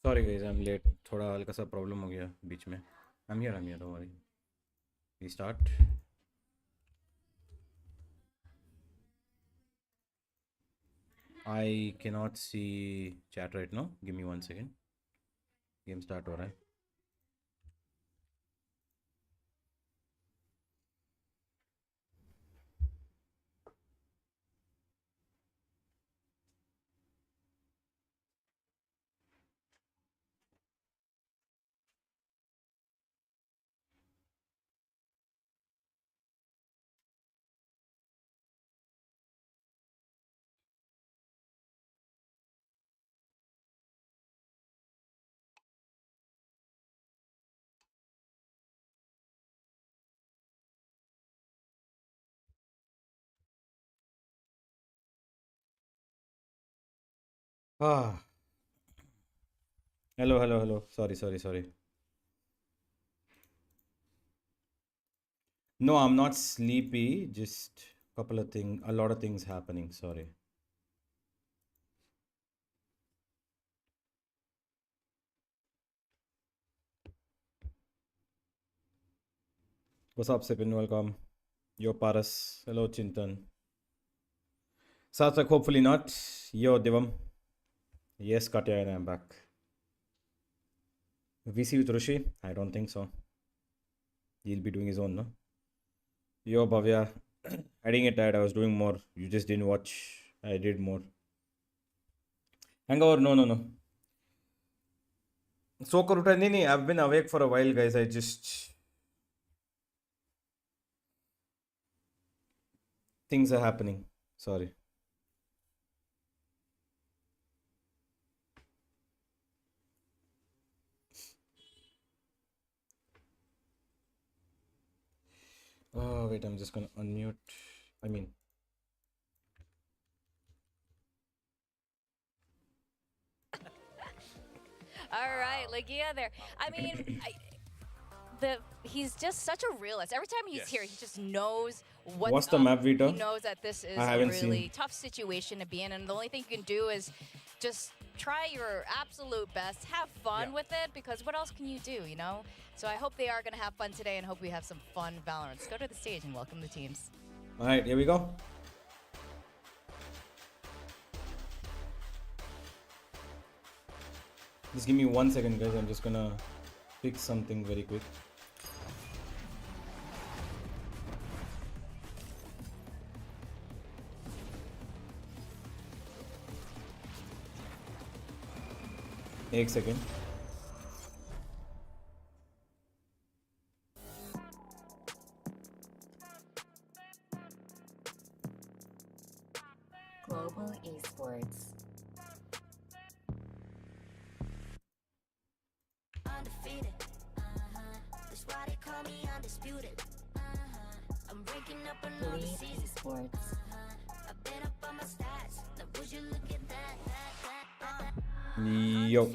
Sorry guys, I'm late. थोड़ा हल्का सा प्रॉब्लम हो गया बीच में. I'm here, don't worry. We start. I cannot see chat right now. Give me 1 second. Game start हो रहा है. Ah. Hello. Sorry. No, I'm not sleepy. Just a lot of things happening. Sorry. What's up, Sipin? Welcome. Yo, Paras. Hello, Chintan. Satvik, hopefully not. Yo, Divam. Yes, Katya, and I'm back. VC with Rishi? I don't think so. He'll be doing his own, no? Yo, Bhavya. I didn't get tired. I was doing more. You just didn't watch. I did more. Hangover? No. So, Nini, I've been awake for a while, guys. Things are happening. Sorry. Oh, wait, I'm just gonna unmute. All right, Lagia there. I mean, he's just such a realist. Every time he's here, he just knows What's the map, Vito? He knows that this is I a haven't really seen. tough situation to be in, and the only thing you can do is just try your absolute best, have fun with it, because what else can you do, you know? So I hope they are going to have fun today, and hope we have some fun Valorant. Let's go to the stage and welcome the teams. All right, here we go. Just give me 1 second, guys. I'm just gonna fix something very quick. एक second. Global Esports. Undefeated. That's why they call me undisputed. I'm breaking up another season. Esports. I've been up on my stats. Now would you look at that? Yo.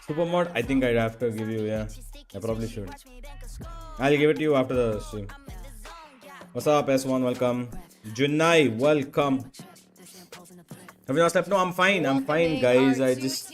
Super mod, I think I'd have to give you, yeah. I probably should. I'll give it to you after the stream. What's up, S1? Welcome. Junai, welcome. Have you not slept? No, I'm fine, guys. I just.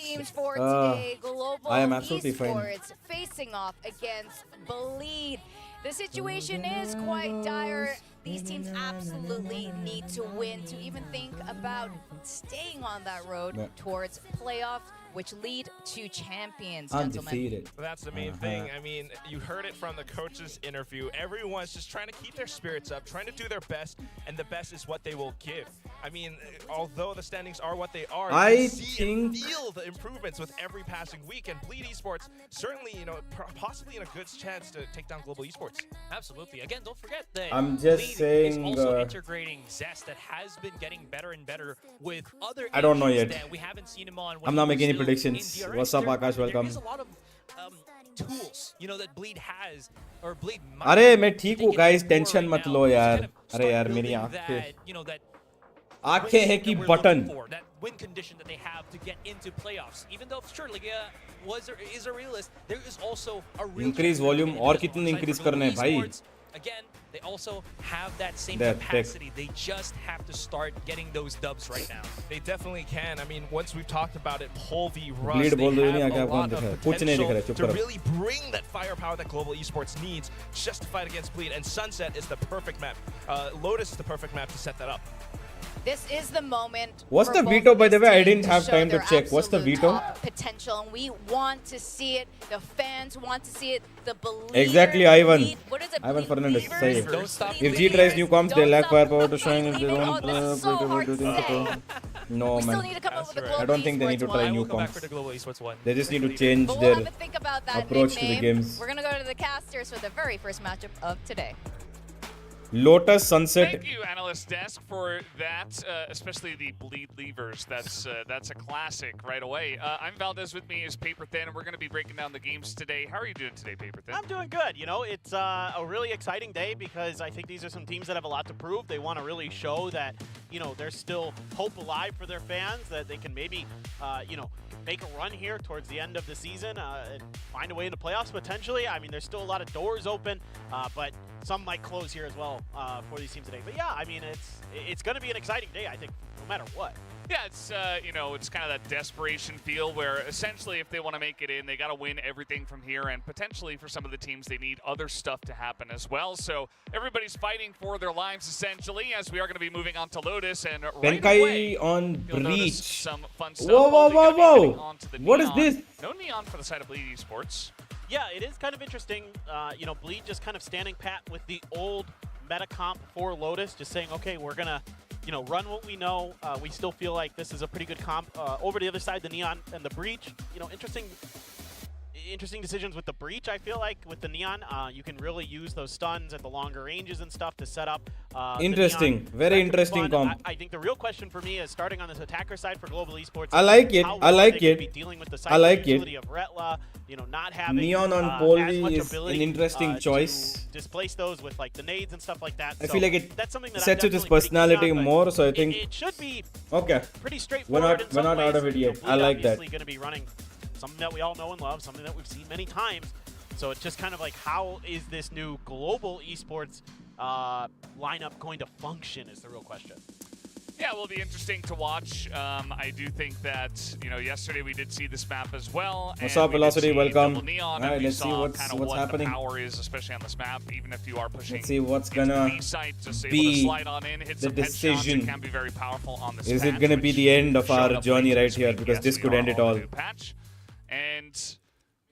I am absolutely fine. Facing off against BLD. The situation is quite dire. These teams absolutely need to win to even think about staying on that road towards playoffs, which lead to champions, gentlemen. Undefeated. Well, that's the main thing. I mean, you heard it from the coach's interview. Everyone's just trying to keep their spirits up, trying to do their best, and the best is what they will give. I mean, although the standings are what they are, you see and feel the improvements with every passing week. And BLD Esports certainly, you know, possibly in a good chance to take down Global Esports. Absolutely. Again, don't forget that I'm just BLD saying, is also integrating Zest that has been getting better and better with other I don't know agents yet. that we haven't seen him on. I'm not making any predictions. What's up, Akash? Welcome. There's a lot of tools, you know, that BLD has or BLD might. अरे मैं ठीक हूँ guys, tension मत लो यार. अरे यार मेरी आंखें. आंखें है कि button. That win condition that they have to get into playoffs. Even though sure Liga is a realist, there is also a real increase volume और कितने increase करने हैं भाई. again, they also have that same That pick. capacity. They just have to start getting those dubs right now. They definitely can. I mean, once we've talked about it, Pol v Rust, Bleed they बोल दो, नहीं have आगे a आपको lot दिख रहा है। of कुछ नहीं दिख रहा है, potential चुप to करो। really bring that firepower that global esports needs just to fight against Bleed. And Sunset is the perfect map. Lotus is the perfect map to set that up. This is the moment. What's for the both veto, of by the these way? I teams didn't to have show time to their check. What's the absolute veto? top potential, and we want to see it. The fans want to see it. The believers. Exactly, Ivan. What is it? Ivan Fernandez, Believers? say it. Don't stop If G believing. tries new comps, they Don't lack stop firepower to shine if they believing. don't. Oh, that's so hard to say. No, We still man. need to come up with a That's global I don't think they need to esports try one. I new will come back comps. for the Global Esports one. They just need to change But we'll their have to think about that approach to the nickname. games. We're gonna go to the casters for the very first matchup of today. Lotus Sunset. Thank you, Analyst Desk, for that, especially the bleed levers. That's a classic right away. I'm Valdez. With me is Paper Thin, and we're going to be breaking down the games today. How are you doing today, Paper Thin? I'm doing good. You know, it's a really exciting day because I think these are some teams that have a lot to prove. They want to really show that, you know, there's still hope alive for their fans, that they can maybe, you know, make a run here towards the end of the season and find a way into playoffs potentially. I mean, there's still a lot of doors open, but some might close here as well for these teams today. But yeah, I mean, it's going to be an exciting day, I think, no matter what. Yeah, it's you know, it's kind of that desperation feel where essentially if they want to make it in, they got to win everything from here, and potentially for some of the teams they need other stuff to happen as well. So everybody's fighting for their lives essentially, as we are going to be moving on to Lotus, and right away Benkai on you'll notice Breach. some fun stuff. Whoa, whoa, Boldy gonna be whoa, heading whoa. on to the What is Neon. this? No Neon for the side of Bleed Esports. Yeah, it is kind of interesting. You know, Bleed just kind of standing pat with the old meta comp for Lotus, just saying, okay, we're going to, you know, run what we know. We still feel like this is a pretty good comp. Over the other side, the Neon and the Breach, you know, interesting decisions with the Breach, I feel like. With the Neon, you can really use those stuns at the longer ranges and stuff to set up. Interesting. The Neon. Very That could be interesting fun. comp. I think the real question for me is starting on this attacker side for Global Esports. I like it. How I well like they it. could be dealing with the I like it. utility of Retla, you know, not having Neon on as Polvi much is ability, an interesting to choice. displace those with like the nades and stuff like that. I So feel like it that's something that sets I'm with his definitely pretty keen on, personality but more, so I it- think it should be okay. pretty straightforward. in we're some not out ways. of it You know, yet. I Bleed like that. obviously going to be running something that we all know and love, something that we've seen many times. So it's just kind of like, how is this new global esports lineup going to function is the real question. Yeah, it will be interesting to watch. I do think that, you know, yesterday we did see this map as well. What's and up, we did Velocity? see Welcome. double Neon, Alright, and we let's see saw what's kind of what's what happening. the power is, especially on this map. Even if you are pushing Let's see what's into gonna the B site, just able be to slide on in, hit the some headshots, decision. it can be very powerful on this Is it patch, gonna be which the end of showed our up journey late right this here? week. Because Yes, this we could are end it on all. the new patch. And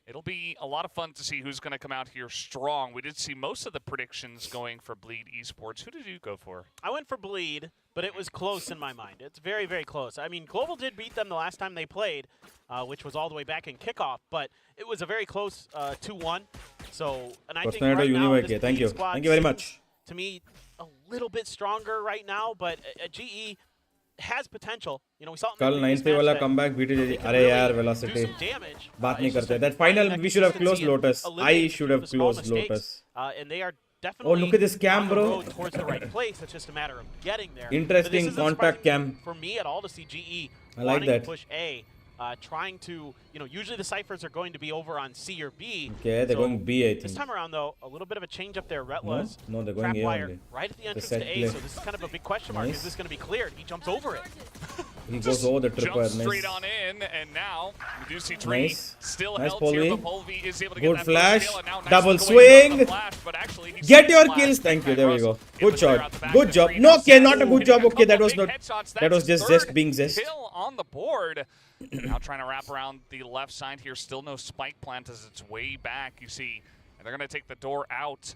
it'll be a lot of fun to see who's going to come out here strong. We did see most of the predictions going for Bleed Esports. Who did you go for? I went for Bleed, but it was close in my mind. It's very, very close. I mean, Global did beat them the last time they played, which was all the way back in kickoff, but it was a very close 2-1. So, and I think Personator right now, Univac, this thank Bleed you. squad Thank you very seems, much. to me, a little bit stronger right now, but GE has potential. You know, we saw it in कल the previous 90 वाला match that comeback BT they can अरे really यार do Velocity some damage. बात नहीं It's just करते. like That finding final that we should have closed consistency and Lotus. I eliminating should have the small closed mistakes. Lotus. And they are definitely look at this cam, on the bro. road towards the right place. It's just a matter of getting there. Interesting But this isn't contact surprising cam. for me at all to see GE I like wanting that. to push A, trying to, you know, usually the ciphers are going to be over on C or B. Okay, they're So going B, I This think. time around, though, a little bit of a change up there. Retla's No, they're going trap A wire only. right at the entrance set to A, play. so this is kind of a big question mark. Nice. Is this going to be cleared? He jumps over it. He goes over the tripwire. Jumps straight Nice. on in, and now we do see Tree Nice. still Nice held here, Polvi. but Polvi is able to Good get that flash. first kill, and now nice Double look away from the swing. flash, but actually he's Get seen your the kills. flash. Thank you. Benkai There we Rust go. able Good to clear shot. out the back Good of job. Tree. No, Now okay, not a Ooh, good job. hitting a Okay, that couple was big not. headshots. That was That's his just Zest third being Zest. kill on the board. Now trying to wrap around the left side here. Still no spike plant as it's way back, you see. And they're going to take the door out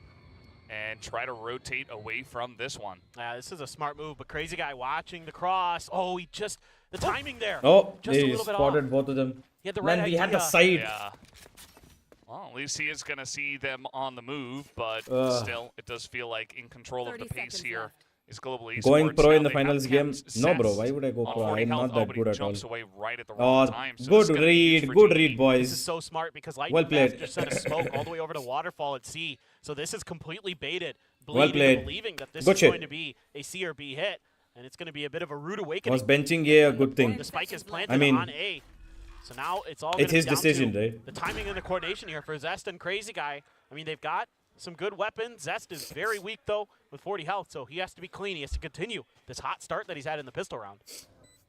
and try to rotate away from this one. This is a smart move, but Crazy Guy watching the cross. Oh, he just, the timing there. Oh, just a he little bit spotted off. both of them. He had the right Man, we had the idea. sight. Yeah. Well, at least he is going to see them on the move, but still, it does feel like in control of the 30 pace seconds here left. is Global Esports. Going pro Now in the they have finals kept game? No, bro. Zest Why would I go on pro? 40 I'm health. not Oh, that but he good at jumps all. away right at the wrong Oh, time. So good this is gonna be huge read. for Good GE. read, This is boys. so smart because Well Lightning played. Fast just sent a smoke all the way over to Waterfall at C. So this is completely baited. Well Bleed played. into believing that this Good is shit. going to be a C or B hit, and it's going to be a bit of a rude awakening. Was benching A a good thing? The spike is planted I mean, on A. So now it's all it's gonna his be down decision, to right? the timing and the coordination here for Zest and Crazy Guy. I mean, they've got some good weapons. Zest is very weak, though, with 40 health, so he has to be clean. He has to continue this hot start that he's had in the pistol round.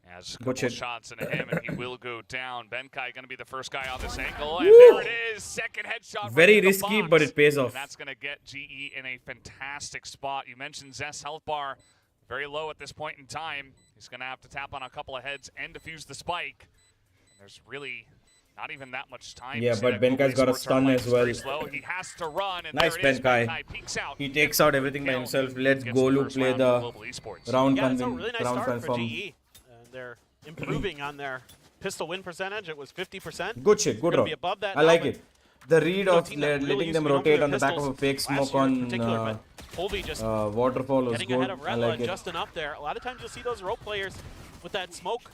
Yeah, just a couple shots into him, and he will go down. Benkai going to be the first guy on this angle, and Woo! there it is. Second headshot. Very right in the risky, box. but it pays off. And that's going to get GE in a fantastic spot. You mentioned Zest's health bar very low at this point in time. He's going to have to tap on a couple of heads and defuse the spike. And there's really not even that much time. Yeah, but Benkai's got a stun as well. He has to run, and Nice there it is. Benkai. Peeks out. He takes out everything by himself. Let's Gets Golu first play round the of Global Esports. round Yeah, it's a really nice round start for confirm. GE. They're improving on their pistol win percentage. It was 50%. Good shit, good Gonna round. be above that I now, like but it. The read you know, a of team that really letting used them to be known for rotate their on the back of a pistols fake last smoke year in on particular, but Colby just waterfall was getting ahead good. of I Redla like it. just enough there. A lot of times you'll see those role players with that smoke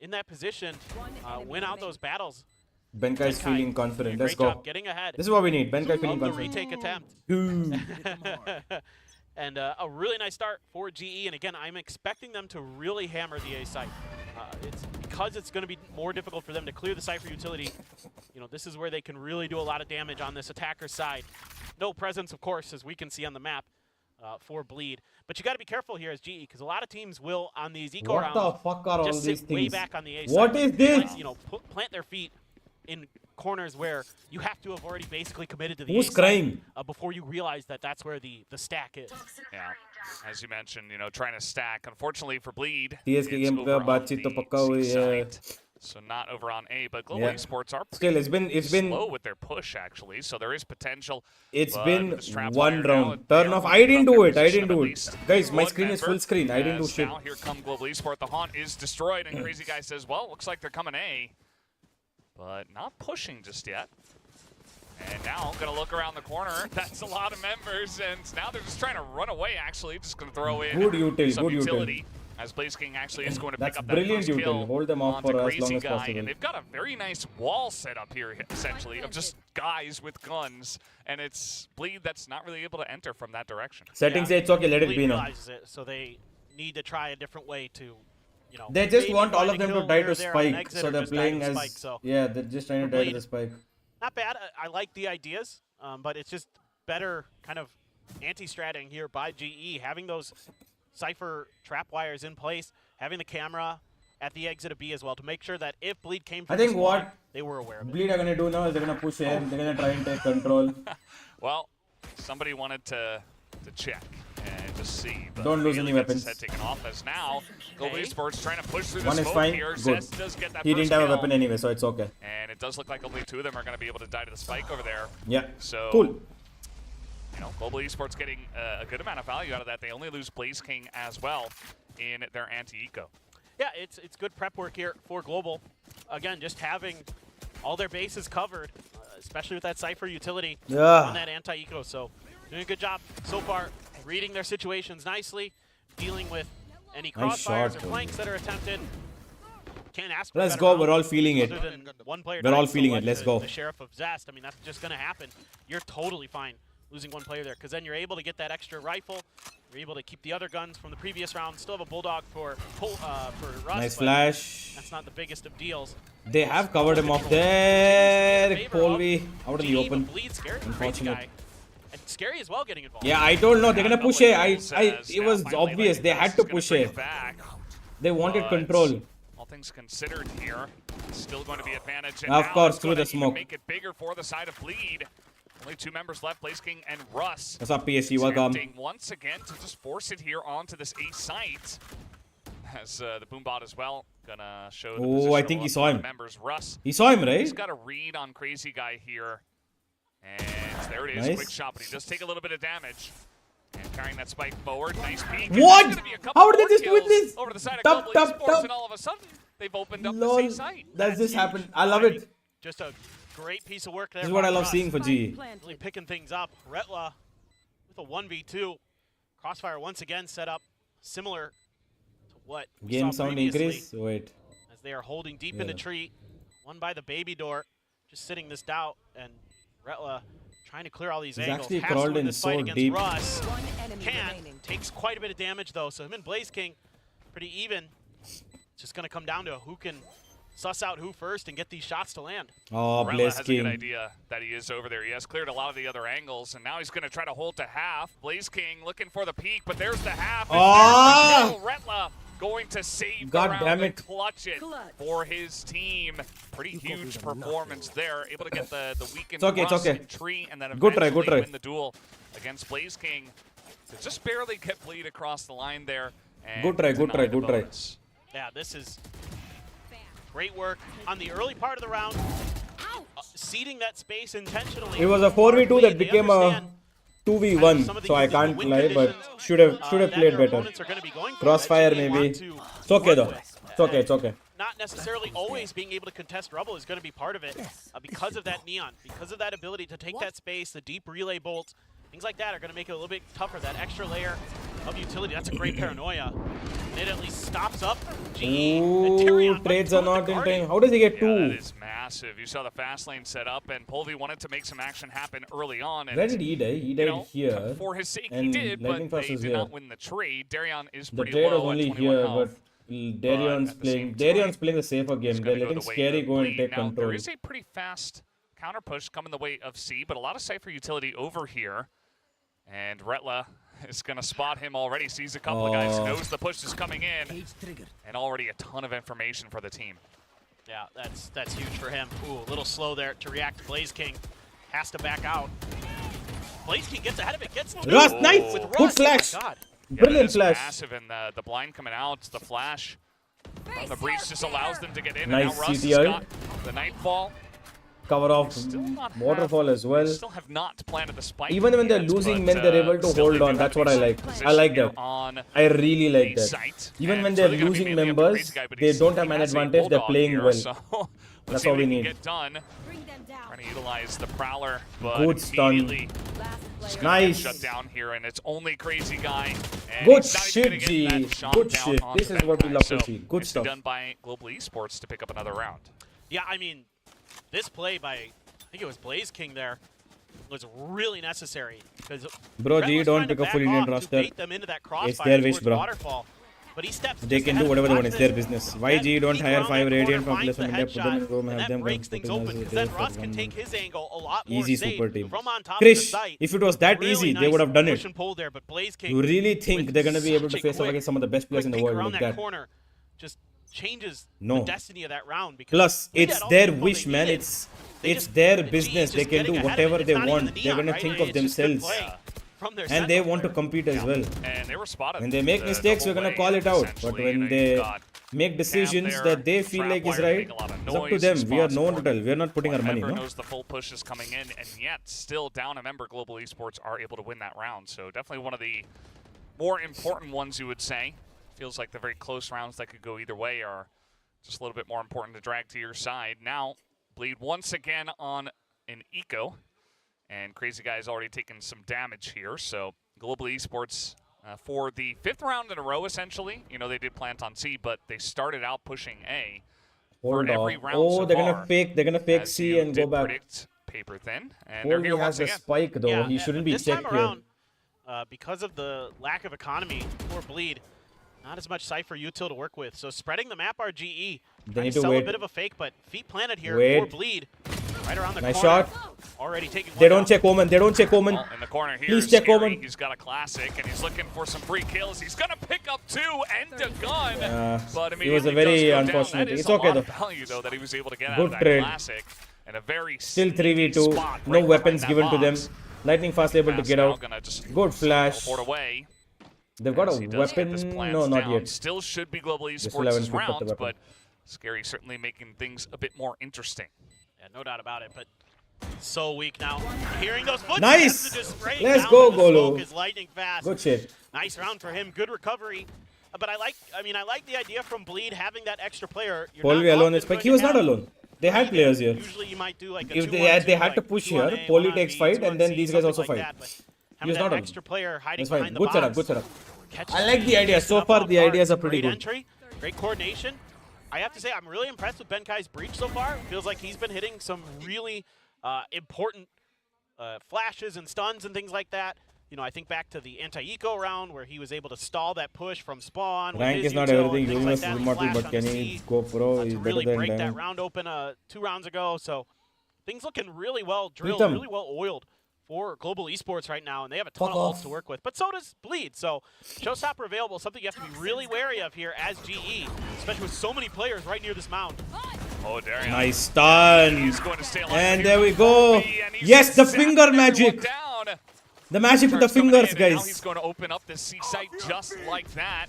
in that position win out those battles. Benkai's feeling doing a confident. great Let's go. job getting ahead This is what we need. Benkai feeling of the confident. retake attempt. Ooh. And a really nice start for GE. And again, I'm expecting them to really hammer the A site. It's because it's going to be more difficult for them to clear the Cypher utility. You know, this is where they can really do a lot of damage on this attacker side. No presence, of course, as we can see on the map for Bleed. But you got to be careful here as GE, because a lot of teams will on these eco What rounds the fuck are all just these sit way things? back on the A What side. is this? Like, you know, plant their feet in corners where you have to have already basically committed to the Who's A side, crying? before you realize that that's where the stack is. Yeah, as you mentioned, you know, trying to stack. Unfortunately for Bleed, TSK it's game over का on बातचीत तो the पक्का C हुई है. side. So not over on A, but Global Yeah. Esports are Still, it's been slow with their push actually, so there is potential. It's but been with this trap one fire now, round. they Turn are off. moving I didn't up do their it. I position didn't of do at it. least Guys, my one screen is member, full screen. I didn't do as shit. Now here come Global Esports. The haunt is destroyed, and Crazy Guy says, "Well, looks like they're coming A, but not pushing just yet." And now gonna look around the corner. That's a lot of members, and now they're just trying to run away. Actually, just gonna throw in Good util, some good util. utility. As Blaze King actually is going to That's pick up that brilliant first util. kill Hold them off onto for as Crazy long as Guy, possible. and they've got a very nice wall set up here, essentially, of just guys with guns, and it's Bleed that's not really able to enter from that direction. Settings say it's okay. Let it Bleed be now. realizes it, so they need to try a different way to, you know. They just maybe want all find of a them to kill die here or to there on an spike. exit So or they're just die to playing the as spike, so yeah. They're just trying to die to Bleed. the spike. not bad. I like the ideas, but it's just better kind of anti-stratting here by GE, having those Cypher trap wires in place, having the camera at the exit of B as well to make sure that if Bleed came from I think the spawn, what they were aware of it. Bleed are gonna do now is they're gonna push in. They're gonna try and take control. Well, somebody wanted to check and just see. But Don't lose really any gets his weapons. head taken off as now Global Okay. Esports trying to push through the One is smoke fine. here. Good. Zest does get that He first didn't have a kill, weapon anyway, so it's okay. and it does look like only two of them are going to be able to die to the spike over there. Yeah. So Cool. you know, Global Esports getting a good amount of value out of that. They only lose Blaze King as well in their anti-eco. Yeah, it's good prep work here for Global. Again, just having all their bases covered, especially with that Cypher utility Yeah. on that anti-eco. So doing a good job so far, reading their situations nicely, dealing with any Nice crossfires shot, or flanks that are attempted. Can't ask for a Let's better go. round We're all feeling it. other than one player We're all dying, so feeling what, it. Let's the- go. The Sheriff of Zest, I mean, that's just going to happen. You're totally fine losing one player there, because then you're able to get that extra rifle. You're able to keep the other guns from the previous round. Still have a Bulldog for Russ. Nice but flash. That's not the biggest of deals. They have covered him off Control. there. Favor of Colby out in the GE, open. but Bleed Scary, crazy Unfortunate. guy. And Scary as well getting involved. Yeah, I don't know. They're gonna push it. It It was obvious. They had to push it. They wanted But control. All things considered here, still going to be advantage. And Of now course, it's through gonna the even smoke. Make it bigger for the side of Bleed. Only two members left, Blaze King and Russ. What's up, PSG? Welcome. Attempting once again to just force it here onto this A site. As the Boombot as well gonna show the Oh, position I of think he one saw of the him. members. Russ, He saw him, right? he's got a read on Crazy Guy here. And there it is, Nice. quick shot, but he does take a little bit of damage. And carrying that spike forward, nice peek. What? There's gonna be a couple How did they more just win kills this? over the side of Tup, Global tup, Esports, tup. and all of a sudden, they've opened up Lol. the same site. Does this huge. happen? I love it. Just a great piece of work there. This is what I by love Russ. seeing for GE. Really picking things up. Retla with a 1v2. Crossfire once again set up similar to what we Game saw sound previously, increase. Wait. as they are holding deep into Yeah. tree. One by the baby door, just sitting this out, and Retla trying to clear all these He's angles. actually Has to crawled win in this so fight against deep. Russ. One enemy Can remaining. takes quite a bit of damage though, so him and Blaze King pretty even. It's just gonna come down to who can suss out who first and get these shots to land. Oh, Rella Blaze has a good King. idea that he is over there. He has cleared a lot of the other angles, and now he's going to try to hold to half. Blaze King looking for the peak, but there's the half. And Ah! there's the kill. Rella going to save God the round damn and it. clutch it for his team. Pretty huge performance there. Able to get the weakened It's Rust okay. and Tree, and then Good try, eventually good try. win the duel against Blaze King. To just barely get Bleed across the line there. And Good try, good deny try, the good try. bonus. Yeah, this is great work on the early part of the round. Seeding that space intentionally. It was a 4v2 that became a 2v1, so I can't lie, but should have played better. Crossfire maybe. It's okay though. It's okay, it's okay. Not necessarily always being able to contest Rubble is going to be part of it because of that Neon, because of that ability to take that space, the deep relay bolts, things like that are going to make it a little bit tougher. That extra layer of utility, that's a great paranoia. And it at least stops up GE. Ooh, trades are not in time. How does he get Yeah, two? that is massive. You saw the fast lane set up, and Polvi wanted to make some action happen early on. And Where did he die? He you died know, here. for his sake, he and did, Lightning but Fast they is did here. not win the trade. Darion is The pretty trade was low only at 21 here, health. but Darion's at the playing. same Darion's time, playing the safer game. It's They're gonna go letting the way Scary of go and Bleed. take now, control. There is a pretty fast counter push coming the way of C, but a lot of Cypher utility over here. And Retla is going to spot him already, sees a couple of guys, knows the push is coming in, and already a ton of information for the team. Yeah, that's huge for him. Ooh, a little slow there to react. Blaze King has to back out. Blaze King gets ahead of it, gets Rust, nice! with Good Rust. flash! Oh my God. Brilliant Yeah, that is flash. massive, and the blind coming out, the flash from the breach just allows them to get in. Nice and now Rust has CTI. got the Nightfall. Cover off Still not waterfall as well. Still have not planted the spike. Even when they're yet, losing but, men, they're able to still hold they do on. have That's a what I decent like. I position like here that. on I really like A that. site, Even and when it's they're really gonna be losing mainly up to members, Crazy Guy, but they he's- don't have he an has a advantage. They're Bulldog playing here, well. so let's That's see all what we he can need. get done. Trying to utilize the Prowler, but Good stun. immediately just gonna Nice. get shut down here, and it's only Crazy Guy. And Good he's not even shit, gonna get G. that shot Good down shit. onto This is that what we guy. love to So, see. Good nicely stuff. done by Global Esports to pick up another round. Yeah, I mean, this play by, I think it was Blaze King there, was really necessary. Because Bro, G, don't pick a full Indian roster. Them into that crossfire It's their wish, towards bro. Waterfall. But he steps They just can ahead do of whatever they the want. It's their Watson. business. Why That G don't peek hire around 5 that Radiant corner from Plus finds India, the put them in headshot, room, and have that them breaks things open because then Russ can take his angle a lot more Easy safe super team. from on top of the Krish, site. if it was that Really easy, they nice would have done push it. and pull there, but Blaze King You really think with they're going to be able to such a face off quick- against some of the best players in the quick world peek around like that that? corner just changes No. the destiny of that round. Because Plus, Bleed it's had all their the info wish, they man. needed. They It's just- their GE business. They just can do getting ahead of whatever it. they It's not even want. the They're neon, going to right? think of It's just good themselves. play from their And they sentinel want to player. compete as well. And they were spotted. When they make the mistakes, we're double going to way, call it out. But essentially. when You know, they you've got make decisions there, that they feel like is Trapwire right, making a lot of it's up to noise, them. We are spots no one to for tell. We are not putting our money, Member no? knows the full push is coming in, and yet still down a member. Global Esports are able to win that round. So definitely one of the more important ones, you would say. Feels like the very close rounds that could go either way are just a little bit more important to drag to your side. Now, Bleed once again on an eco, and Crazy Guy has already taken some damage here. So Global Esports for the 5th round in a row, essentially. You know, they did plant on C, but they started out pushing A. Hold for every on. round Oh, so they're going far, to fake. They're going to fake as C you and go did back. predict paper thin, and they're here Polvi once has the again. spike though. Yeah, He shouldn't be this time checked here. around, because of the lack of economy for Bleed, not as much Cypher util to work with. So spreading the map RGE, They trying need to to sell wait. a bit of a fake, but feet planted here Wait. for Bleed. Right around the Nice corner. shot. Already taking They one don't out. check Omen. They don't check Omen. Oh, in the corner here, Please check Scary. Omen. He's got a classic, and he's looking for some free kills. He's going to pick up 2 and a gun. But it was a immediately very does go down. unfortunate. That is It's a okay, lot of though. value, though, that he was able to get out Good of that trade. classic. And a very Still sneaky 3v2. spot No right weapons behind given that to them. box. Lightning Fast able to Fast get now out. gonna just Good flash. teleport away. They've got As a he does get this weapon. plant No, not down. yet. Still should be Global still Esports' haven't picked up the round, weapon. but Scary certainly making things a bit more interesting. Yeah, no doubt about it, but so weak now. Hearing those footsteps Nice! and just spraying Let's down go, in the smoke Golo. is lightning fast. Good shit. Nice round for him. Good recovery. But I like the idea from Bleed having that extra player. You're Polvi not alone often is spike. going He was to not have alone. They had players here. Usually you might do like a If 2-1-2, they had to like push 2 on here, A, Polly 1 on takes B, fight, 2 on and then C, these guys something also like fight. that, but He having was that not alone. extra player hiding That's fine. behind the Good box. setup. Good setup. Catches I like the him, idea. takes So him up far, off the guard. ideas are pretty Great good. entry, great coordination. I have to say, I'm really impressed with Benkai's breach so far. Feels like he's been hitting some really important flashes and stuns and things like that. You know, I think back to the anti-eco round where he was able to stall that push from spawn. with Rank his is not util and everything. things Universe like is that, immortal, flash but on can the he C, go pro? He's to better really than break that Diamond. round open 2 rounds ago. So things looking really well drilled, Pritam. really well oiled for Global Esports right now, and they have a ton of ults to work with. But so does Bleed. So Showstopper available, something you have to be really wary of here as GE, especially with so many players right near this mound. Oh, Darian. Nice stun. He's going to stay alive And here there we with go. Kobe, and he's Yes, the zapping finger everyone magic. down. The magic with the Turns coming fingers, in, and Now guys. he's going to open up the C site just like that.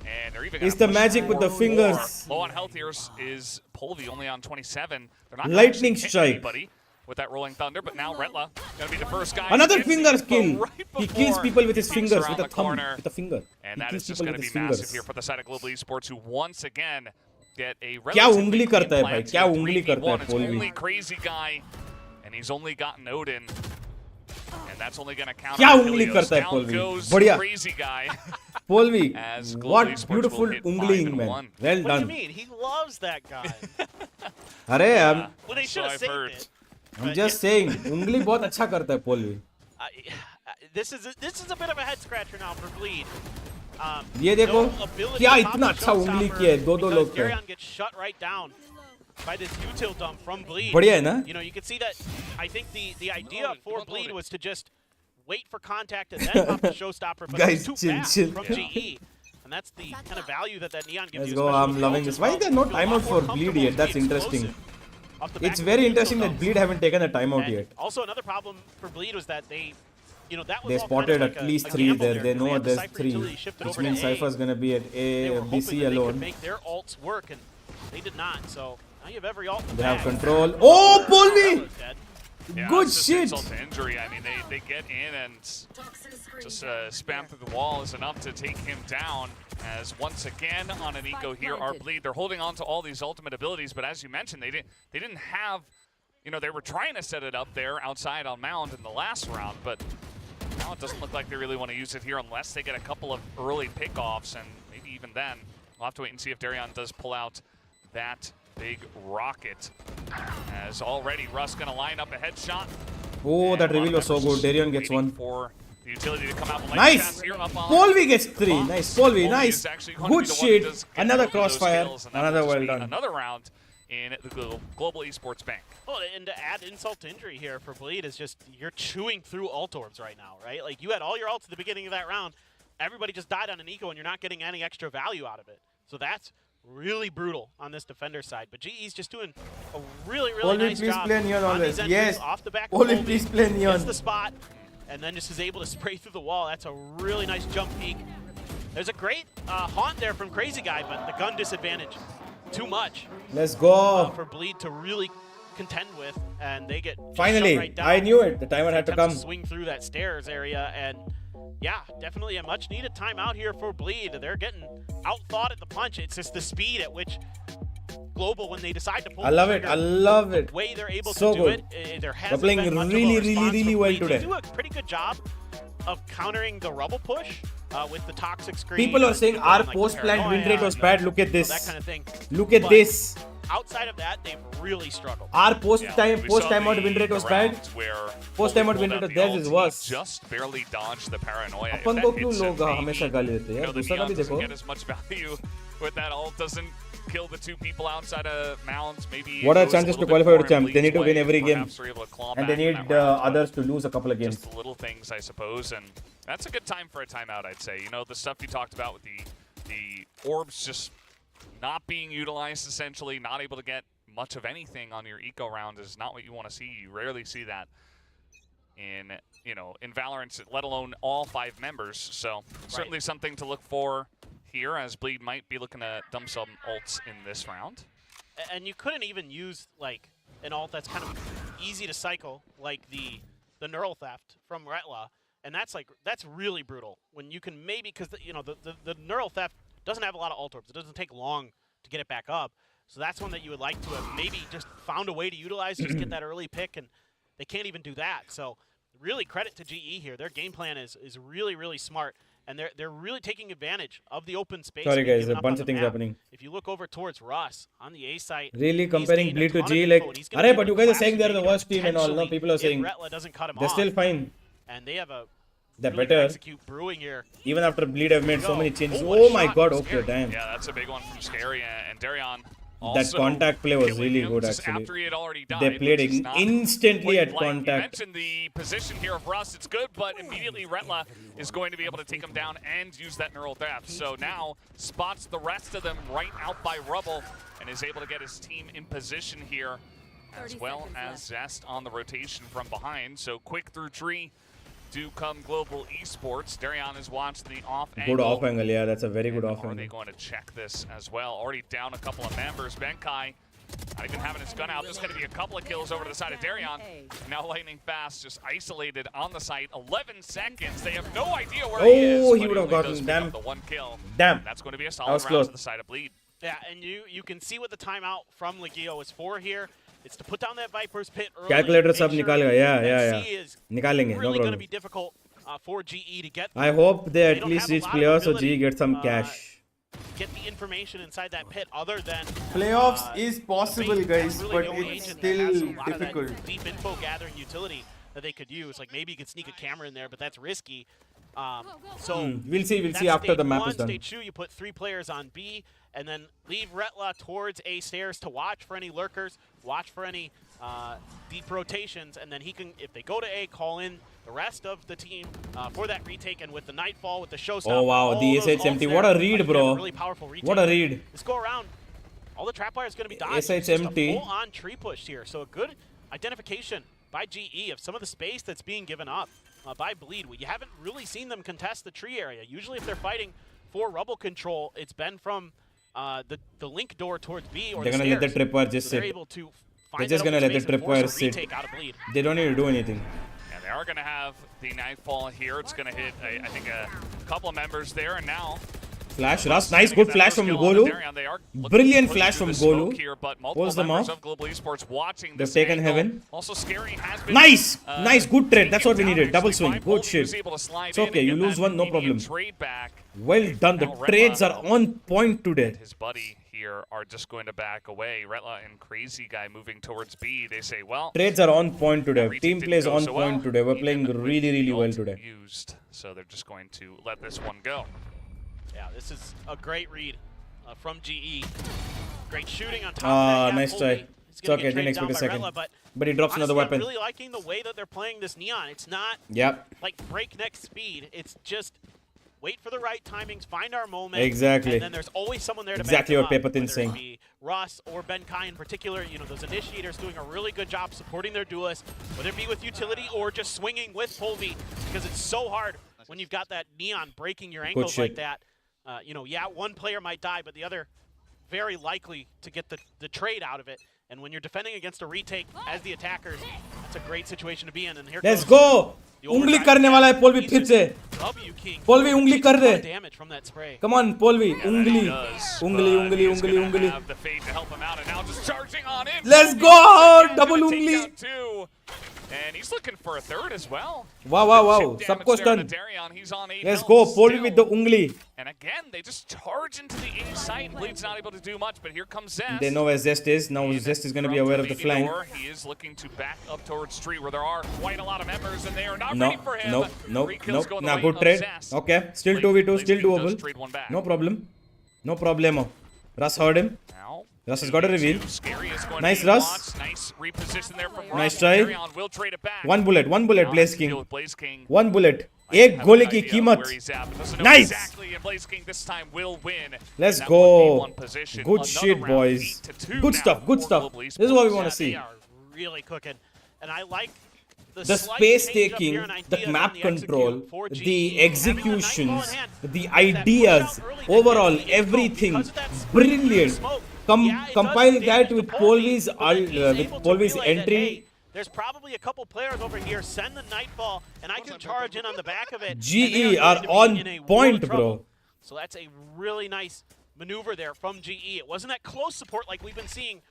And they're even It's gonna the push magic with the for fingers. more. Low on health here is Polvi only on 27. They're not gonna Lightning actually hit strike. anybody with that rolling thunder, but now Retla gonna be the first guy. Another to get finger the info kill. right He before kills people with his he fingers, around with a the thumb, corner. with a finger. And He that kills is just people going to with be his massive fingers. here for the side of Global Esports, who once again get a क्या उंगली relatively करता है भाई? clean क्या plant उंगली to करता है 3v1. It's पोलवी? only Crazy Guy, and he's only gotten Odin. And that's only going to count क्या on उंगली Helios. करता है Down पोलवी? goes बढ़िया. Crazy Guy. Polvi, As Global what Esports beautiful will hit 5 ungling, and man. 1. Well What do you done. mean? He loves that guy. अरे Well, they So should have I've saved heard. it. I'm But just saying, उंगली बहुत अच्छा करता है पोलवी. This is a bit of a head scratcher now for Bleed. ये देखो, No ability क्या to pop इतना the अच्छा उंगली showstopper किया है, दो because लोग पे. Darion gets shut right down by this util dump from Bleed. बढ़िया है ना? You know, you can see that. I think the idea for Bleed was to just wait for contact and then pop the showstopper, but Guys, it's too chill, fast chill. from GE. And that's the kind of value that Neon gives Let's you. go, especially I'm with loving ults this. as Why well. is there no You feel a lot timeout more for Bleed comfortable yet? to That's be interesting. explosive off the back It's of very the interesting util that dumps. Bleed haven't taken a timeout And yet. also another problem for Bleed was that they, you know, that was They all spotted kind of at like least a 3 gamble there. there, They 'cause know had the there's Cypher 3. utility shifted Which over to means A. Cypher's gonna be at They were A, hoping BC that they could alone. make their ults work, and they did not. So now you have every ult in the They have bag. control. Oh, Polvi! That was dead. Yeah, Good it's just shit. insult to injury. I mean, they get in and just spam through the wall is enough to take him down. As once again on an eco here are Bleed. They're holding on to all these ultimate abilities, but as you mentioned, they didn't have, you know, they were trying to set it up there outside on Mound in the last round, but now it doesn't look like they really want to use it here unless they get a couple of early pickoffs, and maybe even then we'll have to wait and see if Darion does pull out that big rocket. As already Russ gonna line up a headshot. Oh, And that a lot reveal of was so members good. Darion gets waiting one. For the utility to come out. But Nice! Chance here up on Polvi gets 3. Fox. Nice, Polvi, Polvi nice. is actually going to Good be the one who shit. does get Another both of those crossfire. kills, and that Another will well just be done. Another round in the Global Esports Bank. Well, and to add insult to injury here for Bleed is just you're chewing through ult orbs right now, right? Like you had all your ults at the beginning of that round. Everybody just died on an eco, and you're not getting any extra value out of it. So that's really brutal on this defender side. But GE's just doing a really Polvi, nice please job play Neon on always. these entries Yes. off the back. Polvi, of please play Neon. Gets the spot, and then just is able to spray through the wall. That's a really nice jump peek. There's a great haunt there from Crazy Guy, but the gun disadvantage too much Let's go. for Bleed to really contend with, and they get just Finally, shut right down. I knew it. The timer had to Attempts come. swing through that stairs area, and yeah, definitely a much needed timeout here for Bleed. They're getting outthought at the punch. It's just the speed at which Global, when they decide to pull I the love it. trigger, I love it. the way they're able So to do good. it, there They're hasn't playing been much of a really, response really from well Bleed. today. They do a pretty good job of countering the rubble push with the toxic screen. People are saying doing, our like, the post-plant win paranoia rate was and bad. Look at that this. kind of thing. Look at But this. outside of that, they've really struggled. Our We post saw timeout the- win rate the was bad. rounds where Post Polvi timeout pulled win out rate of the theirs ult, is he worse. Just barely dodged the paranoia. If upon that को क्यों hits him, लोग maybe, हमेशा गाली देते हैं you यार know, the दूसरा Neon भी doesn't देखो get as much value with that ult. Doesn't kill the two people outside of Mounds. Maybe What are it goes chances a to little bit qualify more for in champ? They Bleed's need to win way, every game. perhaps they're able to claw And they back in need that round, but others to lose a couple of games. just the little things, I suppose, and that's a good time for a timeout, I'd say. You know, the stuff you talked about with the orbs just not being utilized, essentially, not able to get much of anything on your eco round is not what you want to see. You rarely see that in, you know, in Valorant, let alone all 5 members. So certainly something to look for here, as Bleed might be looking to dump some ults in this round. And you couldn't even use like an ult that's kind of easy to cycle, like the neural theft from Retla, and that's really brutal. When you can maybe, because you know the neural theft doesn't have a lot of ult orbs, it doesn't take long to get it back up. So that's one that you would like to have maybe just found a way to utilize, just get that early pick, and they can't even do that. So really credit to GE here. Their game plan is really smart. And they're really taking advantage of the open space. Sorry being guys, given a up bunch on of the things map. happening. If you look over towards Russ on the A site, Really he's comparing gained a Bleed to ton of G, info, like, and he's gonna be Arey, able but to you guys are saying clash they're the with worst team and all, no? potentially People are if saying Retla doesn't cut him they're off. still fine. And they have a They're really better. execute brewing here. Even after Bleed have made so many changes. what a Oh my shot god, from okay, Scary. damn. Yeah, that's a big one from Scary and Darion. That contact play was really good just actually. after he had already died, They played which is not instantly point at blank. You contact. mentioned the position here of Russ. It's good, but immediately Retla is going to be able to take him down and use that neural depth. So now spots the rest of them right out by Rubble and is able to get his team in position here, as well as Zest on the rotation from behind. So quick through tree do come Global Esports. Darion has watched the off angle. Good off angle, yeah, that's a very good off Are they angle. going to check this as well? Already down a couple of members. Benkai not even having his gun out. There's going to be a couple of kills over to the side of Darion. Now Lightning Fast just isolated on the site. 11 seconds. They have no idea where he is. Oh, he but would have only gotten does pick damn. up the one kill. Damn. That's going to be a was solid round close. to the side of Bleed. Yeah, and you can see what the timeout from Legio is for here. It's to put down that Viper's pit early. Calculator make sab sure nikal gaya. Yeah, that C yeah. is Nikalenge, no really going to problem. be difficult for GE to get. I hope they at don't least have a reach lot of players so ability, GE get some cash. Get the information inside that pit other than Playoffs is possible, There's guys, really but no it's agent that has still a lot of that difficult. deep info gathering utility that they could use. Like maybe you could sneak a camera in there, but that's risky. So We'll see that's after the stage map one. is done. Stage 2, you put 3 players on B, and then leave Retla towards A stairs to watch for any lurkers, watch for any deep rotations, and then he can, if they go to A, call in the rest of the team for that retake. And with the Nightfall, with the showstopper, Oh wow, all the those SHMT. ults What there, a read, I think they have bro. a really powerful retake. What a read. This go around, all the trap wires going to be dodged. SHMT. Full-on tree push here. So a good identification by GE of some of the space that's being given up by Bleed. You haven't really seen them contest the tree area. Usually if they're fighting for rubble control, it's been from the link door towards B or They're the gonna let the stairs. tripwire just So they're sit. able to They're find just that gonna open let the space and force tripwire a sit. retake out of Bleed. They don't need to do anything. And they are going to have the Nightfall here. It's going to hit, I think, a couple of members there. And now Flash, Russ, nice, good flash from Golu. Brilliant flash from Golu. Pulls them off. They've taken heaven. Also, Scary has been, Nice! Nice, good trade. That's what we taken needed. down, Double actually, swing. by Good Boldy, shit. who's able to slide It's in okay, and you get lose that one, no immediate problem. Trade back. Well done. The Now trades Retla are on point today. His buddy here are just going to back away. Retla and Crazy Guy moving towards B. They say, well, Trades are on point today. retake Team didn't plays go on so point well, today. We're even playing with really, really the well ult today. Used, so they're just going to let this one go. Yeah, this is a great read from GE. Great shooting on top Ah, of that. nice try. It's okay, didn't expect a second. But he drops another honestly, weapon. I'm really liking the way that they're playing this Neon. It's not Yep. like breakneck speed. It's just wait for the right timings, find our moment. Exactly. And then there's always someone there to Exactly back what them up, Paperthin's whether it saying. be Russ or Ben Kai in particular. You know, those initiators doing a really good job supporting their duelists, whether it be with utility or just swinging with Polvi, because it's so hard when you've got that Neon breaking your ankles shit. like that. You know, yeah, one player might die, but the other very likely to get the trade out of it. And when you're defending against a retake as the attackers, that's a great situation to be in. And here Let's goes go. the उंगली overdrive करने वाला है attack. पोलवी He's फिर just से. W King. पोलवी उंगली कर दे. Damage from that spray. Come on, Polvi. उंगली. Does, उंगली, but उंगली, he's उंगली, gonna उंगली. have the fate to help him out, and now just charging on in. Let's Polvi go! again, Double gonna take उंगली. down two. And he's looking for a third as well. Wow, wow, wow. Chip सब damage कुछ there done. to Darion. He's on 8 Let's health go. Polvi still. with the उंगली. And again, they just charge into the A site. Bleed's not able to do much, but here comes Zest. They know where Zest is. Now Zest is going to be aware of the flank. Door, he is looking to back up towards street where there are quite a lot of members, and they are not No, ready for him. no, no, 3 kills no. go in the Nah, way good of trade. Zest. Okay. Still Blade- 2v2. Blade Still King does doable. trade one back. No problem. No problemo. Russ heard him. Now, Russ has got a reveal. Scary is going Nice to be Russ. watched. Nice reposition there from Nice Russ. try. Darion will trade it back. One bullet. One bullet, Now Blaze has to deal King. with Blaze King. One bullet. Might एक have गोले an की idea कीमत. where he's at, but doesn't know Nice. exactly, and Blaze King this time will win. Let's And that go. 1v1 position. Good Another shit, round, boys. 8-2 Good now stuff. Good for stuff. Global This is what we Esports. want to Yeah, see. they are really cooking. And I like The slight space change up taking, here and the ideas map on the execute control, for GE. the Having the executions, Nightfall in hand, the that push ideas, out early, that overall, gets the info everything, because of that split brilliant. smoke. Yeah, it Compile does that damage with to Polvi, Polvi's but then he's able to realize that, entry. hey, there's probably a couple players over here. Send the Nightfall, and I can charge in on the back of it. and GE they are going to be on in a world point, of trouble. bro. So that's a really nice maneuver there from GE. It wasn't that close support like we've been seeing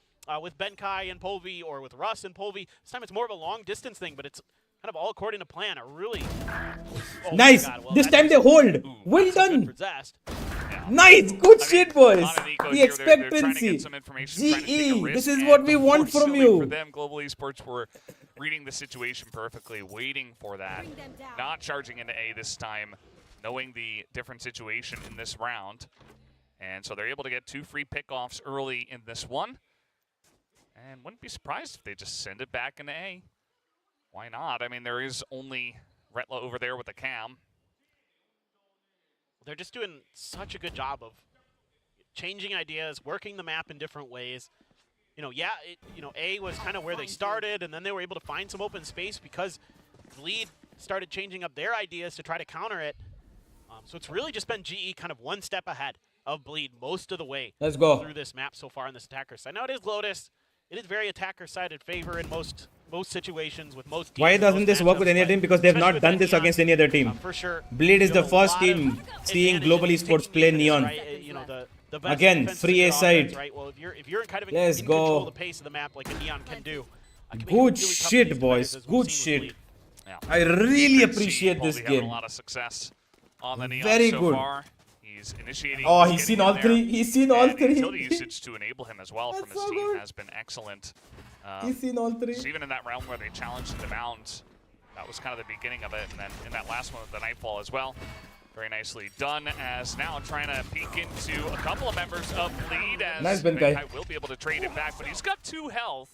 with Ben Kai and Polvi or with Russ and Polvi. This time it's more of a long distance thing, but it's kind of all according to plan. A really oh my Nice. God, well, This that's time they just- hold. Well not so good done. for Zest. Nice. Good I mean, shit, boys. a lot of Nico The here, they're trying to expectancy. get some information, trying to take a GE. risk, This is and what we want from unfortunately you. For them, Global Esports were reading the situation perfectly, waiting for that, not charging into A this time, knowing the different situation in this round. And so they're able to get 2 free pickoffs early in this one. And wouldn't be surprised if they just send it back into A. Why not? I mean, there is only Retla over there with the cam. They're just doing such a good job of changing ideas, working the map in different ways. You know, yeah, A was kind of where they started, and then they were able to find some open space because Bleed started changing up their ideas to try to counter it. So it's really just been GE kind of one step ahead of Bleed most of the way through this map so far on this attacker side. Now it is Lotus. It is very attacker-sided favor in most situations with most teams. Why doesn't this work with any other team? Because they have not done this against any other team. For sure. Bleed is the first team seeing global esports play Neon. Right? You know, the best Again, defense free A offense, side. right? Well, if you're kind of Let's in go. control of the pace of the map like a Neon can do. It can make it Good really tough for shit, these boys. players, as we've Good seen shit. with Bleed. Yeah. I really Great appreciate to this see Colby having game. a lot of success on the Neon Very so good. far. He's initiating. Oh, he's he's seen getting all in three. there. He's seen all And the three. utility usage to enable him as well from That's his so team good. has been excellent. He's seen all three. So even in that round where they challenged the mound, that was kind of the beginning of it, and then in that last one with the Nightfall as well. Very nicely done, as now trying to peek into a couple of members of Bleed, as Nice, Benkai. Benkai will be able to trade it back, but he's got 2 health.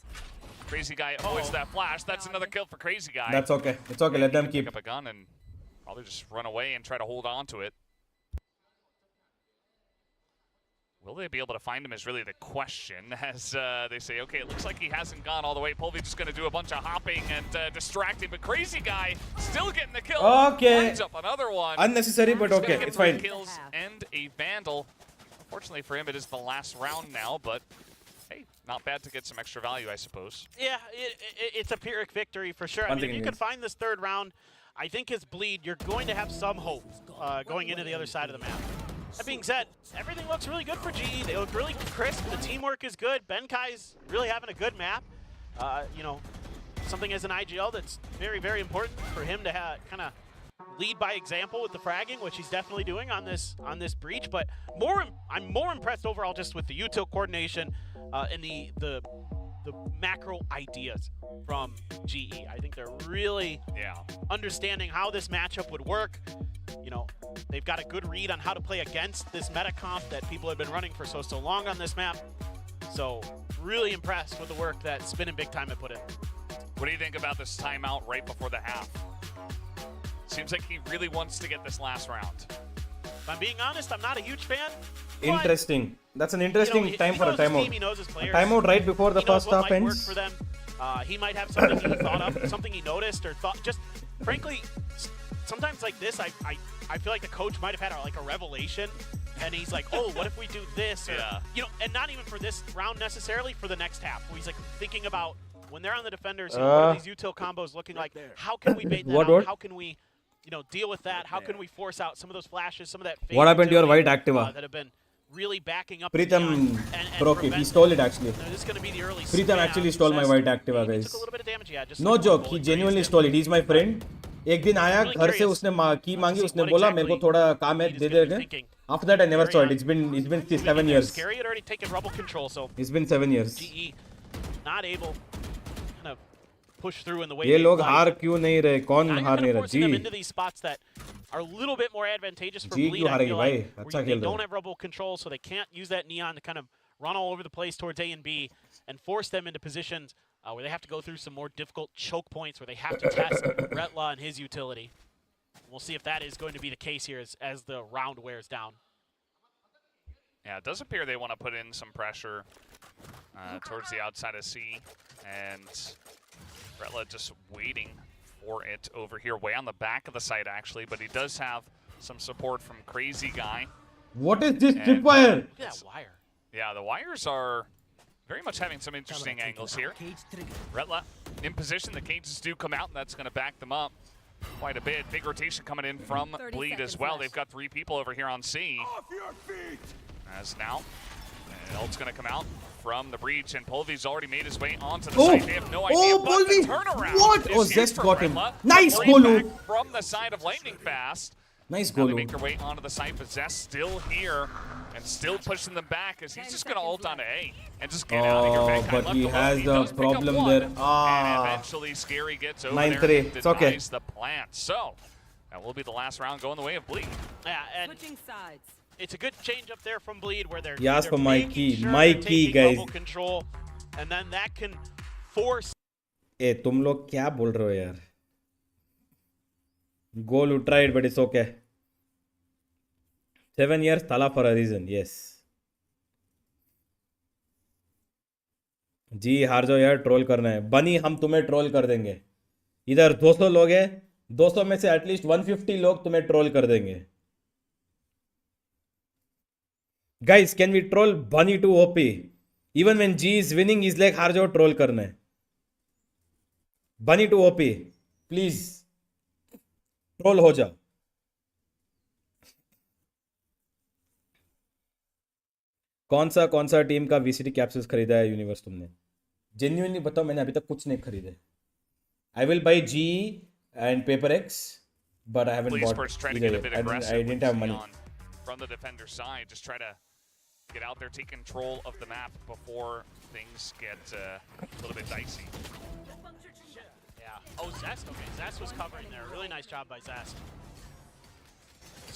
Crazy Guy avoids that flash. That's another kill for Crazy Guy. That's okay. It's okay. Let them Pick keep. up a gun and probably just run away and try to hold on to it. Will they be able to find him is really the question, as they say, okay, it looks like he hasn't gone all the way. Polvy's just going to do a bunch of hopping and distracting, but Crazy Guy still getting the kill. Okay. Lines up another one. Unnecessary, but He's gonna okay. get It's 3 fine. kills and a Vandal. Unfortunately for him, it is the last round now, but hey, not bad to get some extra value, I suppose. Yeah, it's a Pyrrhic victory for sure. I One mean, if thing you it can is. find this third round, I think as Bleed, you're going to have some hope going into the other side of the map. That being said, everything looks really good for GE. They look really crisp. The teamwork is good. Benkai's really having a good map. You know, something as an IGL that's very, very important for him to kind of lead by example with the fragging, which he's definitely doing on this breach. But I'm more impressed overall just with the util coordination and the macro ideas from GE. I think they're really understanding how this matchup would work. You know, they've got a good read on how to play against this meta comp that people have been running for so long on this map. So really impressed with the work that Spin and Big Time have put in. What do you think about this timeout right before the half? Seems like he really wants to get this last round. If I'm being honest, I'm not a huge fan. but, Interesting. That's an interesting you know, time he for a knows his team, timeout. he knows his A players. timeout right before the He knows first what half might work ends. for them. He might have something he thought of, something he noticed or thought. Just frankly, sometimes like this, I feel like the coach might have had like a revelation, and he's like, oh, what if we do this? Or, you know, and not even for this round necessarily, for the next half, where he's like thinking about when they're on the defenders, you know, what are these util combos looking like? How can we bait that out? What? How can we, you know, deal with that? How can we force out some of those flashes, some of that? What happened to your utility, white Activa? that have been really backing up Pritam and broke it. He prevent- stole it actually. You know, this is going to be the early Pritam spam actually stole my success. white Activa, He guys. took a little bit of damage, yeah, just No like joke. one He bullet genuinely grazed stole him. it. He's my friend. एक दिन आया Really घर से curious उसने की मांगी to see उसने what बोला मेरे को exactly थोड़ा काम है Bleed is they gonna be देगा. thinking. After that I never saw it. Very It's been We 7 think years. Scary had already taken rubble control, so It's been 7 years. GE not able to kind of push through in the way ये they लोग like. हार क्यों नहीं रहे? कौन Now you're हार kind नहीं of रहा? forcing them ji. into these spots that are a little bit more advantageous for ji Bleed. क्यों I हारेगी feel भाई? like, अच्छा where खेल they रहे don't हो. have rubble control, so they can't use that neon to kind of run all over the place towards A and B and force them into positions where they have to go through some more difficult choke points, where they have to test Retla and his utility. We'll see if that is going to be the case here as the round wears down. Yeah, it does appear they want to put in some pressure towards the outside of C, and Retla just waiting for it over here, way on the back of the site actually, but he does have some support from Crazy Guy. What is this And, tripwire? Look at that wire. Yeah, the wires are very much having some interesting angles here. Retla in position, the cages do come out, and that's going to back them up quite a bit. Big rotation coming in from Bleed as well. They've got 3 people over here on C. As now, ult's going to come out from the breach, and Polvy's already made his way onto the site. They have no idea, but Polvy! the turnaround What? is Oh, huge Zest for got him. Retla. Nice Bring Golu. back from the side of Lightning Fast. Nice Now they goal. make their way onto the site, but Zest still here. and still pushing them back as he's just going to ult onto A and just get out of here. Mankind but left he alone. has He the does pick up problem one, there. And eventually Scary gets over 9-3. there and It's okay. denies the plant. So that will be the last round going the way of Bleed. Yeah, and Switching sides. it's a good change up there from Bleed where they're He asked for my making key. sure My they're key, taking guys. bubble control, and then that can force. ए तुम लोग क्या बोल रहे हो यार? Goal you tried, but it's okay. 7 years thala for a reason. Yes. जी हार जाओ यार, ट्रोल करना है बनी, हम तुम्हें ट्रोल कर देंगे. इधर 200 लोग हैं, 200 में से एटलीस्ट 150 लोग तुम्हें ट्रोल कर देंगे. Guys, can we troll Bunny to OP? Even when G is winning, he's like हार जाओ, ट्रोल करना है. Bunny to OP, please. Troll हो जाओ. कौन सा टीम का VCT कैप्सूल्स खरीदा है यूनिवर्स तुमने? जेन्युइनली बताओ, मैंने अभी तक कुछ नहीं खरीदे. I will buy G and Paper X, but I haven't bought trying to either get a bit yet. aggressive I didn't have money. from the defender's side. Just try to get out there, take control of the map before things get a little bit dicey. Yeah. Oh, Zest. Okay, Zest was covering there. Really nice job by Zest.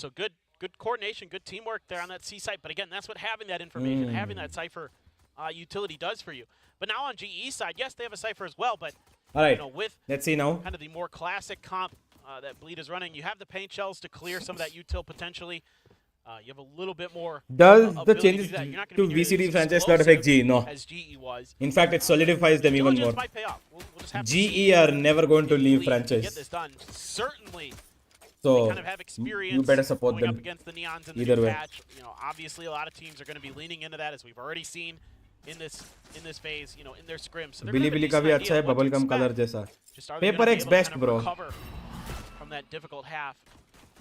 So good coordination, good teamwork there on that C site. But again, that's what having that information, having that Cypher utility does for you. But now on GE side, yes, they have a Cypher as well, but All right, you know, with let's see now. kind of the more classic comp that Bleed is running, you have the paint shells to clear some of that util potentially. You have a little bit more. Does the ability changes do that. You're not to gonna be nearly VCT as franchise not affect explosive GE? No. as GE was. In fact, it solidifies them even Diligence more. might pay off. We'll just have to GE see are never going to if leave Bleed can franchise. Get this done. Certainly, So they kind of have experience. you better support going them. up against the Neons in the Either new way. patch. You know, obviously, a lot of teams are going to be leaning into that, as we've already seen in this phase. You know, in their scrims. So they're Billy gonna Billy have का a भी decent अच्छा है, idea of what to bubble gum colour expect. जैसा. Just are they Paper gonna be X able to best, kind of bro. recover from that difficult half.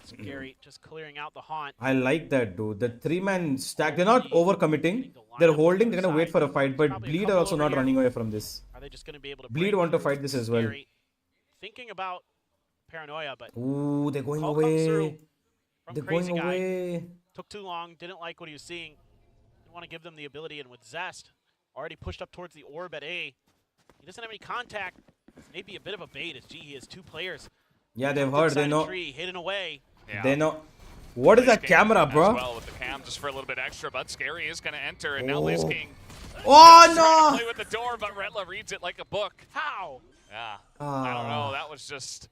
Scary, just clearing out the haunt. I like that, dude. The 3-man stack. They're not overcommitting. They're holding. They're gonna wait for a fight. But Bleed are also not running away from this. Are they just going to be able to Bleed break want to through? fight this as well. Scary. Thinking about paranoia, but Ooh, they're going all comes through away. from They're Crazy going Guy. away. Took too long, didn't like what he was seeing. Didn't want to give them the ability, and with Zest already pushed up towards the orb at A, he doesn't have any contact. Maybe a bit of a bait as He has two players. Yeah, they've Inside heard. They a know. Tree, hidden away. Yeah. They know. What is Liz that King camera, as bro? well with the cam just for a little bit extra, but Scary is going to enter, and now Liz Oh. King Oh trying to no! play with the door, but Retla reads it like a book. How? Yeah, I Ah. don't know. That was just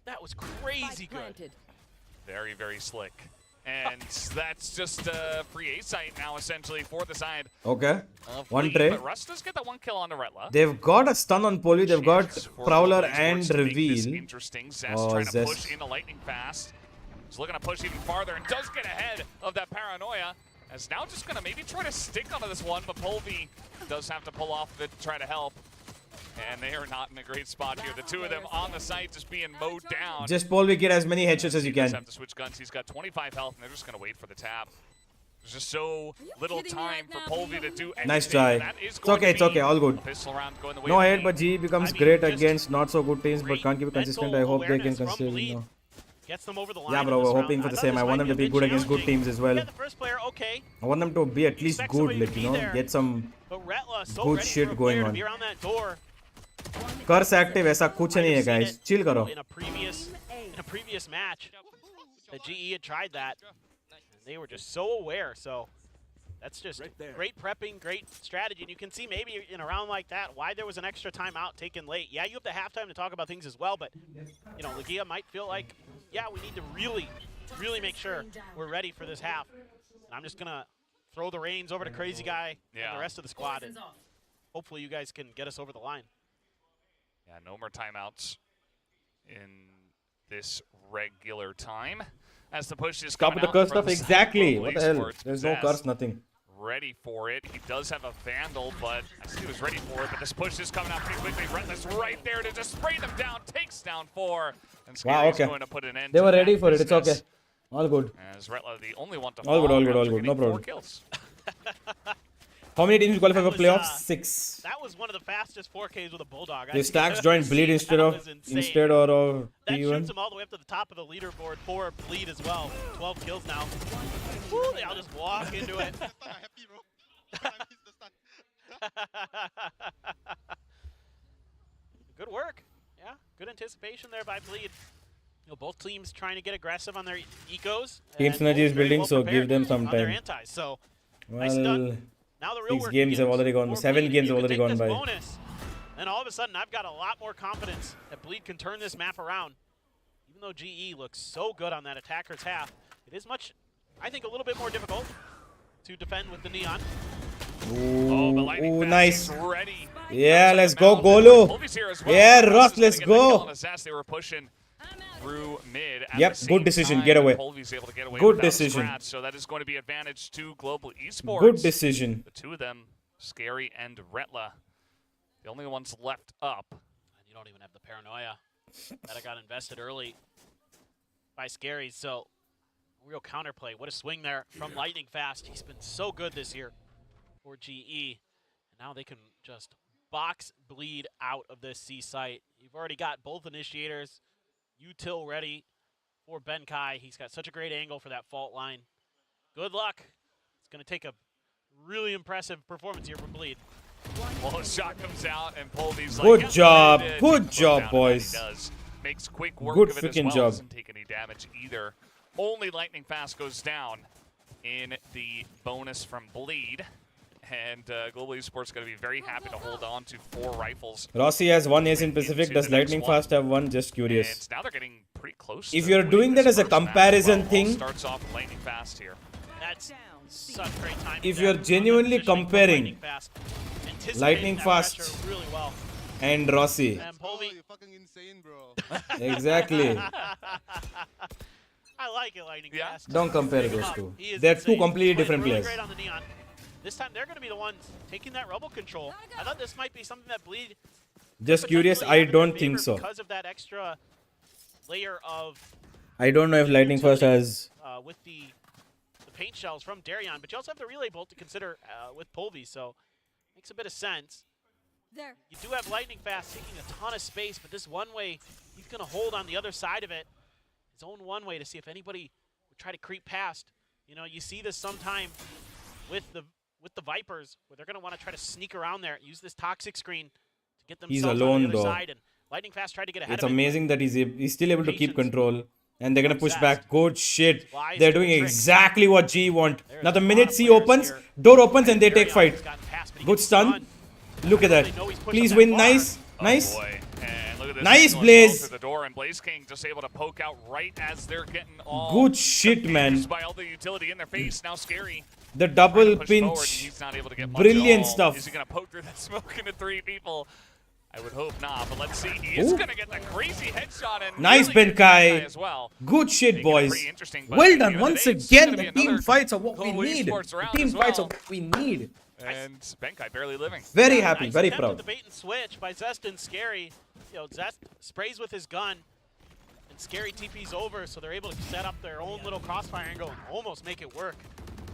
That was crazy good. Planted. very, very slick. And that's just a free A site now, essentially, for the side Okay. of One Bleed. tray. But Russ does get that one kill onto Retla. They've got a stun on Poli. They've got Chance for Prowler Lotus and to make this Reveal. interesting. Zest Oh, trying to Zest. push into lightning fast. He's looking to push even farther and does get ahead of that paranoia. As now just going to maybe try to stick onto this one, but Polvi does have to pull off to try to help. And they are not in a great spot here. The two of them on the site just being mowed down. Just Polvi get as many headshots as you He does can. have to switch guns. He's got 25 health, and they're just going to wait for the tap. There's just so little kidding me time right for now, Polvi to do anything. Nice try. That is It's going okay, to it's okay, be all good. a pistol round going the way No of head, Bleed. but G becomes I mean, great just against not so good teams, but great can't keep it consistent. I mental hope they can awareness from consider. Bleed. No. Gets them over the line. Yeah, in bro, this we're round. hoping for I the thought same. this I want might them to a be bit good against good challenging. teams as well. Yeah, the first player, okay. I want them to be at least Expect good, somebody to like, be you know, there. get some But Retla so good ready shit for a going player to on. be around that door. curse active. ऐसा कुछ Might नहीं है, have seen guys. it, Chill you know, करो. in a previous match, that GE had tried that. And they were just so aware. So that's just great prepping, great strategy. And you can see maybe in a round like that why there was an extra timeout taken late. Yeah, you have the halftime to talk about things as well, but you know, Legia might feel like, yeah, we need to really make sure we're ready for this half. And I'm just gonna throw the reins over to Crazy Guy and the rest of the squad, and hopefully you guys can get us over the line. Yeah, no more timeouts in this regular time. As the push is Stop coming with the out curse from stuff. the side Exactly. of What the Lotus hell? for its There's no possess. curse, nothing. Ready for it. He does have a Vandal, but I see he was ready for it. But this push is coming out pretty quickly. Relentless right there to just spray them down. Takes down 4. And Scary's okay. going to put an end They to were ready that for it. It's okay. business. All good. As Retla, the only one to All good, fall, all good, all after good. No getting 4 problem. kills. How many teams qualify for That was, playoffs? 6. That was one of the fastest 4Ks with a Bulldog. If Stacks joined Bleed instead of That T1. shoots him all the way up to the top of the leaderboard for Bleed as well. 12 kills now. Woo, they all just walk into it. Good work. Yeah, good anticipation there by Bleed. You know, both teams trying to get aggressive on their ecos. Team synergy is building, so give them some on their time. antis. So, nice done. Well, Now the real 6 work games have begins already gone. for 7 Bleed. games You have can already take gone this by. bonus, and all of a sudden, I've got a lot more confidence that Bleed can turn this map around. Even though GE looks so good on that attacker's half, it is much, I think, a little bit more difficult to defend with the Neon. Ooh, nice. Ready. Yeah, let's go, Golu. Yeah, Ross, let's go. They were pushing through mid. Yep, good decision. Get away. Good decision. So that is going to be advantage to Global Esports. Good decision. The two of them, Scary and Retla, the only ones left up. And you don't even have the paranoia that I got invested early by Scary. So, real counterplay. What a swing there from Lightning Fast. He's been so good this year for GE. And now they can just box Bleed out of this C site. You've already got both initiators. Util ready for Benkai. He's got such a great angle for that fault line. Good luck. It's going to take a really impressive performance here from Bleed. Well, a shot comes out and Polvy's Good like, job. yeah, Good job, boys. He does. Makes quick work Good of it as freaking well. job. Doesn't take any damage either. Only Lightning Fast goes down in the bonus from Bleed. And Global Esports going to be very happy to hold on to 4 rifles. Rossi has 1 ace in Pacific. Does Lightning Fast have 1? Just curious. And now they're getting pretty close. If to you're doing winning that this as a first match. comparison Well, thing, starts off with Lightning Fast here. That's such great timing. if there you're on genuinely that positioning from comparing Anticipating Lightning that Fast pressure really well. and Rossi. And Polvy, you're fucking insane, bro. Exactly. I like it, Lightning Yeah. Fast. Don't compare Pick him those up. two. He is They're two insane. completely Playing different really players. great on the Neon. This time they're going to be the ones taking that Rebel control. I thought this might be something that Bleed Just curious, potentially I have in their don't think favor so. because of that extra layer of I don't know if Lightning Fast has. with the paint shells from Darion, but you also have the relay bolt to consider with Polvy, so makes a bit of sense. There. You do have Lightning Fast taking a ton of space, but this one way, he's going to hold on the other side of it. His own one way to see if anybody would try to creep past. You know, you see this sometime with the Vipers, where they're going to want to try to sneak around there, use this toxic screen to get themselves He's on alone, the other though. side. And Lightning Fast tried to get ahead It's of it. amazing that he's still able to keep Patience. control. And they're going to push Zest. back. Good shit. Wise They're to the doing trick. exactly what G want. There's Now the a minute lot of C players opens, here. door opens and they take Darion fight. has gotten past, but he Good gets stun. stunned. Look at that. They know he's pushed Please that win. far. Nice. Nice. Oh boy. And look at this Nice, angle as well Blaze. through the door, and Blaze King just able to poke out right as they're getting all Good shit, man. confused by all the utility in their face. Now Scary. The trying double to push forward, and pinch. he's not able to get much Brilliant at all. stuff. Is he going to poke through that smoke into 3 people? I would hope not, but let's see. He is Ooh. going to get the crazy headshot and Nice, really good Benkai. as well. Good shit, Making it boys. pretty interesting, but Well at the done. end of the Once day, it's again, gonna be the team another fights are what we Global need. Esports The round team as fights are well. what we need. And Benkai barely living. Very happy. Nice Very attempt at proud. the bait and switch by Zest and Scary. You know, Zest sprays with his gun, and Scary TP's over, so they're able to set up their own little crossfire angle and almost make it work.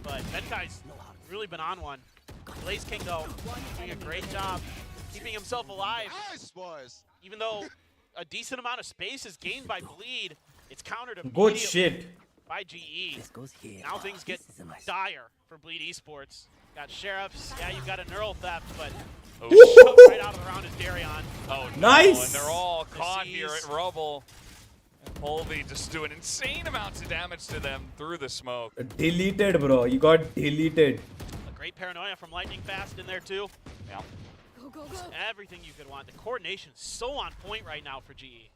But Benkai's really been on one. Blaze King, though, doing a great job keeping himself alive. Nice, boys. Even though a decent amount of space is gained by Bleed, it's countered Good immediately shit. by GE. Now things get dire for Bleed Esports. Got Sheriffs, yeah, you've got a Neural Theft, but Oh, shoved right out of the round is Darion. oh no, Nice. and they're all caught here Disease. at Rubble. And Polvy just doing insane amounts of damage to them through the smoke. Deleted, bro. You got deleted. A great paranoia from Lightning Fast in there too. Yeah. Go, go, go. Everything you could want. The coordination's so on point right now for GE.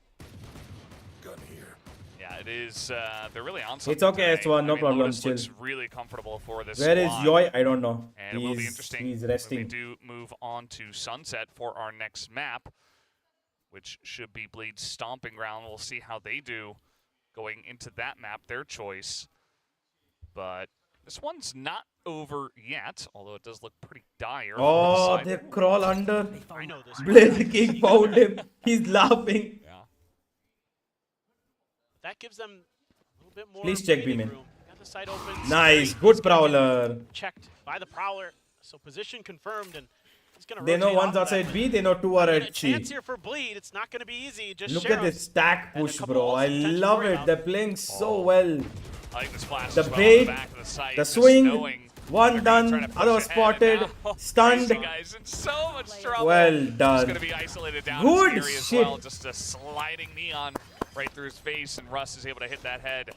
Yeah, it is. They're really on something. It's okay, today. S1, no I mean, problem, Lotus chill. looks really comfortable for this Where is squad. Yoy? I don't know. And it will be interesting He's when we resting. do move on to Sunset for our next map, which should be Bleed's stomping ground. We'll see how they do going into that map, their choice. But this one's not over yet, although it does look pretty dire. Oh, from the they side. crawl under. I know this. Blaze King found him. He's laughing. Yeah. That gives them a little bit more Please check breathing B-man. room. Got the site open. Nice. Scary Good is gonna get prowler. Checked by the Prowler. So position confirmed, and he's going to They know one's outside B, they know two are a at C. chance here for Bleed. It's not going to be easy. Just Look share at this 'em. stack And a push, couple bro. I ults intention love for you it. now. They're playing so well. I like the splash The as well bait, on the back of the site, the just swing, knowing one they're gonna try done, to push other ahead, spotted, and now stunned. Crazy Guy's in so much trouble. Well He's done. going to be isolated down Good and scary as shit. well. Just a sliding neon right through his face, and Russ is able to hit that head.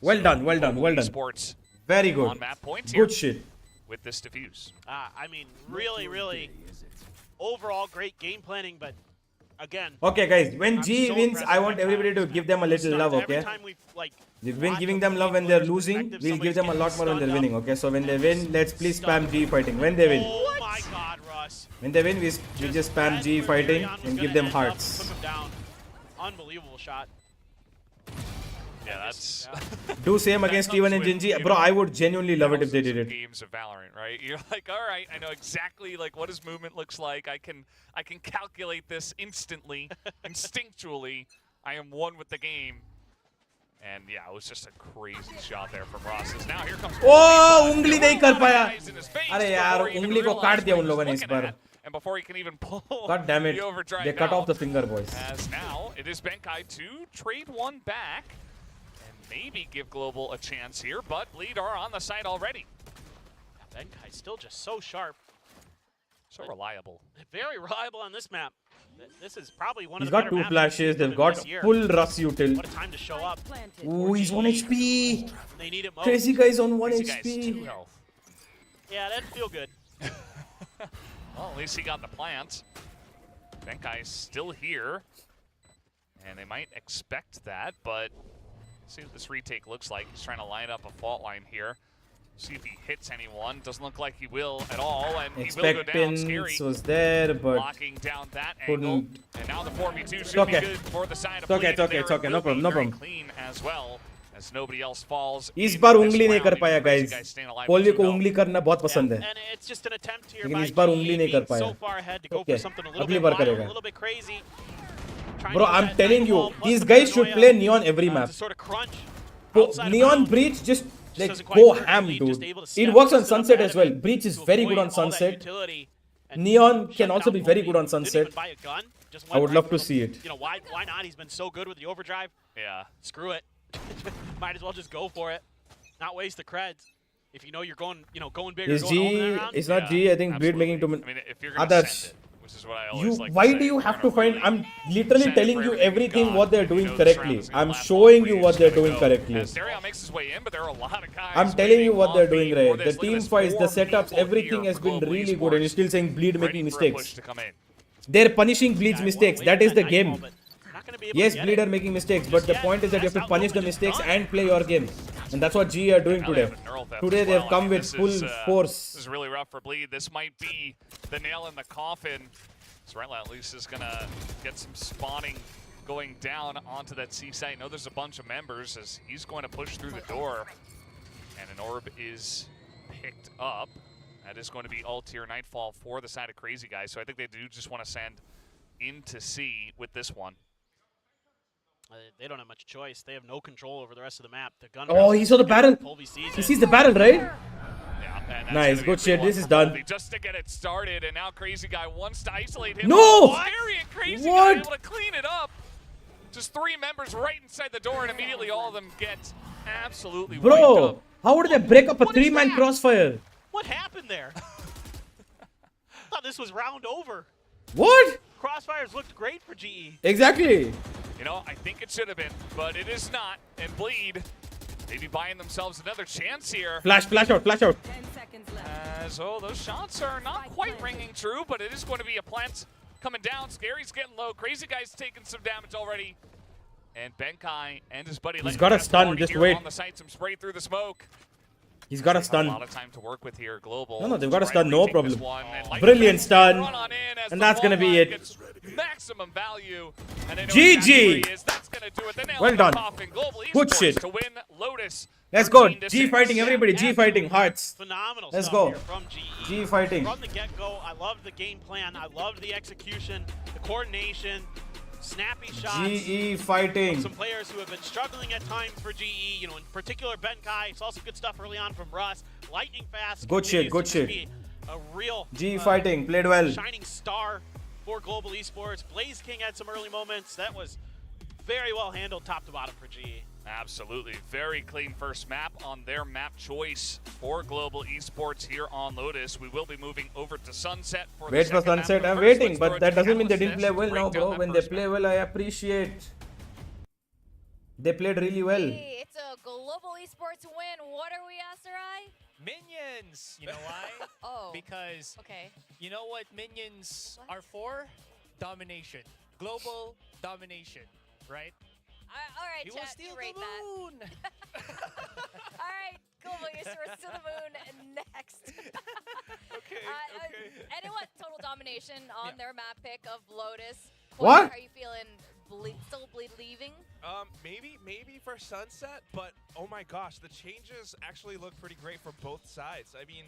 Well done, well done, well done. Sports Very on good. map points here Good shit. with this defuse. I mean, really, overall great game planning, but again. Okay, guys, when I'm G so wins, impressed I with want that everybody to balance. give them a little love, Every okay? time we've, like, We've been watched giving a them love when player's they're losing. perspective, We'll give somebody's them a getting lot more when they're stunned winning, up. okay? So when they win, let's please spam G fighting. When they win. Oh my God, Russ. When they win, we just spam As G where fighting Marion was and gonna give them end up, hearts. took him down. Unbelievable shot. Yeah, that's Do same against comes T1 and with, Genji. you Bro, know, I would genuinely love it if they did thousands of it. Games of Valorant, right? You're like, all right, I know exactly like what his movement looks like. I can calculate this instantly, instinctually. I am one with the game. And yeah, it was just a crazy shot there from Ross. Now here comes. Oh, ungli नहीं कर पाया. अरे यार, Before he even उंगली को realized काट दिया what उन he लोगों ने was इस looking bar. at, and before he can even pull God damn it. the overdrive They cut out, off the finger, boys. as now it is Benkai to trade one back and maybe give Global a chance here, but Bleed are on the site already. Benkai's still just so sharp. So reliable. Very reliable on this map. This is probably one He's of the got better two maps flashes. we've They've seen got this year. full Russ util. What a time to show up. Ooh, he's 1 HP. They need it most. Crazy guy's on 1 Crazy Guy's 2 HP. health. Yeah, that'd feel good. Well, at least he got the plant. Benkai's still here. And they might expect that, but see what this retake looks like. He's trying to line up a fault line here. See if he hits anyone. Doesn't look like he will at all, and he will go Expect down. Scary. pins was there, but Locking down that angle. couldn't. And now the 4v2 should okay. be good for the side of It's okay, Bleed, it's okay, and it's there okay. it No will problem, be no very problem. clean as well, as nobody else falls. इस in bar this उंगली नहीं round, कर even पाया, Crazy guys. Guy's staying alive Kohli with को 2 उंगली health. करना बहुत पसंद है. And it's just an attempt here लेकिन by इस बार GE उंगली नहीं कर being पाया. so far ahead to go Okay. for something a little अगली bit बार wild, करेगा. a little bit crazy. Trying Bro, to get I'm that telling you, nightfall plus these the guys should paranoia, play Neon every map. to sort of crunch Po- outside of Neon bounds. Breach just like doesn't quite go work. ham, Bleed dude. just able to It step works on just enough Sunset ahead as of well. it Breach is to very avoid good on all that Sunset. utility and Neon shut can also down be very Kobe. good on Didn't Sunset. even buy a gun, just I would went love right to for see him. it. You know, why not? He's been so good with the overdrive. Yeah. Screw it. Might as well just go for it. Not waste the creds. If you know you're going, going big or Is going home in G? that round. It's not G. I think Bleed making too many. I mean, if you're gonna Others. send it, which is what I always like to Why say, do you if have you're to gonna find? really I'm literally send it telling for you everything everything you've what they're got, doing you know this round correctly. is gonna I'm last showing long, you but what they're just gotta doing go. correctly. As Darion makes his way in, but there are a lot of guys. I'm telling you waiting what they're on doing me right. for The this. Look at team this, fights, the 4 setups, people everything here has for been Global really good, and you're Esports, still saying Bleed ready making for a push mistakes. to come in. They're punishing Bleed's Yeah, mistakes. wait That for is the nightfall, game. but not gonna be able to Yes, get Bleed it. are making mistakes, but the Just point is that you have to yet, punish the just mistakes done. and play your game. And that's what G are doing Now they today. have a neural theft Today as they've well. I come mean, with this full is, This force. is really rough for Bleed. This might be the nail in the coffin. So Rentla at least is gonna get some spawning going down onto that C site. I know there's a bunch of members as he's going to push through the door. And an orb is picked up. That is going to be all tier Nightfall for the side of Crazy Guys. So I think they do just want to send into C with this one. They don't have much choice. They have no control over the rest of the map. The gun. Oh, he saw the barrel. He sees the barrel, right? Yeah, and that's Nice, gonna be good a shit. one This is for done. Boldy just to get it started, and now Crazy Guy wants to isolate him. No! Oh, Scary and Crazy What? Guy able to clean it up. Just 3 members right inside the door, and immediately all of them get absolutely wiped Bro, up. how would they break up a What is 3-man that? crossfire? What happened there? I thought this was round over. What? Crossfires looked great for GE. Exactly. You know, I think it should have been, but it is not. And Bleed, maybe buying themselves another chance here. Flash out, flash out. As, oh, those shots are not quite ringing true, but it is going to be a plant coming down. Scary's getting low. Crazy Guy's taking some damage already. And Benkai and his buddy. He's got a stun, just wait. On the site, some spray through the smoke. He's got a A lot stun. of time to work with here, Global. No, they've got a Try stun, and no retake this problem. one, and like Brilliant that, stun. run on in as And the that's gonna be wall it. gets maximum value. And they know GG. exactly where he is. That's gonna do it. The nail Well in the done. coffin. Global Good Esports shit. to win Lotus. Let's go. 13 to G 6. fighting, everybody. G fighting, hearts. Phenomenal Let's stuff go. here from GE. G fighting. From the get-go, I loved the game plan. I loved the execution, the coordination, snappy shots. GE fighting. Some players who have been struggling at times for GE, in particular Benkai. Saw some good stuff early on from Russ. Lightning fast. Good shit, continues good to just shit. be a real G fighting, played well. shining star for Global Esports. Blaze King had some early moments. That was very well handled top to bottom for G. Absolutely. Very clean first map on their map choice for Global Esports here on Lotus. We will be moving over to Sunset for Wait the for second map. Sunset. But I'm first, waiting, let's throw but it that to doesn't mean they didn't Analyst play well to now, break down bro. that When they first play map. well, I appreciate. They played really well. Hey, it's a Global Esports win. What are we, Asarai? Minions. You know why? Oh. Because Okay. you know what minions What? are for? Domination. Global domination. Right? All right, You will chat. steal You the rate that. moon. All right, Global Esports to the moon next. And what? Total domination on their map pick of Lotus. What? Are you feeling still bleed leaving? Maybe for Sunset, but oh my gosh, the changes actually look pretty great for both sides. I mean,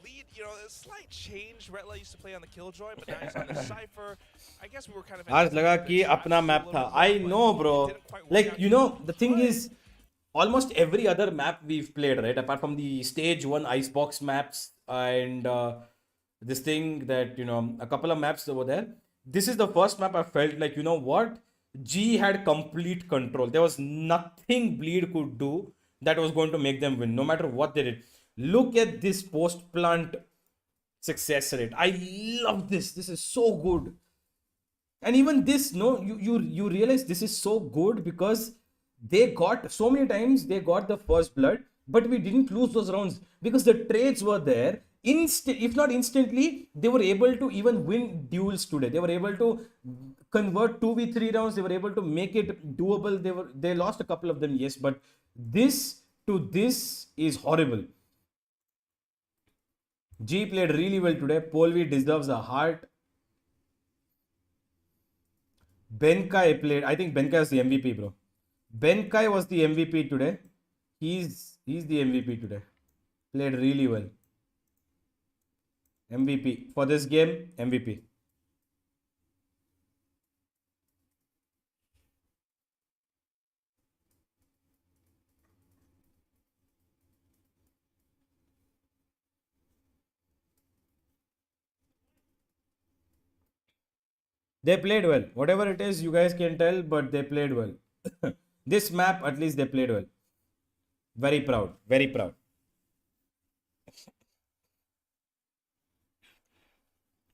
Bleed, you know, a slight change. Retla used to play on the Killjoy, but now he's on the Cypher. I guess we were kind of. आज लगा कि अपना map था. I know, bro. Like, you know, the thing is, almost every other map we've played, right? Apart from the stage 1 icebox maps and this thing that, you know, a couple of maps over there. This is the first map I felt like, you know what? G had complete control. There was nothing Bleed could do that was going to make them win, no matter what they did. Look at this post-plant success rate. I love this. This is so good. And even this, no, you realize this is so good because they got so many times they got the first blood, but we didn't lose those rounds because the trades were there. If not instantly, they were able to even win duels today. They were able to convert 2v3 rounds. They were able to make it doable. They lost a couple of them, yes, but this to this is horrible. G played really well today. Polvi deserves a heart. Benkai played. I think Benkai was the MVP, bro. Benkai was the MVP today. He's the MVP today. Played really well. MVP. For this game, MVP. They played well. Whatever it is, you guys can tell, but they played well. This map, at least they played well. Very proud. Very proud.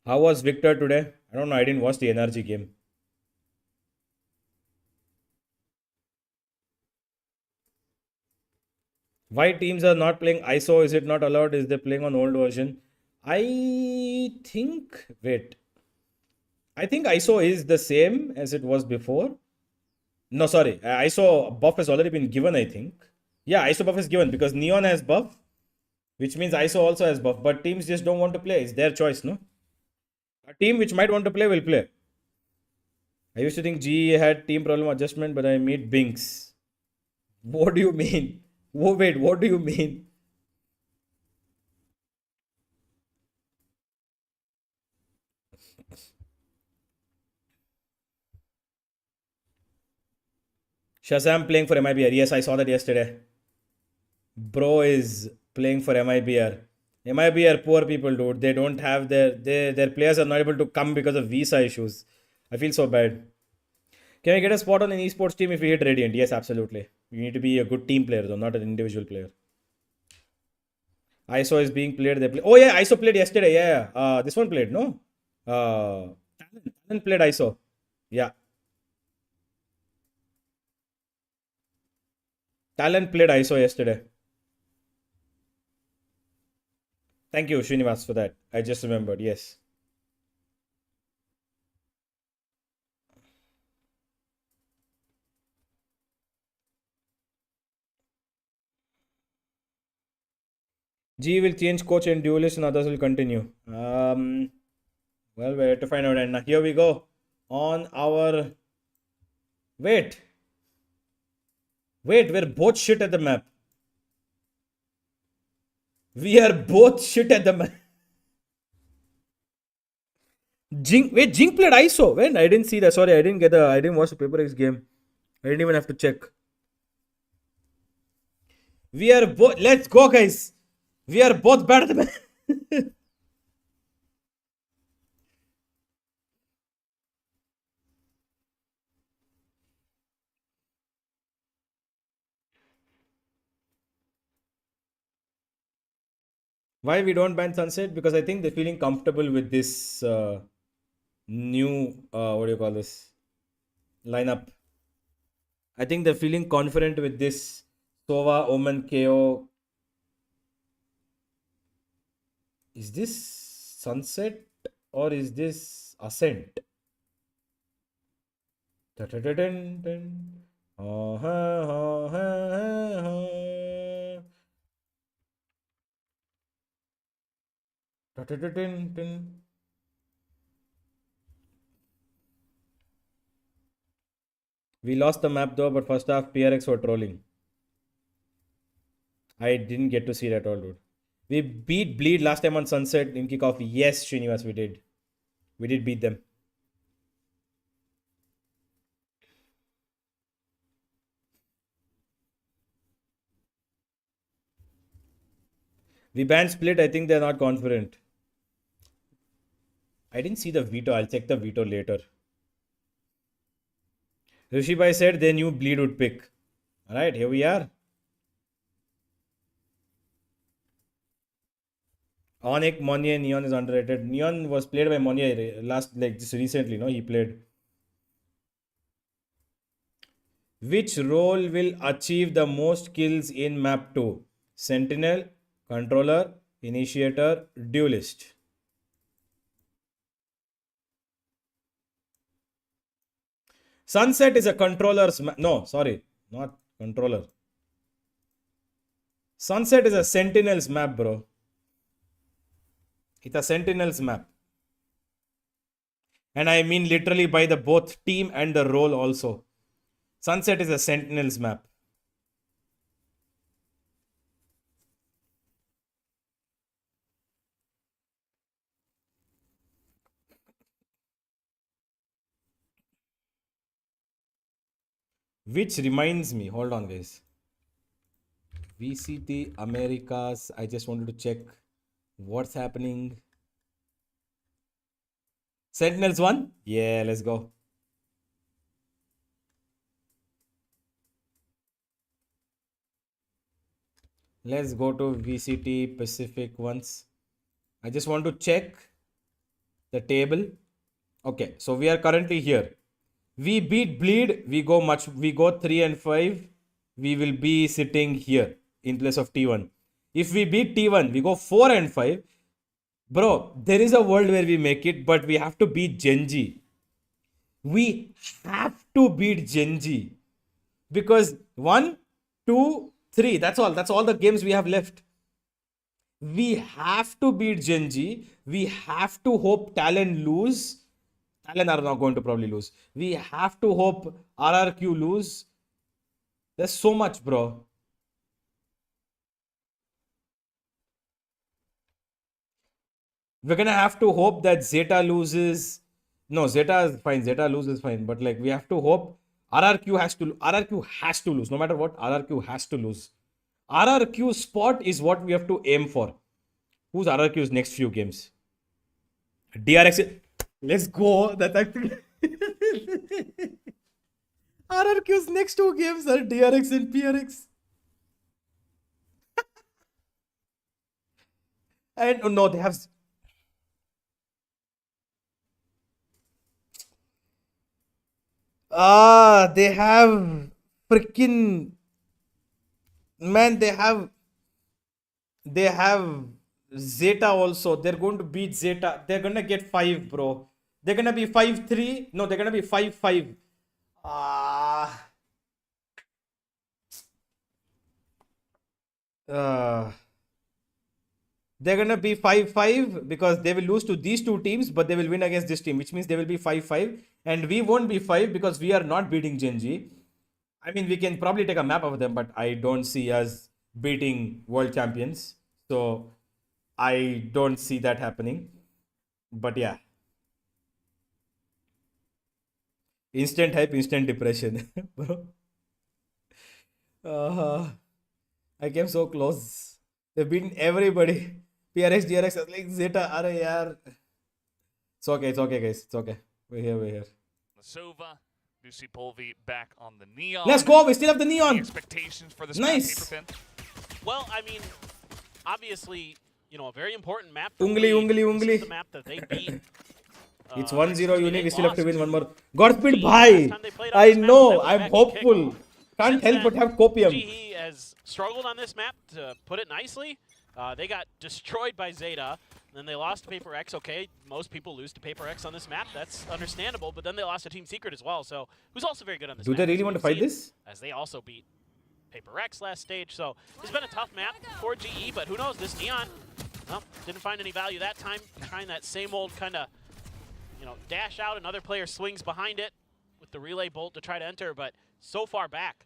How was Victor today? I don't know. I didn't watch the NRG game. Why teams are not playing ISO? Is it not allowed? Is they playing on old version? I think... Wait. I think ISO is the same as it was before. No, sorry. ISO buff has already been given, I think. Yeah, ISO buff is given because Neon has buff, which means ISO also has buff. But teams just don't want to play. It's their choice, no? A team which might want to play will play. I used to think G had team problem adjustment, but I meet Binks. What do you mean? Wait, what do you mean? Shazam playing for MIBR. Yes, I saw that yesterday. Bro is playing for MIBR. MIBR poor people, dude. They don't have their players are not able to come because of visa issues. I feel so bad. Can I get a spot on an esports team if we hit Radiant? Yes, absolutely. You need to be a good team player though, not an individual player. ISO is being played. Oh yeah, ISO played yesterday. Yeah. This one played, no? Talent played ISO. Yeah. Talent played ISO yesterday. Thank you, Srinivas, for that. I just remembered. Yes. G will change coach and duelist and others will continue. Well, we're to find out. And here we go. On our... Wait, we're both shit at the map. We are both shit at the map. Jing played ISO. When? I didn't see that. Sorry, I didn't watch the Paper X game. I didn't even have to check. We are both... Let's go, guys. We are both bad at the map. Why we don't ban Sunset? Because I think they're feeling comfortable with this new, what do you call this, lineup. I think they're feeling confident with this Sova, Omen, KO. Is this Sunset or is this Ascent? Ta-ta-ta-dun-dun. Ta-ta-ta-dun-dun. We lost the map though, but first half PRX were trolling. I didn't get to see that at all, dude. We beat Bleed last time on Sunset in kickoff. Yes, Srinivas, we did. We did beat them. We banned Split. I think they're not confident. I didn't see the veto. I'll check the veto later. Rishibai said they knew Bleed would pick. Alright, here we are. Onik, Monnier, Neon is underrated. Neon was played by Monnier just recently, no? He played. Which role will achieve the most kills in map 2? Sentinel, Controller, Initiator, Duelist. Sunset is a controller's map. No, sorry, not controller. Sunset is a Sentinel's map, bro. It's a Sentinel's map. And I mean literally by the both team and the role also. Sunset is a Sentinel's map. Which reminds me, hold on guys. VCT Americas, I just wanted to check what's happening. Sentinels won? Yeah, let's go. Let's go to VCT Pacific once. I just want to check the table. Okay, so we are currently here. We beat Bleed, we go 3 and 5. We will be sitting here in place of T1. If we beat T1, we go 4 and 5. Bro, there is a world where we make it, but we have to beat Genji. We have to beat Genji. Because 1, 2, 3, that's all. That's all the games we have left. We have to beat Genji. We have to hope Talon lose. Talon are not going to probably lose. We have to hope RRQ lose. There's so much, bro. We're gonna have to hope that Zeta loses. No, Zeta is fine. Zeta loses fine. But like we have to hope RRQ has to lose. No matter what, RRQ has to lose. RRQ spot is what we have to aim for. Who's RRQ's next few games? DRX. Let's go. That's actually RRQ's next 2 games are DRX and PRX. And oh no, they have. They have freaking. Man, they have Zeta also. They're going to beat Zeta. They're gonna get 5, bro. They're gonna be 5-3. No, they're gonna be 5-5. They're gonna be 5-5 because they will lose to these 2 teams, but they will win against this team, which means they will be 5-5. And we won't be 5 because we are not beating Genji. I mean, we can probably take a map of them, but I don't see us beating world champions. So I don't see that happening. But yeah. Instant hype, instant depression. Bro. I came so close. They've beaten everybody. PRX, DRX, like Zeta, are yaar. It's okay, guys. It's okay. We're here. Sova, Lucy Polvi back on the Neon. Let's go. We still have the Neon. The expectations for this nice. Well, I mean, obviously, you know, a very important map. For Ungli, Bleed. ungli, This is ungli. the map that they beat. It's 1-0 unique. We still have to win one more. GE. Godspeed, Last bhai. time they played on I this map, know. that was I'm back in hopeful. kickoff. Can't Since help but then, have copium. GE has struggled on this map, to put it nicely. They got destroyed by Zeta, then they lost to Paper X. Okay, most people lose to Paper X on this map. That's understandable, but then they lost to Team Secret as well, so who's also very good on this Do map. they really So want to you can fight see it, this? as they also beat Paper X last stage. So it's been a tough map for GE, but who knows, this Neon, well, didn't find any value that time. Trying that same old kind of, you know, dash out, another player swings behind it with the relay bolt to try to enter, but so far back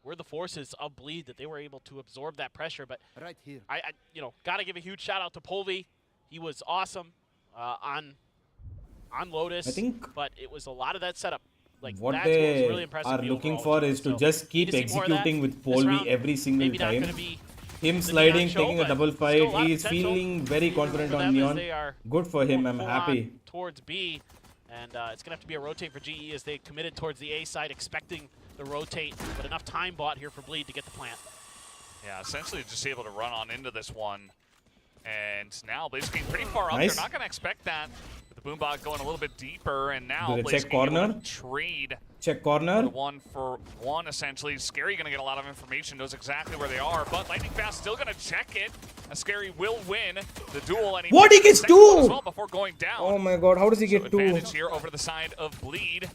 were the forces of Bleed that they were able to absorb that pressure. But Right here. I you know, got to give a huge shout out to Polvi. He was awesome on Lotus. I think but it was a lot of that setup. Like what that's what was they really impressive. are me looking overall, for is to so just keep need to see more of that executing with this Polvi round. every single Maybe not time. gonna be Him the sliding, Neon show, taking a but double still a fight. lot of He is potential feeling very even confident for on them as Neon. they are Good for him. I'm full happy. on towards B, and it's gonna have to be a rotate for GE as they committed towards the A side, expecting the rotate, but enough time bought here for Bleed to get the plant. Yeah, essentially just able to run on into this one. And now Blaziken pretty far up. Nice. They're not going to expect that. With the Boombot going a little bit deeper, and now Do they check Blaziken corner? able to trade Check the corner. 1-for-1 essentially. Scary going to get a lot of information, knows exactly where they are, but Lightning Fast still going to check it. Scary will win the duel. And What, he gets gets the second one two? as well before going down. Oh my god, how does he So get two? advantage here over to the side of Bleed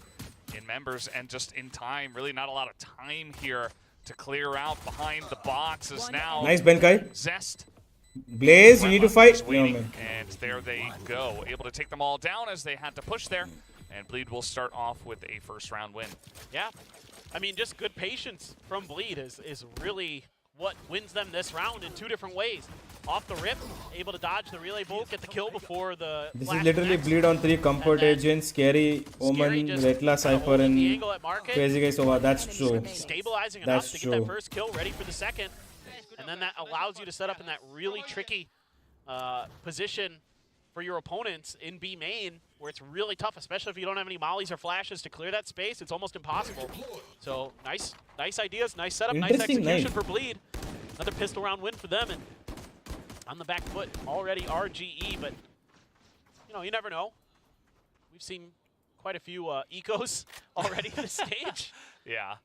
in members and just in time. Really not a lot of time here to clear out behind the boxes now. Nice, Benkai. Zest. Blaze, you need to fight. Just No, waiting, man. and there they go. Able to take them all down as they had to push there. And Bleed will start off with a first round win. Yeah, I mean, just good patience from Bleed is really what wins them this round in two different ways. Off the rip, able to dodge the relay bolt, get the kill before the This flash is literally connects. Bleed on 3 Comfort And then Agent, Scary, Omen, Scary just Retla, kinda Cypher, holding the and angle at market. Crazy Guy Sova. That's true. Stabilizing That's enough to get that true. first kill, ready for the second. And then that allows you to set up in that really tricky position for your opponents in B main, where it's really tough, especially if you don't have any mollies or flashes to clear that space. It's almost impossible. So nice ideas, nice setup, nice Interesting execution night. for Bleed. Another pistol round win for them, and on the back foot already RGE, but you know, you never know. We've seen quite a few ecos already this stage. Yeah.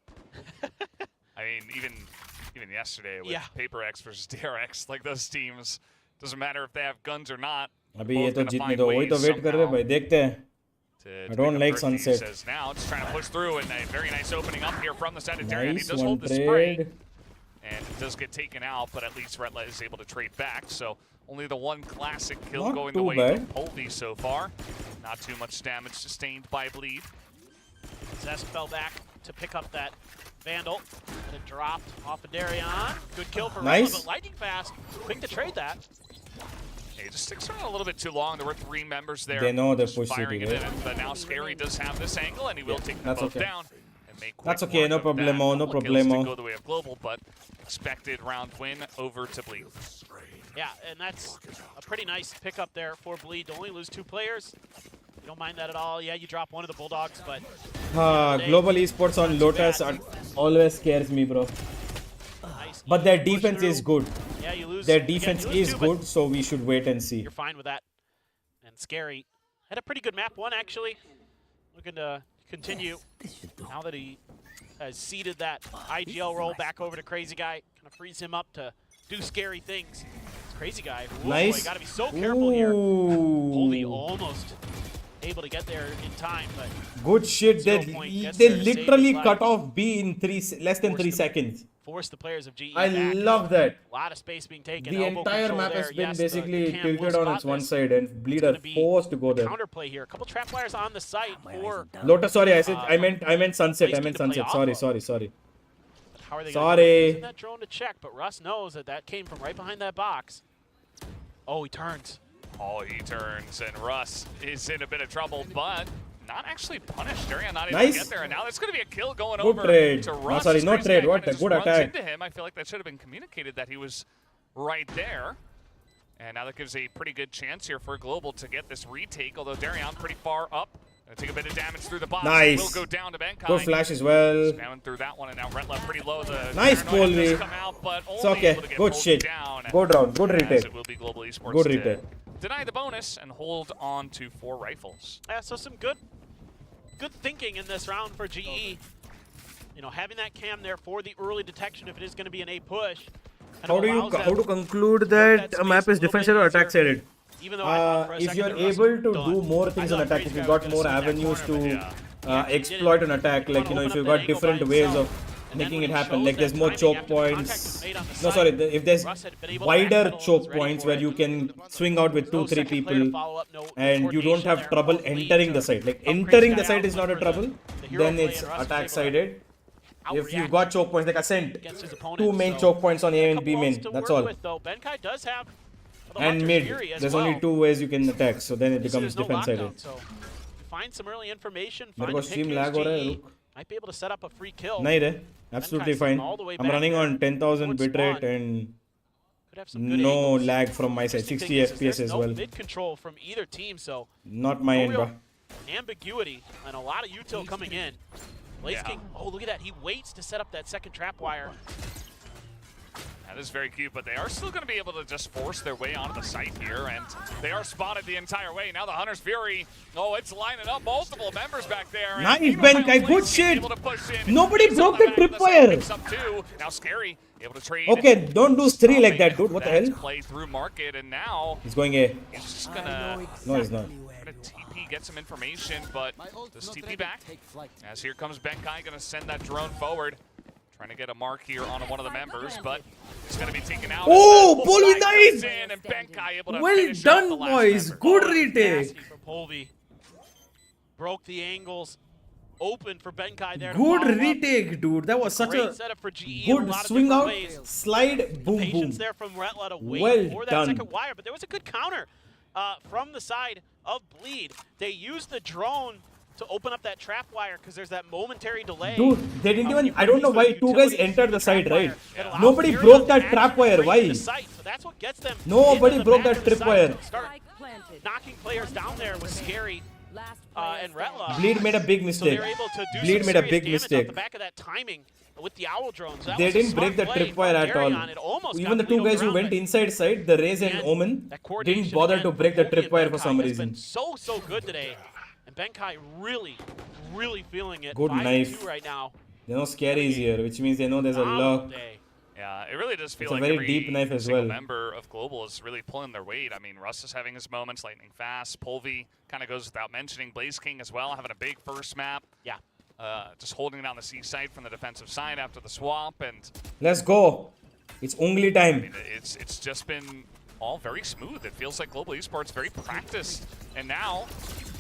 I mean, even yesterday with Yeah. Paper X versus DRX, like those teams, doesn't matter if they have guns or not. अभी both ये तो gonna जीतने find दो वही तो ways wait कर रहे हैं somehow भाई देखते हैं to I don't make like up for it. He Sunset. says now, just trying to push through, and a very nice opening up here from the Sanitarian. He nice does one hold the spray, trade and it does get taken out, but at least Retla is able to trade back. So only the one classic kill Not going the too way bad. of Polvi so far. Not too much damage sustained by Bleed. Zest fell back to pick up that Vandal, and it dropped off of Darion. Good kill for Nice. Rella, but Lightning Fast, quick to trade that. He just sticks around a little bit too long. There were 3 members there. They know the just push firing city, it right? in. But now Scary does have this angle, and he will take them that's both okay. down and make quick That's okay, work no of that. problemo, no Couple of kills problemo. to go the way of Global, but expected round win over to Bleed. Yeah, and that's a pretty nice pickup there for Bleed. To only lose 2 players, you don't mind that at all. Yeah, you drop one of the Bulldogs, but Global esports on Lotus always scares me, bro. nice. But their push defense through. is good. Yeah, you lose. Their again, defense you lose is 2, but good, so we should wait and see. You're fine with that. And Scary had a pretty good map 1, actually. Looking to continue now that he has seeded that IGL roll back over to Crazy Guy. Kind of frees him up to do scary things. It's Crazy Guy. Ooh, Nice. You got to be so careful here. Holy, Ooh. almost able to get there in time, but Good shit. 0 They, point gets they there, save literally his cut life. off B in less than 3 seconds. force the players of GE I back. love that. A lot of space being taken. The elbow entire control map there. has been Yes, basically the cam will tilted on spot its one this. side, and Bleed Gonna are be forced to go there. Counterplay here. A couple trapwires on the site for. Lotus, sorry, I said I meant Sunset. I Blaziken meant to play Sunset. off Sorry, of. sorry. How are they Sorry. going to use that drone to check? But Russ knows that that came from right behind that box. Oh, he turns. Oh, he turns, and Russ is in a bit of trouble, but not actually punished. Darian not able Nice. to get there, and now there's going to be a kill going Good over trade. to No, Russ. sorry, This no Crazy trade. Guy What kinda a just good runs attack. into him. I feel like that should have been communicated that he was right there. And now that gives a pretty good chance here for Global to get this retake, although Darian pretty far up. Take a bit of damage through the box. Nice. Will go down to Benkai. Good flash as well. Spamming through that one, and now Retla pretty low. The Nice paranoia Polvi. does come out, but It's only okay. able to get Good Polvi shit. down, Good round. Good as retake. it will be Global Esports Good to retake. deny the bonus and hold on to 4 rifles. Yeah, so some good thinking in this round for GE. You know, having that cam there for the early detection if it is going to be an A push. How to conclude that a map is defensive or attack sided? Even though I thought for a If second you're that Russ able was to done. do more I things on thought attack, Crazy if you've Guy was got gonna more split that avenues corner, but to exploit an attack, like you know, if you've got different ways of making it happen, like there's more choke points. No, sorry, if there's wider choke points where you can swing out with 2-3 people and you don't have trouble entering the site. Like entering the site is not a trouble, then it's attack sided. If you've got choke points like Ascent, 2 main choke points on A and B main, that's all. Benkai does have the And Hunter's mid, Fury as there's well. only 2 ways you can attack, so then it You see becomes there's no defense sided. lockdown, so find some early information, मेरे find को a pick stream here's lag हो रहा है, GE. रुक. Might be able to set up a free kill. नहीं रे, absolutely Benkai's fine. all the way I'm back running there. on 10,000 Good bitrate spawn. and Could have some good no angles. lag from my side, Interesting 60 thing is FPS there's as no well. mid control from either team, so Not my no end, real bro. ambiguity and a lot of util coming in. Blaze King, oh look at that, he waits to set up that second trap wire. That is very cute, but they are still going to be able to just force their way onto the site here, and they are spotted the entire way. Now the Hunter's Fury, oh, it's lining up multiple members back there. And Nice, meanwhile, Benkai, good Blaze shit. able to push in. Nobody He's broke on the the back of the site, tripwire. picks up 2. Now Scary, able to trade. Okay, don't do 3 like that, dude. What the That's hell? play through market, and now He's going A. he's just gonna No, he's not. TP, get some information, but does TP back? As here comes Benkai, gonna send that drone forward. Trying to get a mark here on one of the members, but it's going to be taken out. Oh, Polvi, nice! And Benkai able to Well finish done, off the last boys. member. Good Nasty retake. from Polvi. Broke the angles. Open for Benkai there. to Good follow up. retake, dude. That was such Great a setup for GE in a good lot of swing different out, ways. slide, boom, Patience boom. there from Retla to wait Well for that done. second wire, but there was a good counter from the side of Bleed. They used the drone to open up that trap wire because there's that momentary delay. Dude, they didn't even. You I don't know use why the 2 guys utilities entered from the site, trap right? wire that allows Nobody Furion broke to that actually trap wire. break Why? the site, so that's what gets them Nobody into the broke back that of the trip site. wire. Start knocking players down there was Scary and Retla. Bleed made a big So mistake. they're able to do Bleed some made a serious big damage mistake. off the back of that timing with the owl drones. That They was a didn't break smart the play tripwire from at all. Darion. It almost Even the got 2 Bleed guys who around went it. inside side, the Raze and Omen, That didn't coordination bother again to from break the Polvi and tripwire for Benkai some has reason. been so good today. And Benkai really feeling it. Good 5-2 knife. right now. They know Scary is here, which means they know there's a Phenomenal lock. day. Yeah, it really does feel It's a like very every deep knife as single well. member of Global is really pulling their weight. I mean, Russ is having his moments, lightning fast. Polvi kind of goes without mentioning. Blaze King as well, having a big first map. Yeah. Just holding down the C side from the defensive side after the swap, and Let's go. It's only I time. mean, it's just been all very smooth. It feels like Global Esports very practiced, and now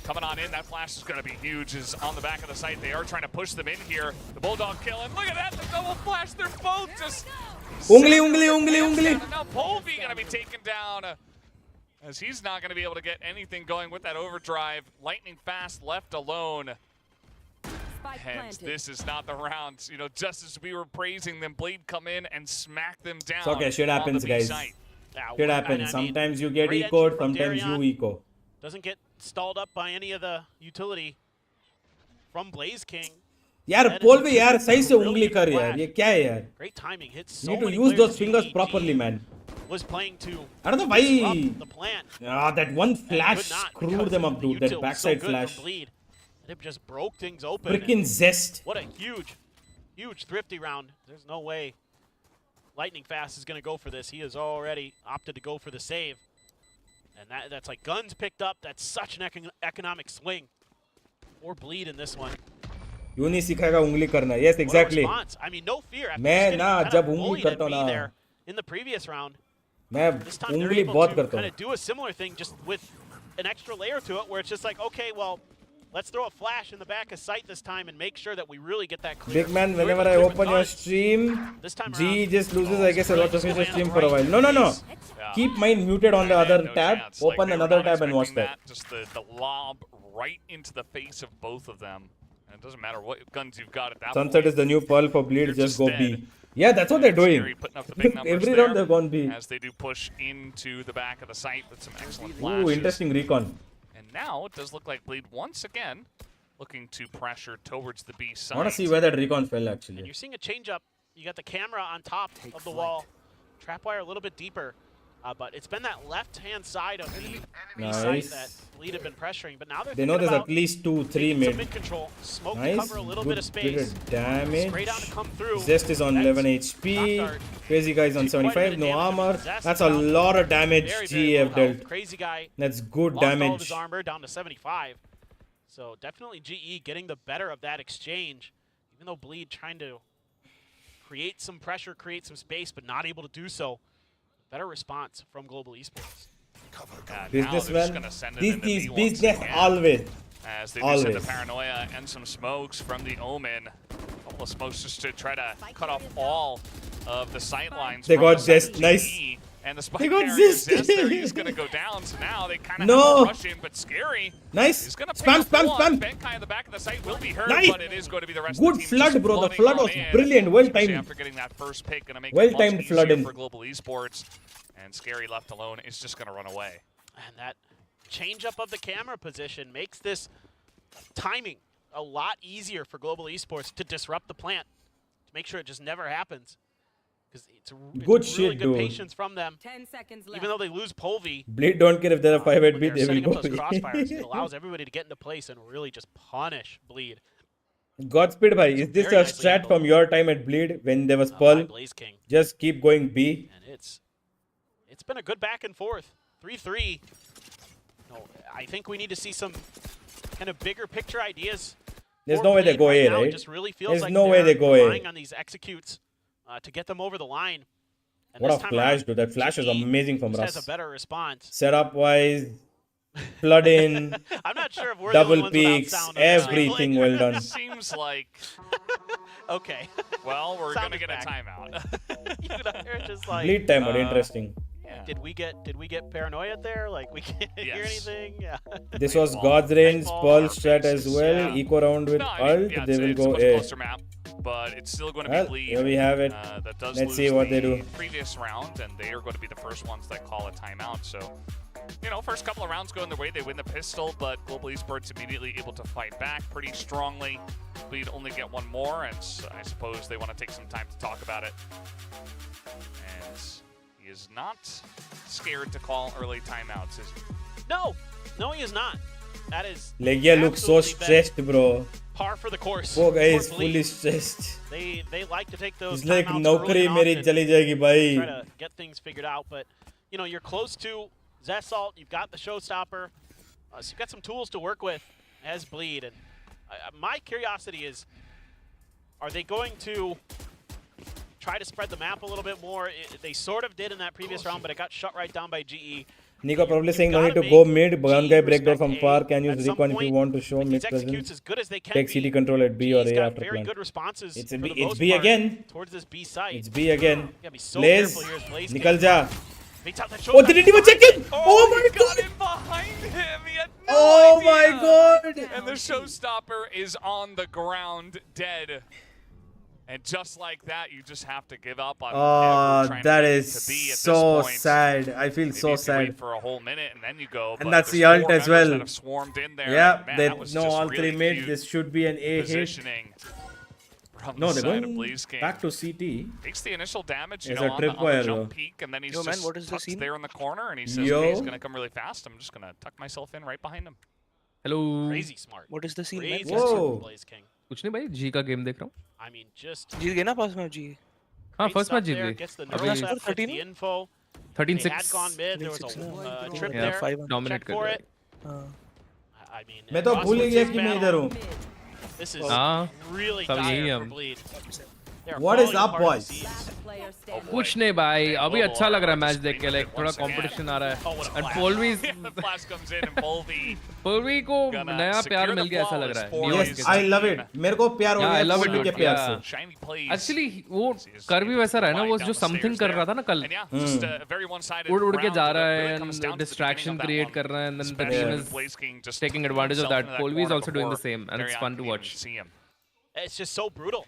coming on in, that flash is going to be huge. Is on the back of the site. They are trying to push them in here. The Bulldog kill, and look at that, the double flash. They're both just Ungly. And now Polvi going to be taken down. As he's not going to be able to get anything going with that overdrive. Lightning fast left alone. And this is not the round. You know, just as we were praising them, Blade come in and smack them down. It's okay, shit on happens, the B guys. site. Yeah, Shit I happens. mean, Sometimes you get great ecoed, entry from sometimes Darion. you eco. Doesn't get stalled up by any of the utility from Blaze King. यार Polvi यार सही से उंगली कर यार ये क्या है यार Great timing. Hits you so need to many use players. those fingers GE properly man Was playing to I don't know disrupt why the plan. that one And flash could not screwed because them up the dude util that was backside so good flash from Bleed. It just broke things open. freaking zest What a huge thrifty round. There's no way Lightning Fast is going to go for this. He has already opted to go for the save. And that's like guns picked up. That's such an economic swing. Or Bleed in this one. यूं नहीं सिखाएगा उंगली करना yes What a exactly response. I mean, no fear. After मैं just getting ना kind of जब उंगली bullied करता and हूँ be ना there in the previous round. मैं This time they're उंगली able बहुत to करता kind हूँ of do a similar thing just with an extra layer to it where it's just like, okay, well, let's throw a flash in the back of sight this time and make sure that we really get that clear. big man We're able whenever to I do it with open your guns. stream This time G around, just loses I guess a lot of his Still stream lands for a while right. no Yeah. keep mine muted on the I other had no tab chance. Like, open they were another not tab and watch expecting that Just the lob right into the face of both of them. And it doesn't matter what guns you've got at that Sunset point. is the new pearl for bleed You're just just go dead. B yeah that's what they're doing Scary putting up the big numbers every there round they've gone B as they do push into the back of the site with some excellent ooh flashes. interesting recon And now it does look like Bleed once again looking to pressure towards the B side. I want to see where that recon fell And actually. you're seeing a change up. You got the camera on top of the wall. Trap wire a little bit deeper. But it's been that left-hand side of the B side that Bleed have been pressuring. But now They know there's at least 2-3 mid. mid-control. Smoke to Nice. cover a little bit of Good bit space. of damage. Spray down to come through. Zest is on That's 11 HP. knocked out. Crazy Guy is on Quite a bit 75. of No damage. armor. Zest That's a down. lot of damage Very, very GF low health. dealt. Crazy Guy That's good lost all of damage. his armor down to 75. So definitely GE getting the better of that exchange. Even though Bleed trying to create some pressure, create some space, but not able to do so. Better response from Global Esports. Businessman. These business always. As they do send the Paranoia and some smokes from the Omen. A couple of smokes just to try to cut off all of the sight lines. They from got the side of Zest, nice. GE. And the spike They got carrier Zest. Zest there, he's going to go down. So now they kind of No. have to rush in, but Scary. Nice. He's going to Spam, spam. Benkai in the back of the site will be hurt, Nice. but it is going to be the rest Good of the team flood, just bro. The flooding flood on was in. brilliant. Well Especially timed. after getting that first pick, going to make Well it much timed easier flooding. for Global Esports. And Scary left alone is just going to run away. And that change up of the camera position makes this timing a lot easier for Global Esports to disrupt the plant, to make sure it just never happens. Because it's Good really shit, good dude. patience from them. 10 seconds left. Even though they lose Polvi, Bleed don't care if they're a 5 when 8 they're beat, they setting will up go. those crossfires, it allows everybody to get into place and really just punish Bleed. Godspeed, bhai. Is this Very a nicely strat handled. from your time at Bleed when there was By Pearl? Blaze King. Just keep going B. And it's been a good back and forth. 3-3. No, I think we need to see some kind of bigger picture ideas. There's for no way they Bleed go right A, now. It right? just really feels There's like no way they're they go A. relying on these executes to get them over the line. And What this a time flash, around, dude. That flash was GE amazing from just has Russ. a better response. Setup wise, flood in, I'm not sure if we're the only double ones without peaks, sound on this. everything well done. Seems like, Okay. well, we're Sound going to is get a back. timeout. You know, they're just like, Bleed timer, interesting. Yeah. did we get paranoia there? Like we can't hear Yes. anything? Yeah. This was Nightfall. God's Range, Nightfall, Pearl our strat as bases, well. yeah. Eco round with No, I Ult, mean, yeah, they will it's a go much A. closer map, but it's still going to Well, be Bleed. here we have it. That does Let's lose see what they the do. previous round, and they are going to be the first ones that call a timeout. So, you know, first couple of rounds go in their way. They win the pistol, but Global Esports immediately able to fight back pretty strongly. Bleed only get one more, and I suppose they want to take some time to talk about it. And he is not scared to call early timeouts, is he? No, he is not. That is Legia looks so absolutely been stressed, bro. par for the course. Poor guy for is Bleed. fully stressed. They like to take those He's like, timeouts naukri early and meri often, chali jayegi, bhai. try to get things figured out. But you know, you're close to Zesalt. You've got the showstopper, so you've got some tools to work with as Bleed. And my curiosity is, are they going to try to spread the map a little bit more? They sort of did in that previous round, but it got shut right down by GE. Nico probably You've saying no need gotta to go make mid. One guy breakdown respect from A. far. Can use At some recon if you point, want to show make mid these executes presence. as good as they can Take be. CD control at B or GE's A got after very plant. good responses It's for a the B, it's most B part again. towards this B site. It's B again. Yeah, be so Blaze, careful here as Blaze nikal King. ja. Beats out that Oh, showstopper. they didn't even check in. Oh my he got god. in behind him. He had no Oh idea. my god. And the showstopper is on the ground, dead. And just like that, you just have to give up on ever trying that to get is to B at so this point. sad. I feel Maybe so if you wait sad. for a whole minute and then you go. And but that's there's the ult four as members well. that have swarmed in there. Yeah, Man, they that was know just all really three mid. cute This should be an A hit. positioning from No, the they're side of going Blaze King. back to CT. Takes the initial damage, you There's know, a on the tripwire, jump though. peak, and then he's Yo, man, just what is the tucked scene? there in the corner, and he says, Yo. okay, he's going to come really fast. I'm just going to tuck myself in right behind him. Hello. Crazy smart. What is the scene, man? Crazy Whoa. smart from Blaze King. कुछ नहीं भाई जी का game देख रहा हूँ I mean, just जीत गए ना पास में जी हाँ great first stuff match Jeet there. गई Gets the अभी neural set, gets 13? the info. 13-6 They had gone mid. There was 13-6, a yeah. trip Yeah, there. 5-1. dominate Check कर for रहा it. हाँ I mean, मैं तो Ross भूल ही wins गया this कि मैं battle. इधर हूँ. This is हाँ really सब यही dire हम. for Bleed. They are What is falling up, apart boys? at the seams. Player standing. कुछ नहीं भाई Hey, अभी Global अच्छा लग रहा है are मैच just देख के screaming लाइक it थोड़ा once again. कंपटीशन आ रहा Oh, what है a and flash. पोलवी the flash comes in, and Polvi पोलवी को Gonna नया secure प्यार the मिल गया ऐसा लग flawless रहा है four. Neon Yes, के I साथ. love it. मेरे को प्यार हो Yeah, I गया love it, कोहली के dude. प्यार Yeah. से. shiny plays. एक्चुअली वो कर भी वैसा रहा है ना वो जो समथिंग कर रहा था ना कल And yeah, just a very one-sided उड़ उड़ के round, जा but रहा it है really comes and down to the distraction beginning of that create one. कर रहा है and then the Especially team when is Blaze King just taking threw advantage of himself that. into Polvi is corner also doing the before same, and it's Darian fun to could even watch. see him. It's just so brutal.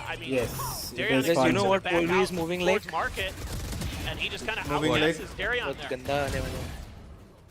I mean, Yes, it Darian is Guys, fun. you know what back Polvi out is moving towards like? market, and he just kind of Moving like- outguesses Darian बहुत there. गंदा आने वाला है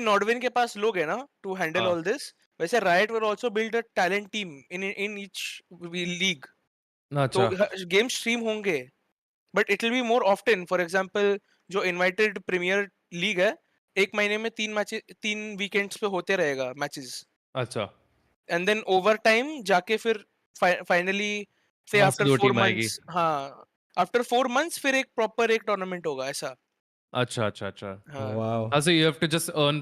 नॉर्डविन के पास लोग है ना to handle हाँ. all this. वैसे Riot will also build a talent team in each league. तो अच्छा. गेम स्ट्रीम होंगे, but it will be more often. For example, जो invited Premier League है, एक महीने में 3 वीकेंड्स पे होते रहेगा मैचेस. अच्छा. And then over time जाके फिर finally say वहाँ से after 2 4 टीम आएगी. months, हाँ, after 4 months फिर एक proper एक tournament होगा ऐसा. अच्छा, अच्छा, अच्छा. हाँ. Wow. So you have to just earn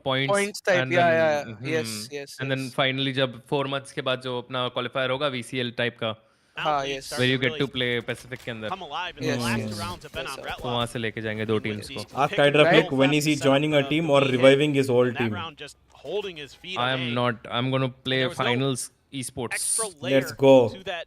points Points type, and yeah, then yeah, yes. and then finally जब 4 months के बाद जो अपना qualifier होगा VCL type का, हाँ, League yes. starting where you to get really to play Pacific के अंदर. come alive, and Yes. the last 2 rounds have been Yes, on sir. तो वहाँ Retlock. से लेके जाएंगे 2 teams को. Ask Kydraflick when is he joining a team or reviving his old That team? round just holding his feet. I am not. I'm going to play there was no finals esports. extra layer Let's go. to that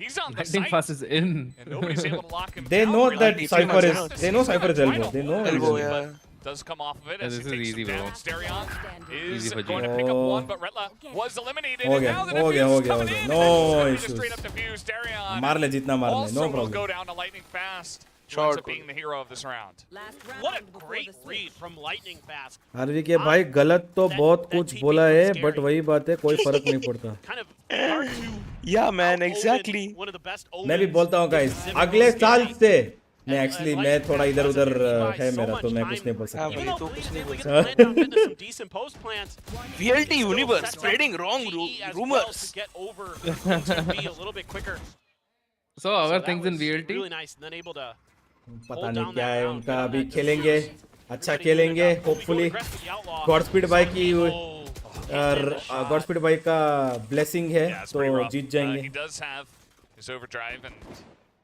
He's on the Lightning site, fast is in. and nobody's able to lock him They down. know really. that Deep Cypher in, is. They know Cypher is elbow. They know. Elbow, it's- yeah. Does come off of it Yeah, as this he is takes easy, some bro. damage. Darion is Easy for going to G. pick up Oh. one, but Retla was eliminated. हो and गया, now the हो गया, defuse हो गया, coming हो गया. in, No and it's going to issues. straight up defuse. Darion मार ले जितना मार ले. also No will problem. go down to Lightning Fast. Who Short ends up being the hero of this round. What a great read from Lightning Fast. Harvey के भाई गलत तो बहुत कुछ बोला है, बट वही बात है, कोई फर्क नहीं पड़ता. Kind of hard to Yeah, man, out-omen exactly. one of the best मैं भी omens बोलता हूँ गाइस, in अगले this साल game. से And, मैं एक्चुअली मैं Lightning थोड़ा Fast इधर उधर doesn't buy है so मेरा, much तो मैं time. कुछ नहीं बोल हाँ, सकता. Even भाई, though तो Bleed कुछ is नहीं able to बोल get the plant down into some decent post plants, VLT still universe sets up spreading wrong GE as well rumors. to get over into B a little bit quicker. So So our that things in was VLT. really nice, and then able to पता hold नहीं down क्या that है round, उनका, get on अभी that खेलेंगे, defuse. अच्छा Everybody खेलेंगे, moving up. Hopefully Going aggressive with the Outlaw. God speed bye की Oh, गॉडस्पीड भाई का ब्लेसिंग है Yeah, it's pretty तो rough. जीत He जाएंगे. does have his overdrive and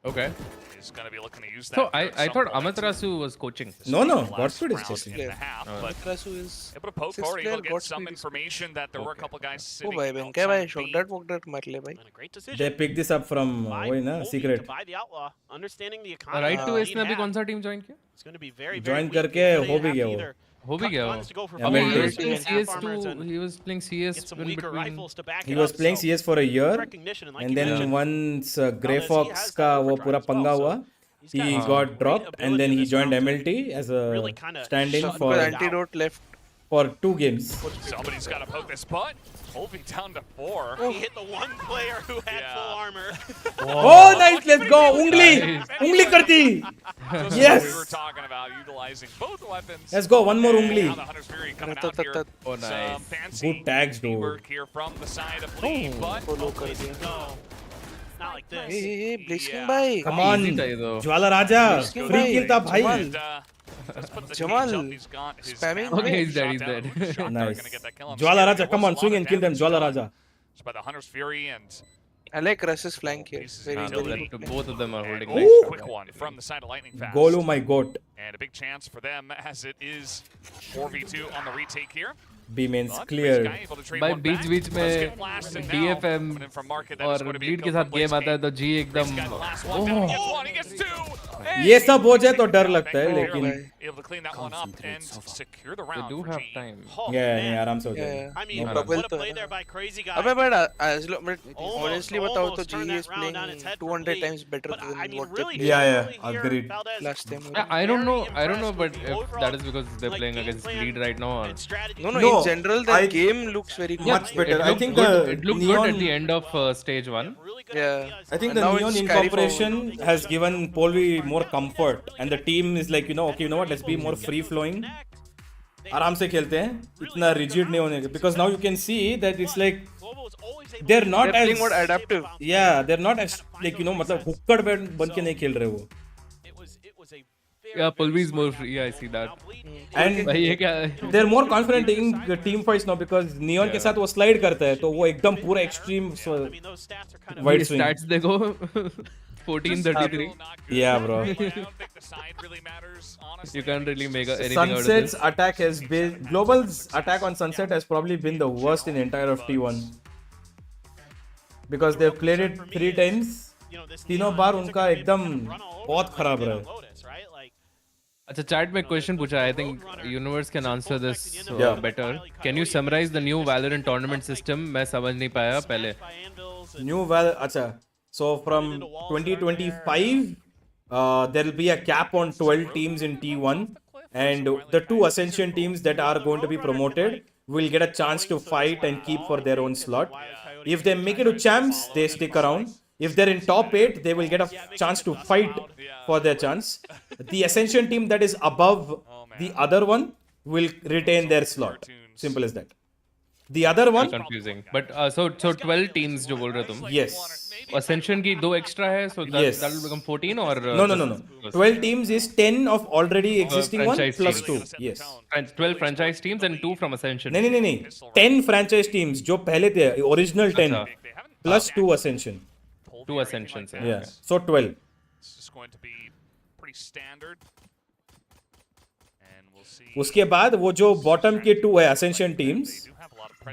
Okay. he's going to be looking to use that. So at I some thought point. Amaterasu was coaching. No, no, The last Godspeed is round coaching. and a half, but Amaterasu is able to poke sixth forward, able player, to get some Godspeed is information that there were a couple guys O sitting भाई बहन क्या भाई outside shock B. Dot walk dot मार ले भाई. And a great decision. They picked this up from by वही ना Colby secret. to buy the outlaw, understanding the economy. Right to that west ने Bleed अभी had. कौन सा team join किया? It's going to be very, Join very weak. करके They're gonna हो भी have गया to वो. either हो भी cut गया guns वो. to go for Yeah, अभी MLT. he was fire playing and CS farmers to and he was playing CS get some in weaker between. rifles to back He it was up. playing So CS for a year, recognition, and like and you then mentioned, once Grey Valdez, he Fox has का that वो overdrive पूरा as well, पंगा so हुआ, he's he got got great dropped, and ability then in he this joined round to MLT as a really kinda stand-in shut for because Bleed out. antidote left. 2 games. Somebody's got to poke this butt. Colby down to 4. He hit the one player who had Yeah. full armor. Oh, nice! Let's go, ungli, ungli करती. Just Yes. what we were talking about, utilizing both weapons. Let's go, one more And ungli. now the Hunter's Fury coming out here. Oh, nice. Some fancy Good tags, dude. work here from the side of Bleed, but follow कर दिया. No, not like this. Hey, Blazing Yeah. भाई. Come on, Easy चाहिए तो. ज्वाला राजा, Blazing free भाई. kill था भाई. and, let's put the Jamal, cage up. He's got his spamming. camera Okay, he's dead, shot he's down. dead. Shocked Nice. they're gonna get that kill. I'm Jwala scared. Raja, There come was on, a lot swing of and kill them, damage Jwala done Raja. just by the Hunter's Fury and I like Russ's flank here. Pieces Very of No, very utility. good. both of them are holding a nice. quick one from the side of Lightning Fast. Golu, my goat. And a big chance for them as it is 4v2 on the retake here. B mains But cleared. Guy able to trade भाई one beach back. Beach Let's में get flashed and now DFM coming in from market, that is और going to be a bleed के kill साथ from game आता है Blitzkrieg. तो जी एकदम This guy, the last one down, gets one, he gets two. Hey! ये सब हो जाए तो डर लगता है, Barely लेकिन able to clean that one up and secure the they round do for have GE. time. Oh, yeah, man. नहीं आराम से हो Yeah, जाएगा. yeah. I mean, No what problem. a play there by Crazy Guy. अबे but Almost- honestly बताओ तो almost turned GE that is round on its playing head for 200 Bleed. times better But than I mean, what they really played Yeah, yeah, genuinely here, agreed. Valdez, last time. Yeah, I don't know, Very but impressed with if the that is overall, because they're like, playing game against plan Bleed right now. Or... and strategy. No, No, in general the I- game looks very good. Much better. It I looked think good. the It looked good at neon. the end of stage 1. Really good Yeah. ideas. I think And the now neon it's carry incorporation has given Polvi more comfort, and the team is like, okay, you know what? Let's be more free flowing. आराम से खेलते हैं, इतना rigid नहीं होने के, because now you can see that it's like they're not They're as playing more adaptive. yeah, they're not as like मतलब हुक्कड़ बन के नहीं खेल रहे वो. Yeah, Pulvi is more free. I see that. And भाई ये क्या है? they're more confident in the team fights now because neon के साथ वो slide करता है, तो वो एकदम पूरा extreme wide swing. Stats देखो 14-33. Yeah, bro. I don't think the side really matters, honestly. You can't really make anything out of Sunset's this. attack has been Global's attack on Sunset has probably been the worst in the entire of T1 because they've played it 3 times. तीनों बार उनका एकदम बहुत खराब रहा है. अच्छा chat में question पूछा. I think Universe can answer this Yeah. better. Can you summarize the new Valorant tournament system? मैं समझ नहीं पाया पहले. New अच्छा. So from 2025, there will be a cap on 12 teams in T1, and the 2 Ascension teams that are going to be promoted will get a chance to fight and keep for their own slot. If they make it to champs, they stick around. If they're in top 8, they will get a chance to fight for their chance. The Ascension team that is above the other one will retain their slot. Simple as that. The other one, Confusing. But so 12 teams जो बोल रहे हो तुम. yes. Ascension की 2 extra है, so Yes. that will become 14 or No. 12 teams is 10 of already existing one franchise plus teams. 2. Yes. 12 franchise teams and 2 from Ascension. नहीं 10 franchise teams जो पहले थे original 10 plus 2 Ascension. 2 Ascensions. Yeah. So 12. It's just going to be pretty standard. And we'll see. उसके बाद वो जो bottom के 2 है Ascension teams,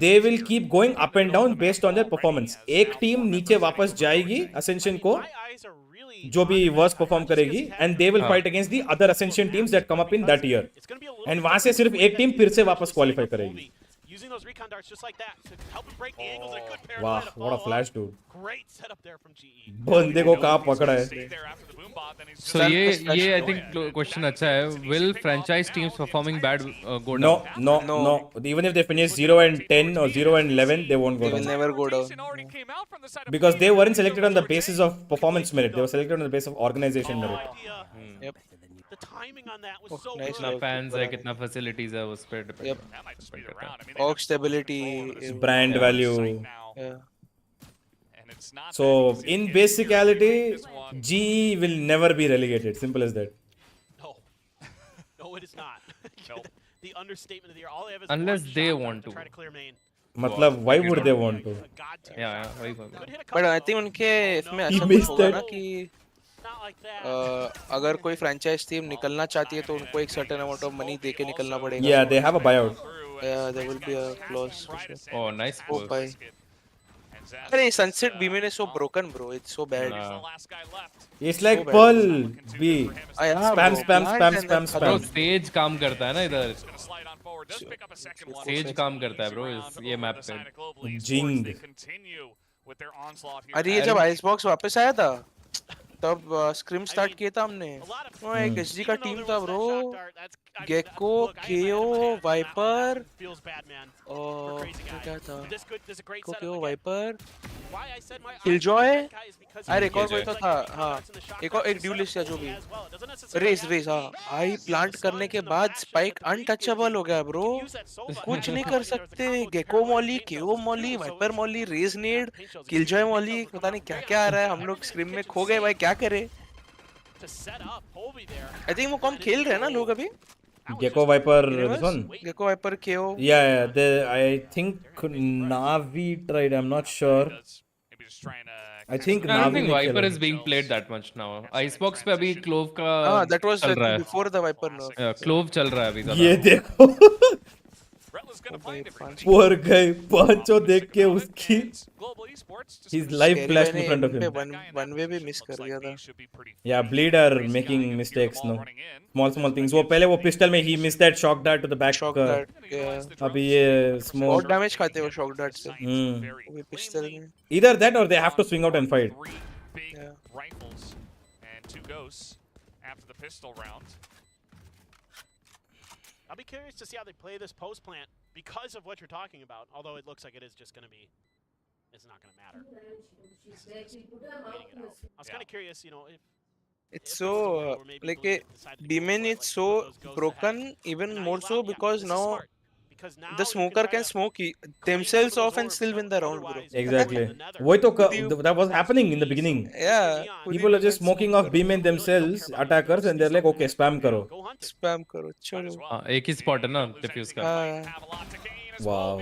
they will keep going up and down based on their performance. एक टीम नीचे वापस जाएगी Ascension को जो भी worst perform करेगी, and they will fight against the other Ascension teams that come up in that year. And वहाँ से सिर्फ एक टीम फिर से वापस qualify करेगी. Using those recon darts just like that to help him break the angles and a good pair Wow, to what a flash, dude. Great setup there from GE. बंदे को कहाँ पकड़ा है? Stay there after the boom bot, then he's So just- ये I think question अच्छा है. Will franchise teams performing bad go No, down? no. Even if they finish 0 and 10 or 0 and 11, they won't go They will down. never go down. Rotation already came out from the side of Because they Bleed. weren't selected on the basis of performance merit. They were selected on the basis of organization merit. Yep. The timing on that was so nice good. कितना work. fans है, कितना facilities है उस पे depend Yep. करता That might just be the round. I mean, Org stability. Brand value. Yeah. And it's not So, that easy in to get here. basicality, This one. GE will never be relegated. Simple as that. No. No, it is not. Nope. The understatement of the year. All they have is Unless one they shotgun want to to. try to clear main. मतलब why would they want to? Yeah, वही But I think उनके इसमें He ऐसा कुछ missed होगा that. ना कि अगर कोई franchise team निकलना चाहती है तो उनको एक certain amount of money दे के निकलना पड़ेगा. Yeah, they have a buyout. Yeah, there will be a clause for sure. Oh, nice Oh, close. bye. अरे Sunset B-main is so broken, bro. It's so bad. It's like So bad. Pearl B. Yeah, Spam, bro. spam, Plant spam, and spam, then Bro, spam. stage काम करता है ना इधर. Stage Stage काम करता है bro ये map पे. Jing. अरे ये जब Icebox वापस आया था तब स्क्रिम स्टार्ट किया था हमने. वो एक एसजी का टीम था ब्रो. गेको, केओ, वाइपर और क्या था? केओ, वाइपर, किलजॉय. अरे एक और कोई तो था. हाँ एक और एक ड्यूलिस्ट या जो भी. रेस हाँ. भाई प्लांट करने के बाद स्पाइक अनटचेबल हो गया ब्रो. कुछ नहीं कर सकते. Gekko molly, KAYO molly, Viper molly, Raze nade, Killjoy molly, पता नहीं क्या क्या आ रहा है. हम लोग स्क्रिम में खो गए भाई. क्या करे? आई थिंक वो कम खेल रहे हैं ना लोग अभी. Gecko Viper, this one? Gecko Viper, KO. Yeah, I think Navi tried, I'm not sure. I think I don't Navi think ने Viper खेला. is being played that much now. Icebox पे अभी Clove का That was चल रहा है. before the Viper nerf. Clove चल रहा है अभी ज़्यादा. ये देखो. Poor guy, पांचों देख के उसकी his life flashed in front of him. One way भी miss कर गया था. Yeah, Bleed are making mistakes now. Small things. वो पहले वो pistol में he missed that shock dart to the back. Shock dart. Yeah. अभी ये smoke. बहुत damage खाते हैं वो shock dart से. वो pistol में. Either that or they have to swing out and fight. Yeah. Rifles and 2 ghosts after the pistol round. I'll be curious to see how they play this post plant because of what you're talking about. Although it looks like it is just going to be, it's not going to matter. I was kind of curious, you know, if it's so like B-main is so broken, even more so because now the smoker can smoke themselves off and still win the round, bro. Exactly. वही तो that was happening in the beginning. Yeah. People are just smoking off B-main themselves, attackers, and they're like, okay, spam करो. Spam करो. चलो. एक ही spot है ना diffuse का. Wow.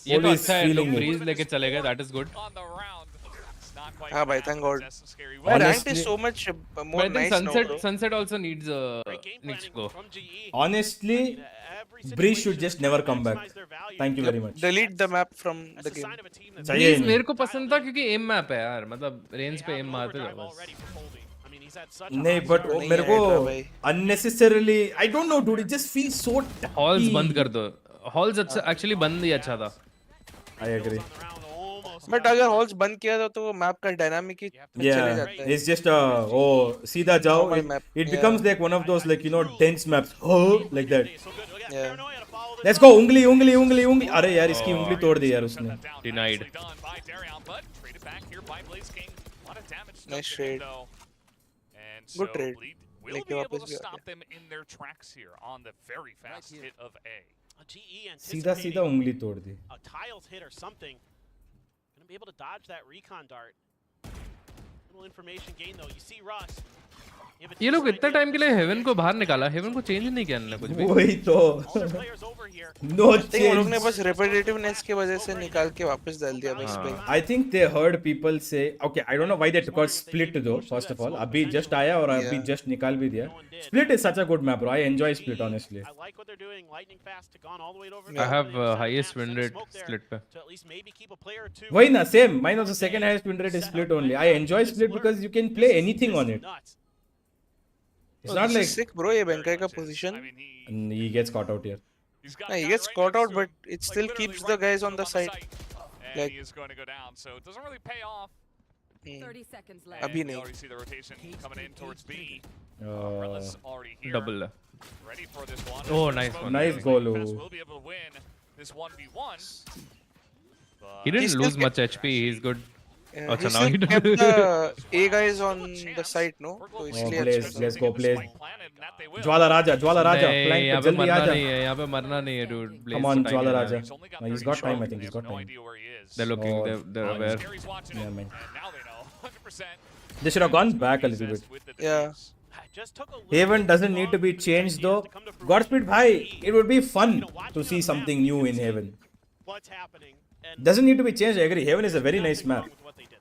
ये तो अच्छा है. लोग freeze लेके चले गए. That is good. हाँ भाई, thank God. Ranked is so much more nice now, bro. Sunset also needs to go. Honestly, Breeze should just never come back. Thank you very much. Delete the map from the game. Breeze मेरे को पसंद था क्योंकि aim map है यार. मतलब range पे aim मारते थे बस. नहीं, but मेरे को unnecessarily, I don't know, dude. It just feels so. Halls बंद कर दो. Halls actually बंद ही अच्छा था. I agree. But अगर halls बंद किया था तो वो map का dynamic ही चले जाता है. It's just सीधा जाओ. It becomes like one of those like dense maps. Like that. Yeah. Let's go. उंगली. अरे यार इसकी उंगली तोड़ दी यार उसने. Denied. Nice trade. Good trade. लेके वापस भी आ GE सीधा उंगली तोड़ दी. a tiles hit or something. Gonna be able to dodge that recon dart. Little information gain though. You see Russ. ये लोग इतना टाइम के लिए हेवन को बाहर निकाला. हेवन को चेंज नहीं किया इन्होंने कुछ भी. वही तो. No change. वो लोग ने बस repetitiveness की वजह से निकाल के वापस डाल दिया बस पे. I think they heard people say, okay, I don't know why they got split though. First of all, अभी just आया और अभी just निकाल भी दिया. Split is such a good map, bro. I enjoy Split honestly. I like what they're doing. Lightning fast to gone all the way over. I have highest win rate Split पे. To at least maybe keep a player or two. वही ना, same. Mine was the second highest win rate is Split only. I enjoy Split because you can play anything on it. It's not like sick, bro. ये Benkai का position. He gets caught out here. He gets caught out, but it still keeps the guys on the side. Like he is going to go down, so it doesn't really pay off. 30 seconds left. अभी You नहीं. already see the rotation coming in towards B. Relentless already here. Double. Ready for this one. Oh, nice one. Nice goal. Will be able to win this 1v1. He didn't lose much HP. He's good. He still kept the A guys on the side, no? तो इसलिए अच्छा. Let's go play. ज्वाला राजा. नहीं, यहाँ पे मरना नहीं है. यहाँ पे मरना नहीं है, dude. Come on, Jwala Raja. He's got time. I think he's got time. They're looking. They're aware. Yeah, man. They should have gone back a little bit. Yeah. Haven doesn't need to be changed though. Godspeed bhai, it would be fun to see something new in Haven. Doesn't need to be changed, I agree. Haven is a very nice map.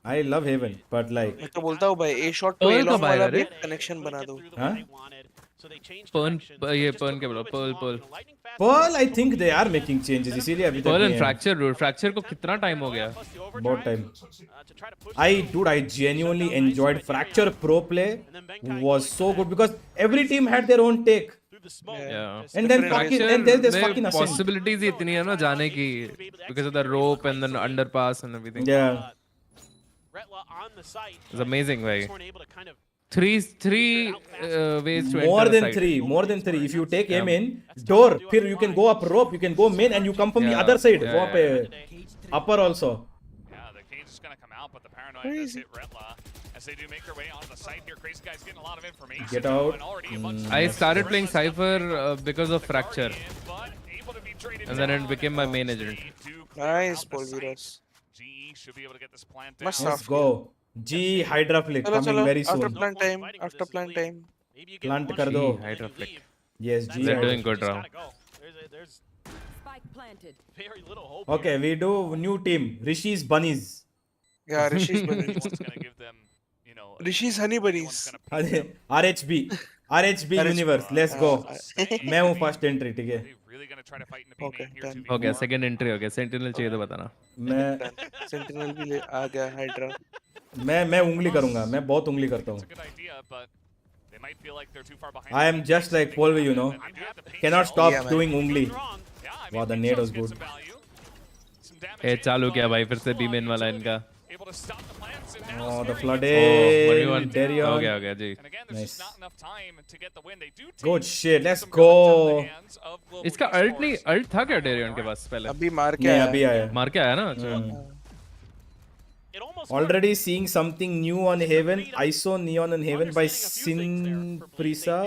I love Haven, but like... मैं तो बोलता हूँ भाई A shot to A long वाला भी connection बना दो. Huh? Pearl क्या बोला? Pearl. Pearl, I think they are making changes. इसीलिए अभी तक Pearl and नहीं है. Fracture, dude. Fracture को कितना time हो गया? About time. I genuinely enjoyed Fracture Pro play. Was so good because every team had their own take. Yeah. And then fucking, and there's में fucking Ascent. possibilities ही इतनी है ना जाने की because of the rope and then underpass and everything. Yeah. It's amazing, भाई. Three ways to More enter than the site. more than three. If you take aim in door, फिर you can go up rope, you can go main, and you come from the other side. Yeah, Go up upper also. Yeah, the cage is gonna come out, but the paranoia does hit Retla as they do make their way onto the site here. Crazy guy's getting a lot of information. Get out. And already a bunch of I started Retla's playing side Cypher because of Fracture, but able to be traded and then it down. became my main agent. Nice, Polviras. GE should be able to get this plant Must down. Let's go. G Hydra flick चलो coming चलो. very After soon. plant time. After plant time. Plant कर दो. Hydra flick. Yes, G. They're Hydra. doing good, Ram. There's very little hope. Okay, we do new team. Rishi's Bunnies. Yeah, Rishi's bunnies. One's gonna give them, you know, Rishi's honey bunnies. RHB. RHB Universe. Let's go. मैं हूँ first entry, ठीक है? really gonna try to fight in the Okay, here done. हो गया second entry हो गया Sentinel चाहिए तो बताना. मैं Sentinel भी ले आ गया Hydra. मैं उंगली करूँगा. मैं बहुत उंगली करता हूँ. It's a good idea, but they might feel like they're too far behind. I am just like Polvi, you know. They do have the pace Cannot shell. stop Yeah, man. doing ungli. Yeah, I mean, Wow, the Pink nade Shells was get good. some value, some damage A in, चालू किया but भाई फिर से Squall B-main वाला able इनका. to stop the plants, and now Oh, the Scary flooded. gets- Oh, 1v1 Darion. हो गया जी. And again, there's just Nice. not enough time to get the win. They do take Good shit. Let's some guns out of go. the hands of Global इसका ult नहीं Esports. ult था क्या Darion के पास पहले? अभी मार के नहीं आया. अभी आया. मार के आया ना? अच्छा. It almost Already seeing something new on Haven. ISO Neon on Haven by Sin Prisa.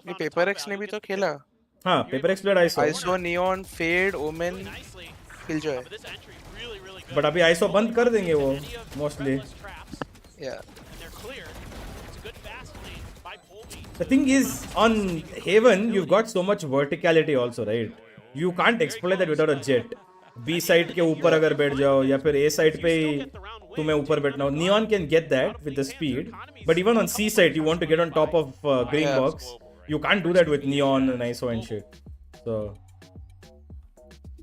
ये पेपर एक्स ने भी तो खेला. हाँ, Paper X played ISO. ISO, Neon, Fade, Omen, Killjoy. But अभी ISO बंद कर देंगे वो mostly. Yeah. The thing is, on Haven, you've got so much verticality also, right? You can't exploit that without a jet. B side के ऊपर अगर बैठ जाओ या फिर A side पे ही तुम्हें ऊपर बैठना हो. Neon can get that with the speed, but even on C side, you want to get on top of green Yeah. box. You can't do that with Neon and ISO and shit. So,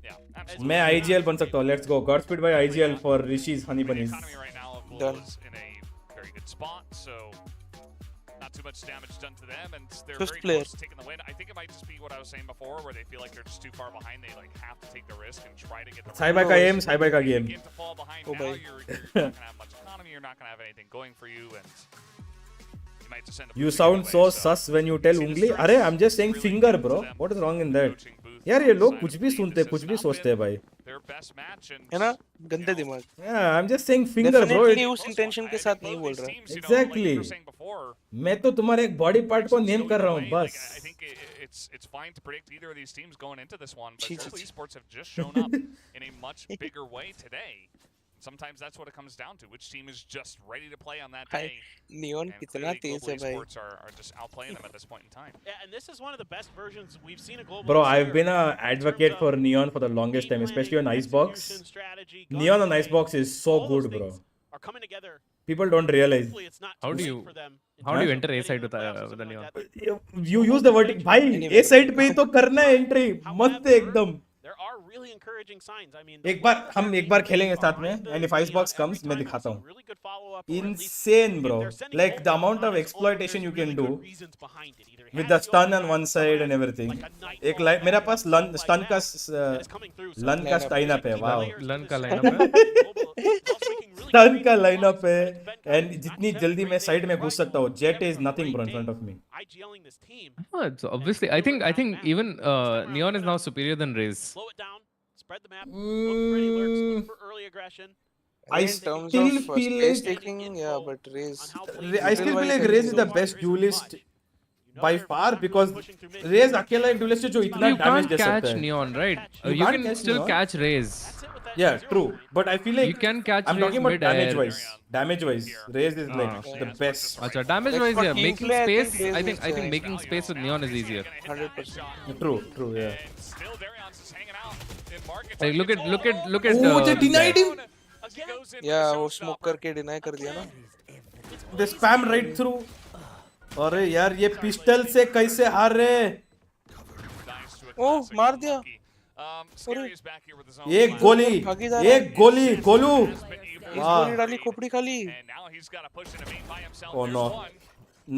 Yeah, absolutely. मैं IGL बन सकता हूँ. Let's go. Godspeed by IGL for Rishi's Honey Bunnies. Economy right now of Done. Global is in a very good spot, so not too much damage done to them, and they're Fifth very player. close to taking the win. I think it might just be what I was saying before, where they feel like they're just too far behind. They like have to take the risk and try to get the Sci-fi का game, sci-fi का game. Begin to fall behind Oh, now. boy. You're not gonna have much economy. You're not gonna have anything going for you, and you might just end up. You losing sound so anyway, sus when you tell ungli. अरे I'm just saying finger, bro. What is wrong in that? यार ये लोग कुछ भी सुनते हैं, कुछ भी सोचते हैं भाई. Their best match, and है ना? गंदे दिमाग. Yeah, I'm just saying finger, bro. Definitely उस intention के साथ नहीं बोल रहा. Exactly. मैं तो तुम्हारे एक body part को name कर रहा हूँ बस. I think it's fine to predict either of these teams going into this one, but Jesus. Global Esports have just shown up in a much bigger way today. Sometimes that's what it comes down to. Which team is just ready to play on that day? Neon And कितना clearly तेज Global है भाई. Esports are just outplaying them at this point in time. Yeah, and this is one of the best versions we've seen of Global. Bro, this I've year. been an advocate for Neon for the longest time, especially on Icebox. Neon on Icebox is so good, bro. Are coming together. People don't realize. Hopefully it's not How too do late you- for them in How do you terms of enter A getting side to the with playoffs or the something Neon? like that. You use the vertic. भाई, A side पे ही तो करना है entry. मस्त है एकदम. There are really encouraging signs. I mean, एक बार हम एक बार खेलेंगे साथ में. And if Icebox comes, मैं दिखाता हूँ. really good follow-up, or at least Insane, if bro. they're sending Like the over amount of on its own, exploitation you there's can really do good reasons behind it. Either it with has the to go stun back on one to side the and everything. like a night एक ball मेरा back pass like stun that का that is coming through. So लन का lineup है. Wow. लन का lineup है. Stun का lineup है. And जितनी जल्दी मैं side में घुस सकता हूँ. Jet is nothing, bro, in front of me. IGLing this team. Oh, so obviously, I think even Neon is now superior than Raze. Slow it down. Spread the map. Look for any lurks. Look for early aggression. I In terms still of feel space like taking, yeah, but Raze. I still feel like Raze is the best duelist by far because Raze अकेला एक duelist है जो इतना You damage can't दे सकता catch है. Neon, right? You You can't can catch still Neon. catch Raze. That's it with Yeah, true. But I feel like You can catch I'm talking Raze about damage mid-air. wise. Damage wise, Raze is like the best. Acha, damage Like wise, for yeah. team Making play, I space, think I think Raze is, making space with Neon is easier. 100%. True, true, yeah. And still Variance is hanging out in market. Like, look at. Oh, they denied him. As he goes in Yeah, with वो the smoke showstopper. करके deny कर दिया ना. They spam right through. अरे यार ये pistol से कैसे हार रहे? Nice to a Oh, classic मार दिया. unlucky. Scary is back here with his own एक flash. गोली, भागी जा रहा है. एक गोली, गोलू. इस गोली डाली खोपड़ी खाली. And now he's got to push into main by himself. Oh There's no, one.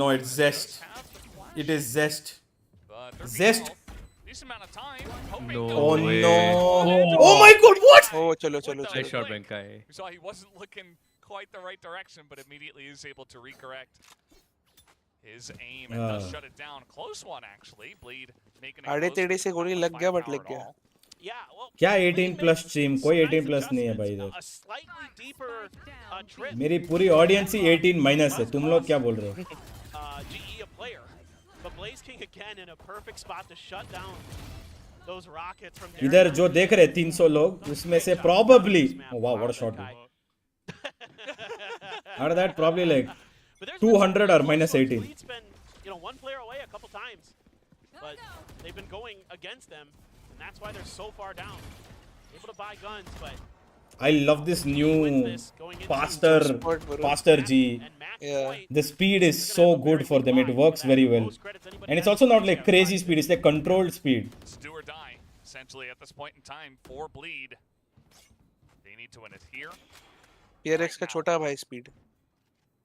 no, it's Zest. It is Zest. But they're Zest. being held. Decent amount of time. Hoping No they'll Oh way. no! Oh my God! What? Oh, चलो चलो With the Nice चलो. shot, blink, Benkai. We saw he wasn't looking quite the right direction, but immediately is able to recorrect his aim and does shut it down. Close one, actually. Bleed making it आड़े close टेढ़े with से गोली not लग much गया, but firepower लग at गया. all. Yeah, well, क्या Bleed 18 makes plus some stream? कोई nice 18 plus नहीं है भाई adjustments, इधर. a slightly deeper trip. मेरी पूरी ऑडियंस ही 18 माइनस है. तुम लोग क्या बोल रहे हो? GE a player, but Blaze King again in a perfect spot to shut down those rockets from there. इधर जो देख रहे 300 लोग उसमें से probably oh wow what a shot. Out of that probably like 200 or minus 18. Bleed's been, one player away a couple times, but they've been going against them, and that's why they're so far down. Able to buy guns, but I love this new faster G. Yeah. The speed is so good for them. It works very well. And it's also not like crazy speed. It's like controlled speed. It's do or die, essentially, at this point in time for Bleed. They need to win it here. PRX का छोटा भाई speed.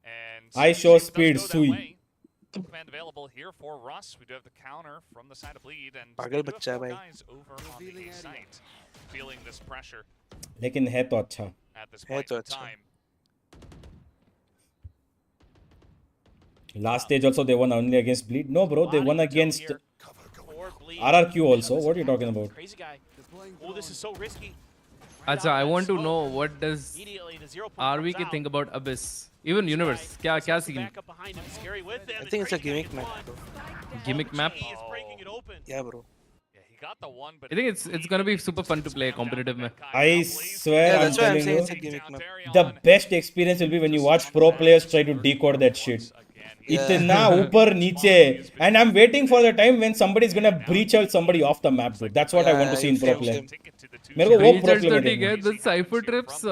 And I show it does speed, go that Sui. way. Command available here for Russ. We do have the counter from the side of Bleed, and पागल they do have बच्चा है 4 भाई. guys over on the A site, feeling this pressure लेकिन है तो अच्छा. at this है point तो in अच्छा. time. Last stage also they won only against Bleed. No bro, they won against for Bleed. RRQ also. What are you talking about? Crazy guy. Oh, this is so risky. Acha, I want to know what does Immediately the 0 point RV comes की out. think about Abyss? Even Universe. क्या scene? Back up behind him. Scary with them. I think it's a gimmick map. Bro. Gimmick map? He is breaking it open. Yeah, bro. Yeah, he got the one, but I think it's gonna be super fun to play competitive में. I swear Yeah, I'm that's why I'm telling saying you. it's a gimmick map. The best experience will be when you watch pro players try to decode that shit. इतना ऊपर नीचे, and I'm waiting for the time when somebody is gonna breach out somebody off the map, dude. That's what I want to see in pro play. मेरे को वो pro Breachers play तो में ठीक देखना है. है. The cipher trips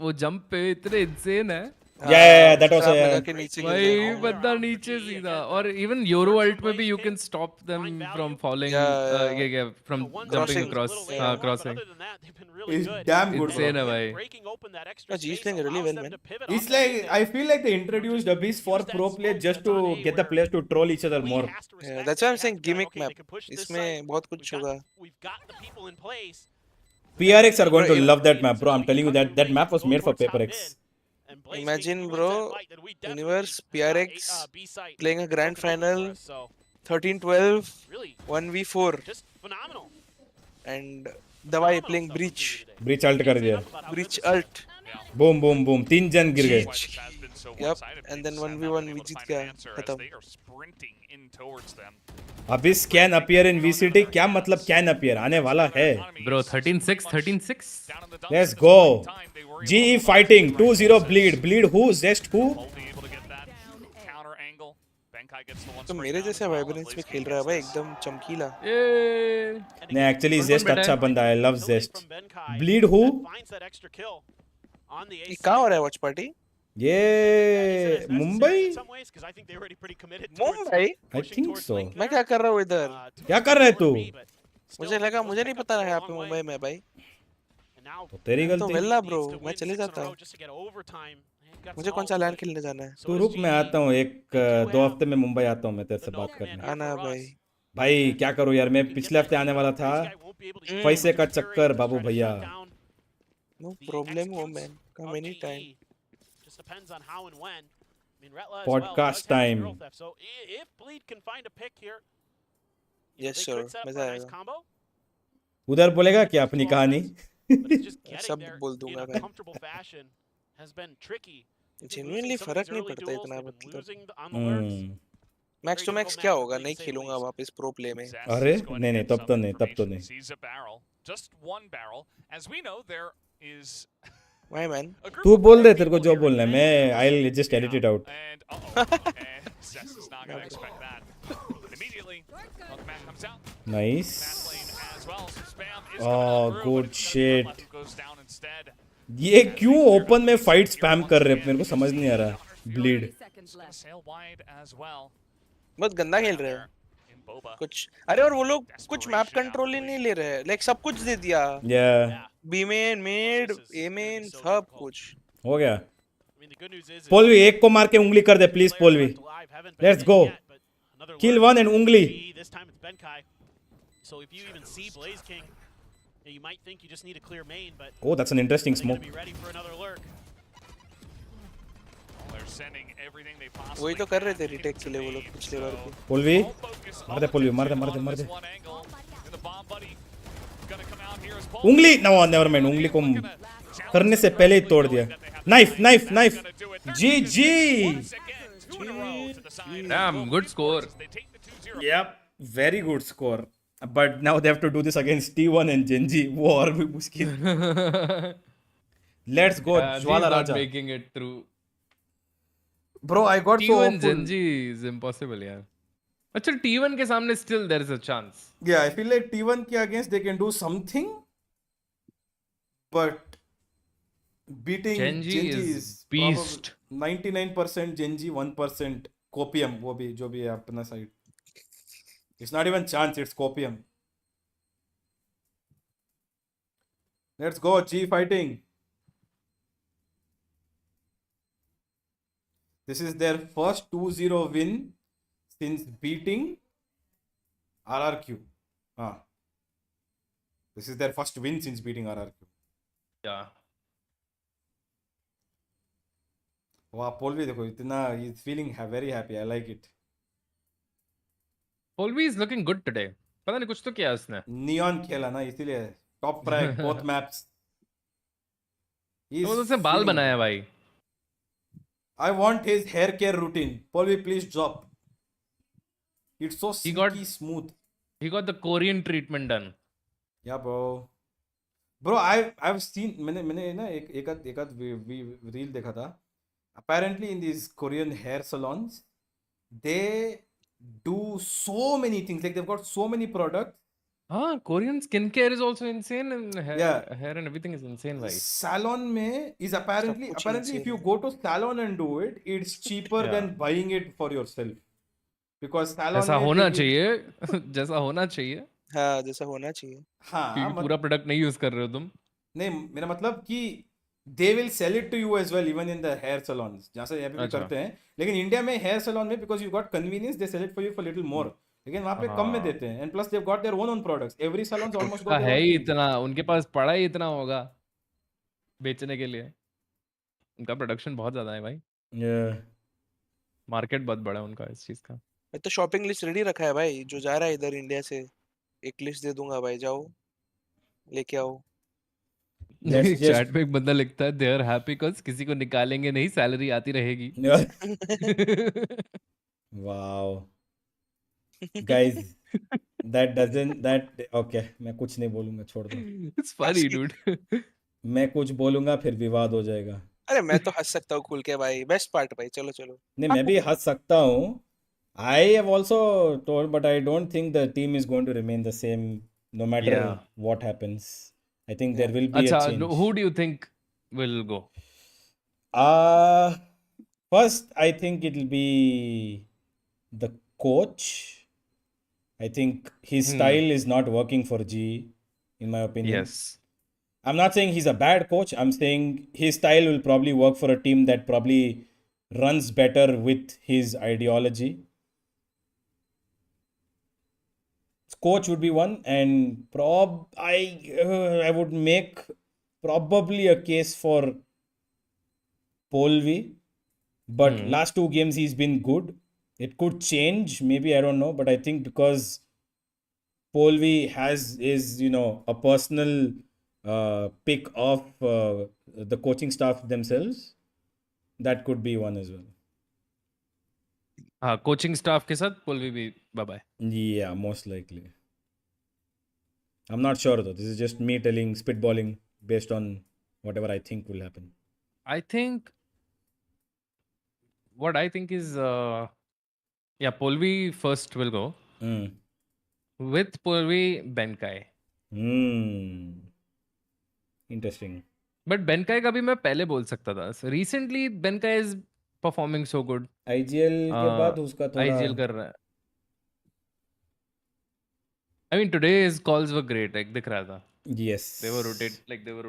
वो jump पे इतने insane है. Yeah, that was Trap लगा a के नीचे गिर भाई जाएगा. बंदा नीचे सीधा. और even Euro ult में भी you can stop them from falling. Yeah. From One jumping crossing across. was a little late, Crossing. but other than that, they've been really It's good. damn good, Insane bro. है भाई. Breaking open that extra Yeah, G's space playing really allows well, them man. to pivot It's off the like defense. I feel like they introduced Abyss for pro play just to get the players to troll each other more. Yeah, that's why I'm saying gimmick map. इसमें बहुत कुछ होगा. We've got the people in place. PRX are going to love that map, bro. I'm telling you that map was made for Paper X. And Blaze Imagine, King bro, wins that fight, then we definitely Universe, have a, PRX B-site playing a grand broken open for final, us, so 13-12, really 1v4, just phenomenal. and Dawai playing Breach. Breach ult कर दिया. Breach ult. Boom, boom, boom. 3 जन गिर गए. Yep, and then 1v1 we जीत गया. खत्म. They are sprinting in towards them. Abyss can appear in VCT. क्या मतलब can appear? आने वाला है. Bro, 13-6, 13-6. Let's go. GE fighting. 2-0 Bleed. Bleed who? Zest who? Able to get that counter angle. Benkai gets the one तो straight मेरे down जैसे as well, vibrance and में Blaze खेल King रहा है भाई gets this. एकदम चमकीला. Yay. नहीं actually कौन Zest बेटा अच्छा है? बंदा है. I love Zest. From Benkai, Bleed who? that finds that extra kill on the ये ace कहाँ हो side. रहा है watch party? ये It's necessary Mumbai? in some ways, 'cause I think they were already pretty committed towards Mumbai? I pushing think towards so. Link मैं there. क्या कर रहा हूँ इधर? To क्या me, कर रहा है it तू? would be, but still, मुझे लगा those मुझे नहीं pickups पता go है a यहाँ पे long way. मुंबई में भाई. And now तो तेरी तो गलती. मिल रहा needs bro, to मैं win चले 6 in a जाता row हूँ. just to get overtime. They've got मुझे some कौन सा all LAN good. खेलने जाना है? So तू is रुक मैं GE. आता हूँ. एक 2 हफ्ते में मुंबई आता हूँ मैं तेरे से The बात Nova करने. man here आना for भाई. us. भाई क्या करूँ यार मैं पिछले हफ्ते आने वाला था. This guy won't be able to get पैसे through का the चक्कर Fury to Babu try to भैया. shut down No the problem, oh executes man. Come of anytime. GE. Just depends on how and when. I mean, Retla as Podcast well does have time. hero theft, so if Bleed can find a pick here, Yes, they sir. could set up मजा for a nice आएगा. combo. उधर बोलेगा क्या अपनी कहानी? But it's just getting सब there बोल in दूंगा a मैं. comfortable fashion has been tricky. They've been Genuinely losing some of फर्क these नहीं early पड़ता duels, इतना they've been मतलब. losing on the lurks. Max to max क्या होगा? नहीं खेलूंगा वापस प्रो प्ले में. अरे नहीं नहीं तब तो नहीं तब तो नहीं. Sees a barrel, just one barrel. As we know, there is Why man? a group तू of बोल other दे तेरे को people जो here. बोलना है मैं I'll just edit it out. And and Cess is not going to expect that. Immediately, Milkman comes out. Nice. Fast lane as well. So Spam is Oh, coming on through, good but it's shit. Nutmeg who goes down instead. ये क्यों open में fight spam कर रहे हैं मेरे को समझ नहीं आ रहा. Bleed. Sail wide as well. बहुत गंदा खेल रहे हैं In Boba. कुछ. अरे और वो लोग कुछ मैप कंट्रोल ही नहीं ले रहे. लाइक सब कुछ दे दिया. Yeah. बी मेन, मिड, ए मेन, सब कुछ. हो गया. I mean, the good news is पोलवी एक को मार के उंगली कर दे please पोलवी. Let's go. Kill one and ungli. This time it's Benkai. So if you even see Blaze King, you might think you just need a clear main, but Oh, that's an interesting they're going smoke. to be ready for another lurk. They're sending everything they possibly वही तो कर रहे थे retake के लिए वो लोग पिछले बार भी. पोलवी All focus मार दे on पोलवी the मार दे two मार दे on मार this they. one angle. And the bomb buddy gonna come out here as Paul. उंगली no never mind उंगली को करने से पहले ही तोड़ दिया. Knife knife knife. GG. Damn, good score. Yep, very good score. But now they have to do this against T1 and Genji. वो और भी मुश्किल. Let's go, Yeah, Jwala he's not Raja. making it through. Bro, I got so T1 hopeful. Genji is impossible, yeah. अच्छा T1 के सामने still there is a chance. Yeah, I feel like T1 के against they can do something, but beating Genji is beast. 99% Genji, 1% copium. वो भी जो भी है अपना side. It's not even chance, it's copium. Let's go, G fighting. This is their first 2-0 win since beating RRQ. This is their first win since beating RRQ. Yeah. वाह पोल भी देखो इतना he's feeling very happy. I like it. Polvi is looking good today. पता नहीं कुछ तो किया उसने. Neon खेला ना इसीलिए top rank both maps. तो उसने बाल बनाया भाई. I want his hair care routine. Polvi, please drop. It's so silky smooth. He got the Korean treatment done. Yeah, bro. Bro, I've seen मैंने ना एक reel देखा था. Apparently in these Korean hair salons, they do so many things. Like they've got so many products. Korean skincare is also insane and hair and everything is insane, भाई. Salon में is apparently if you go to salon and do it, it's cheaper than buying it for yourself. Because salon जैसा होना चाहिए, जैसा होना चाहिए. हाँ, जैसा होना चाहिए. हाँ, क्योंकि पूरा प्रोडक्ट नहीं यूज कर रहे हो तुम. नहीं, मेरा मतलब कि they will sell it to you as well even in the hair salons. जहाँ से यहाँ पे भी करते हैं. लेकिन इंडिया में hair salon में because you got convenience, they sell it for you for little more. लेकिन वहाँ पे कम में देते हैं. And plus they've got their own products. Every salon's almost got their है own ही thing. इतना, उनके पास पड़ा ही इतना होगा बेचने के लिए. उनका प्रोडक्शन बहुत ज्यादा है भाई. मार्केट बहुत बड़ा है उनका इस चीज का. मैं तो शॉपिंग लिस्ट रेडी रखा है भाई. जो जा रहा है इधर इंडिया से एक लिस्ट दे दूंगा भाई. जाओ लेके आओ. चैट में एक बंदा लिखता है they are happy because किसी को निकालेंगे नहीं, सैलरी आती रहेगी. Wow. Guys, okay, मैं कुछ नहीं बोलूंगा, छोड़ दो. It's funny, dude. मैं कुछ बोलूंगा फिर विवाद हो जाएगा. अरे मैं तो हंस सकता हूँ खुल के भाई. बेस्ट पार्ट भाई. चलो चलो. नहीं, मैं भी हंस सकता हूँ. I have also told, but I don't think the team is going to remain the same no matter what happens. I think there will be a change. Who do you think will go? First, I think it'll be the coach. I think his style is not working for G, in my opinion. Yes. I'm not saying he's a bad coach. I'm saying his style will probably work for a team that probably runs better with his ideology. Coach would be one, and I would make probably a case for Polvi, but last two games he's been good. It could change, maybe, I don't know, but I think because Polvi is a personal pick of the coaching staff themselves, that could be one as well. Coaching staff के साथ पोलवी भी bye-bye. Yeah, most likely. I'm not sure though. This is just me spitballing based on whatever I think will happen. I think what I think is yeah, Polvi first will go. With Polvi, Benkai. Interesting. But Benkai का भी मैं पहले बोल सकता था. So recently Benkai is performing so good. IGL के बाद उसका थोड़ा IGL कर रहा है. I mean today's calls were great. Like दिख रहा था. Yes. They were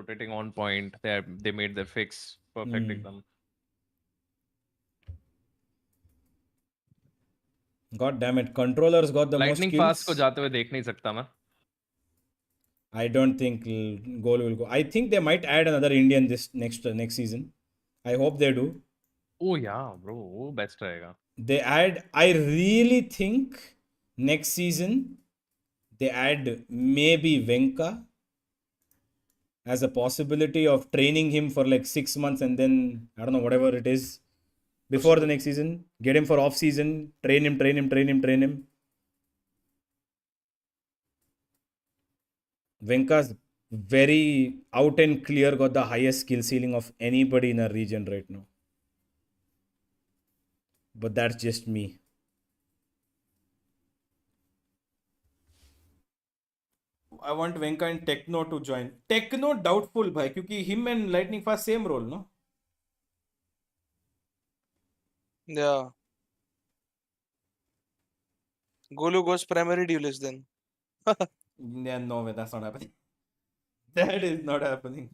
rotating on point. They made their fix perfect एकदम. God damn it, controllers got the Lightning most kills. fast को जाते हुए देख नहीं सकता मैं. I don't think goal will go. I think they might add another Indian this next season. I hope they do. Oh yeah, bro, वो best रहेगा. They add. I really think next season they add maybe Venka as a possibility of training him for like 6 months and then I don't know whatever it is before the next season. Get him for off season. Train him. Venka's very out and clear got the highest skill ceiling of anybody in our region right now. But that's just me. I want Venka and Techno to join. Techno doubtful bhai, क्योंकि him and Lightning Fast same role, no? Yeah. Golu goes primary duelist then. Yeah, no way, that's not happening. That is not happening.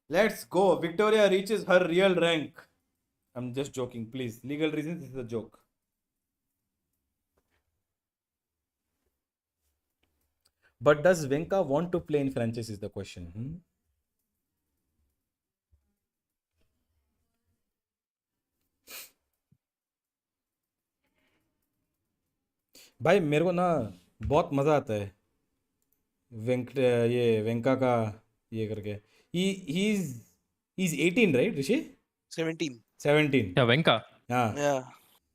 Let's go. Victoria reaches her real rank. I'm just joking, please. Legal reasons, this is a joke. But does Venka want to play in franchise is the question. भाई मेरे को ना बहुत मज़ा आता है वेंका का ये करके he's 18 right Rishi 17 Yeah, Venka. Yeah.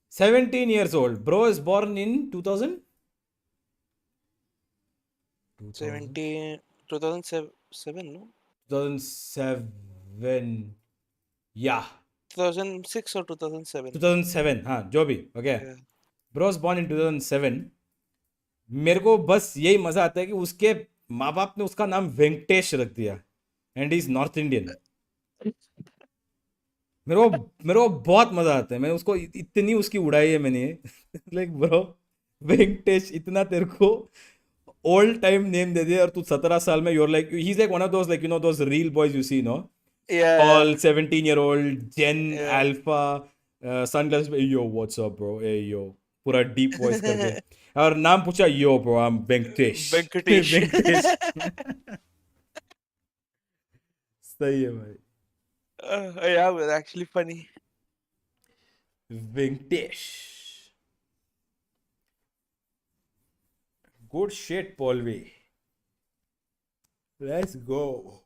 17 years old. Bro is born in 2000 2007 no 2007 yeah 2006 or 2007 2007 हाँ जो भी okay Yeah. Bro was born in 2007. मेरे को बस यही मजा आता है कि उसके माँ बाप ने उसका नाम वेंकटेश रख दिया एंड इज नॉर्थ इंडियन. मेरे को बहुत मजा आता है. मैंने उसको इतनी उसकी उड़ाई है मैंने लाइक ब्रो वेंकटेश इतना तेरे को ओल्ड टाइम नेम दे दिया और तू 17 साल में you're like he is like one of those like you know those reel boys you see no all 17-year-old Gen Alpha sunglasses पे yo what's up bro ay yo पूरा deep voice करके और नाम पूछा yo bro I am Venkatesh. सही है भाई. Yeah, it was actually funny. Venkatesh. Good shit, Polvi. Let's go.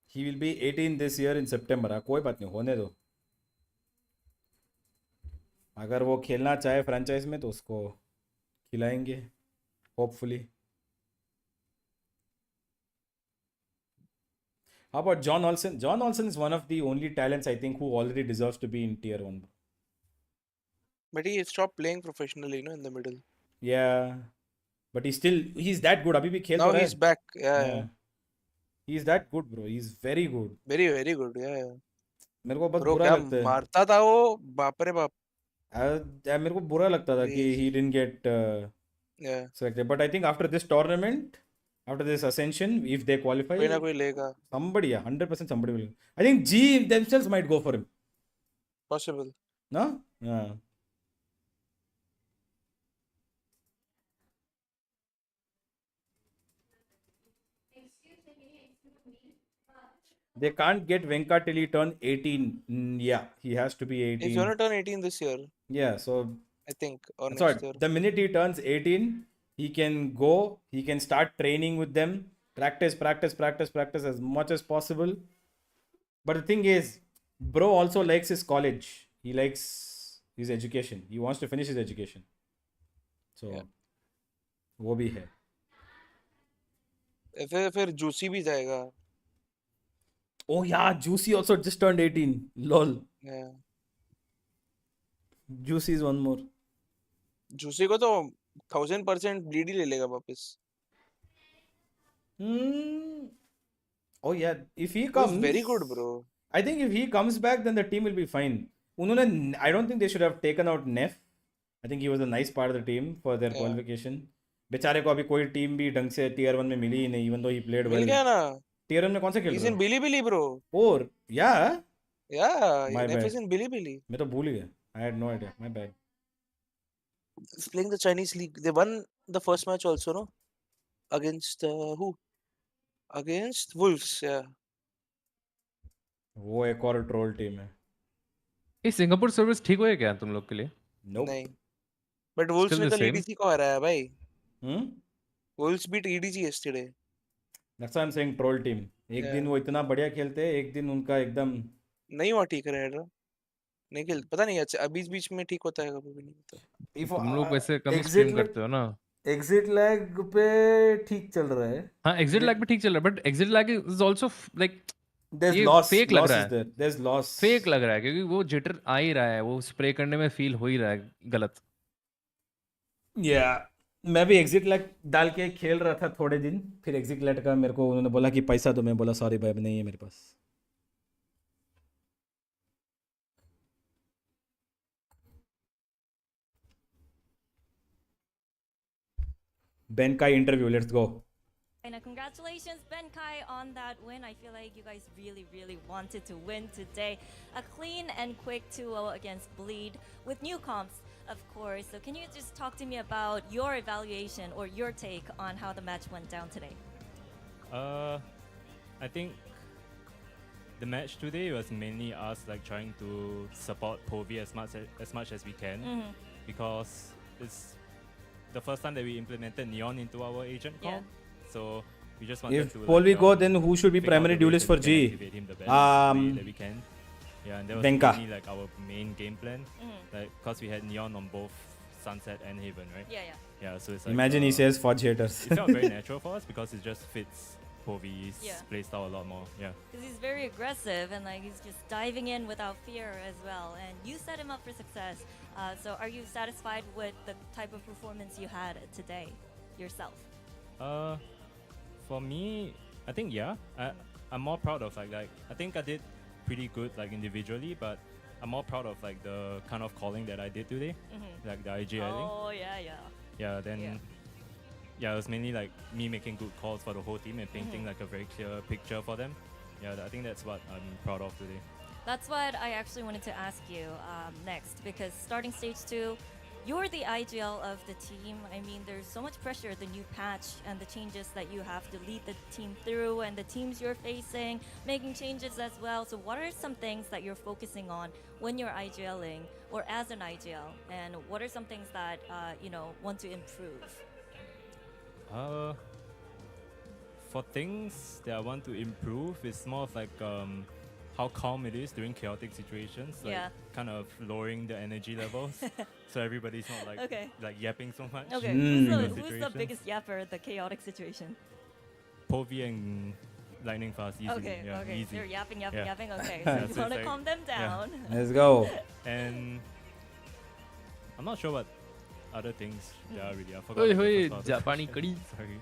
He will be 18 this year in September. कोई बात नहीं होने दो. अगर वो खेलना चाहे फ्रेंचाइज में तो उसको खिलाएंगे hopefully. How about John Olsen? John Olsen is one of the only talents I think who already deserves to be in tier 1. But he stopped playing professionally, in the middle. Yeah. But he's that good. अभी भी खेल Now तो रहा he's है. back. Yeah. He's that good, bro. He's very good. Very, very good. Yeah. मेरे को बस Bro, बुरा क्या लगता है. मारता था वो, बाप रे बाप. मेरे को बुरा लगता था कि he didn't get selected. But I think after this tournament, after this ascension, if they qualify, कोई ना कोई लेगा. somebody, 100% somebody will. I think G themselves might go for him. Possible. No? Yeah. They can't get Venka till he turn 18. Yeah, he has to be 18. He's gonna turn 18 this year. Yeah, so I think. Or sorry, next year. the minute he turns 18, He can go. He can start training with them. Practice as much as possible. But the thing is, bro also likes his college. He likes his education. He wants to finish his education. So, वो भी है. फिर juicy भी जाएगा. Oh yeah, Juicy also just turned 18. Lol. Yeah. Juicy is one more. Juicy को तो 1000% bleed ही ले लेगा वापस. Oh yeah, if he He was comes, very good, bro. I think if he comes back, then the team will be fine. I don't think they should have taken out Neff. I think he was a nice part of the team for their qualification. बेचारे को अभी कोई team भी ढंग से tier 1 में मिली ही नहीं, even though he played well. मिल गया ना. टीयर 1 में कौन से खेल He's रहा in Bilibili, bro. और yeah. Yeah, My Neff bad. is in Bilibili. मैं तो भूल गया. I had no idea. My bad. He's playing the Chinese league. They won the first match also, no? Against who? Against Wolves, yeah. वो एक और troll team है. ये Singapore service ठीक हुआ है क्या तुम लोग के लिए? Nope. नहीं. But Wolves Still ने the कल same? EDG को हराया भाई. Wolves beat EDG yesterday. That's why I'm saying troll team. एक दिन वो इतना बढ़िया खेलते हैं, एक दिन उनका एकदम नहीं हुआ ठीक रहेगा. नहीं खेल पता नहीं अच्छा अभी बीच में ठीक होता है कभी भी नहीं होता. तुम लोग वैसे कम स्ट्रीम करते हो ना. एग्जिट लैग पे ठीक चल रहा है. हाँ एग्जिट लैग पे ठीक चल रहा है, but exit lag is also like There's loss. Fake लग रहा है. There's loss. फेक लग रहा है क्योंकि वो जिटर आ ही रहा है, वो स्प्रे करने में फील हो ही रहा है गलत. Yeah. मैं भी एग्जिट लैग डाल के खेल रहा था थोड़े दिन, फिर एग्जिट लैग का मेरे को उन्होंने बोला कि पैसा दो, मैं बोला सॉरी भाई नहीं है मेरे पास. Ben Kai interview, let's go. And congratulations, Ben Kai, on that win. I feel like you guys really wanted to win today. A clean and quick 2-0 against Bleed with new comps, of course. So can you just talk to me about your evaluation or your take on how the match went down today? I think the match today was mainly us like trying to support Povi as much as we can, because it's the first time that we implemented Neon into our agent call. So we just wanted if to. If Polvi go, then who should be primary duelist for G? That we can. Yeah, and that was Benka. really like our main game plan. Like, cause we had Neon on both Sunset and Haven, right? Yeah. So it's like. Imagine he says fudge haters. It felt very natural for us because it just fits Povi's playstyle a lot more. Yeah. Because he's very aggressive and like he's just diving in without fear as well. And you set him up for success. So are you satisfied with the type of performance you had today yourself? For me, I think I'm more proud of like I think I did pretty good like individually, but I'm more proud of like the kind of calling that I did today, like the IG. I think. Oh yeah. Yeah. Then. Yeah, it was mainly like me making good calls for the whole team and painting like a very clear picture for them. Yeah, I think that's what I'm proud of today. That's what I actually wanted to ask you next, because starting stage 2, you're the IGL of the team. I mean, there's so much pressure, the new patch and the changes that you have to lead the team through and the teams you're facing, making changes as well. So what are some things that you're focusing on when you're IGLing or as an IGL? And what are some things that, want to improve? For things that I want to improve, it's more of like how calm it is during chaotic situations, like kind of lowering the energy levels, so everybody's not like yapping so much. Okay, who's the biggest yapper at the chaotic situation? Povi and Lightning Fast, easily. Okay. Easy. They're yapping. Okay, so you want to calm them down. Yeah. Let's go. And I'm not sure what other things there are really. I forgot. Japani kadi. Sorry.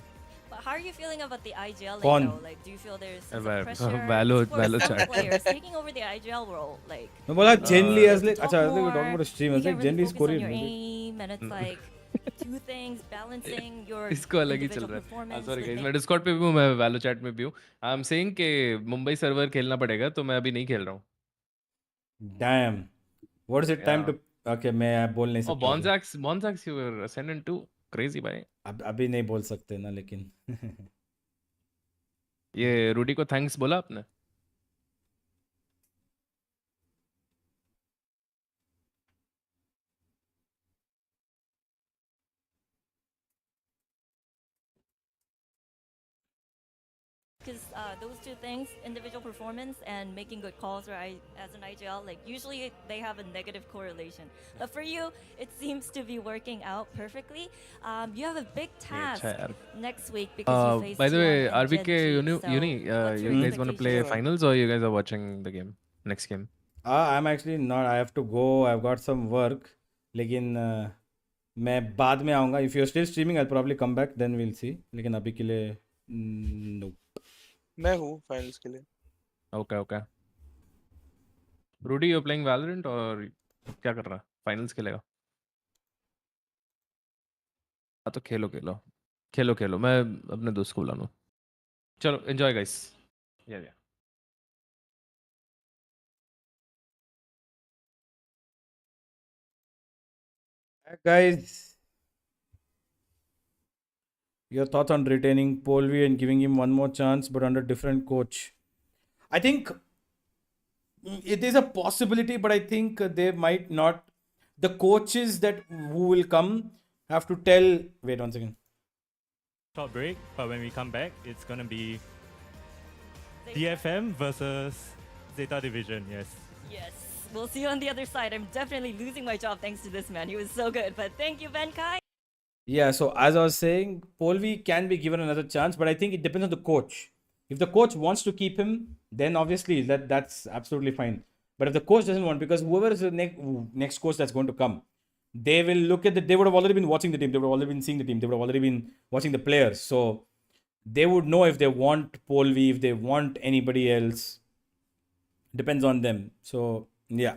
But how are you feeling about the IGL though? Like, do you feel there's some pressure? Valo Some players taking over the IGL role, like. मैं बोला Genly as like, अच्छा, we're talking about a stream. I was like, Genly is Korean. Your aim, and it's like two things, balancing your इसको अलग ही चल रहा है. Sorry guys, मैं Discord पे भी हूँ, मैं Valo chat में भी हूँ. I'm saying कि मुंबई सर्वर खेलना पड़ेगा, तो मैं अभी नहीं खेल रहा हूँ. Damn. What is it time to? Okay, मैं बोल नहीं सकता. Bonzax, you were ascendant too. Crazy भाई. अभी नहीं बोल सकते ना, लेकिन. ये रूडी को थैंक्स बोला आपने? those two things, individual performance and making good calls, right? As an IGL, like usually they have a negative correlation. But for you, it seems to be working out perfectly. You have a big task next week because you face By the way, T1 and RBK Gen G. Uni, what's your you guys want to play expectation? finals or you guys are watching the game? Next game? I'm actually not. I have to go. I've got some work. लेकिन मैं बाद में आऊँगा. If you're still streaming, I'll probably come back. Then we'll see. लेकिन अभी के लिए no. मैं हूँ फाइनल्स के लिए. Okay. Rudy, you're playing Valorant और क्या कर रहा है? Finals खेलेगा? हाँ तो खेलो. मैं अपने दोस्त को बुला लूँ. चलो, enjoy guys. Yeah. Guys, your thoughts on retaining Polvi and giving him one more chance, but under different coach? I think it is a possibility, but I think they might not. The coaches that who will come have to tell. Wait 1 second. Short break, but when we come back, it's gonna be DFM versus Zeta Division. Yes. Yes. We'll see you on the other side. I'm definitely losing my job thanks to this man. He was so good. But thank you, Benkai. Yeah, so as I was saying, Polvi can be given another chance, but I think it depends on the coach. If the coach wants to keep him, then obviously that's absolutely fine. But if the coach doesn't want, because whoever is the next coach that's going to come, they will look at they would have already been watching the team, they would have already been seeing the team, they would have already been watching the players. So they would know if they want Polvi, if they want anybody else. Depends on them. So yeah.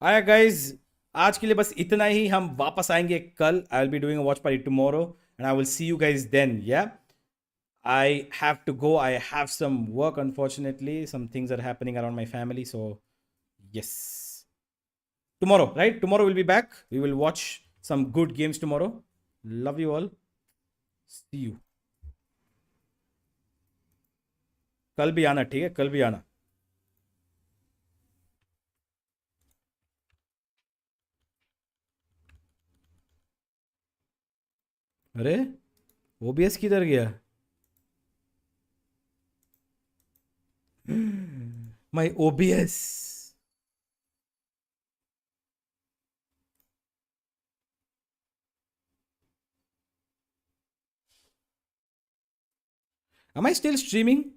Alright guys, आज के लिए बस इतना ही. हम वापस आएंगे कल. I will be doing a watch party tomorrow and I will see you guys then. Yeah, I have to go. I have some work, unfortunately. Some things are happening around my family. So yes, tomorrow, right? Tomorrow we'll be back. We will watch some good games tomorrow. Love you all. See you. कल भी आना, ठीक है? कल भी आना. अरे OBS किधर गया? My OBS. Am I still streaming?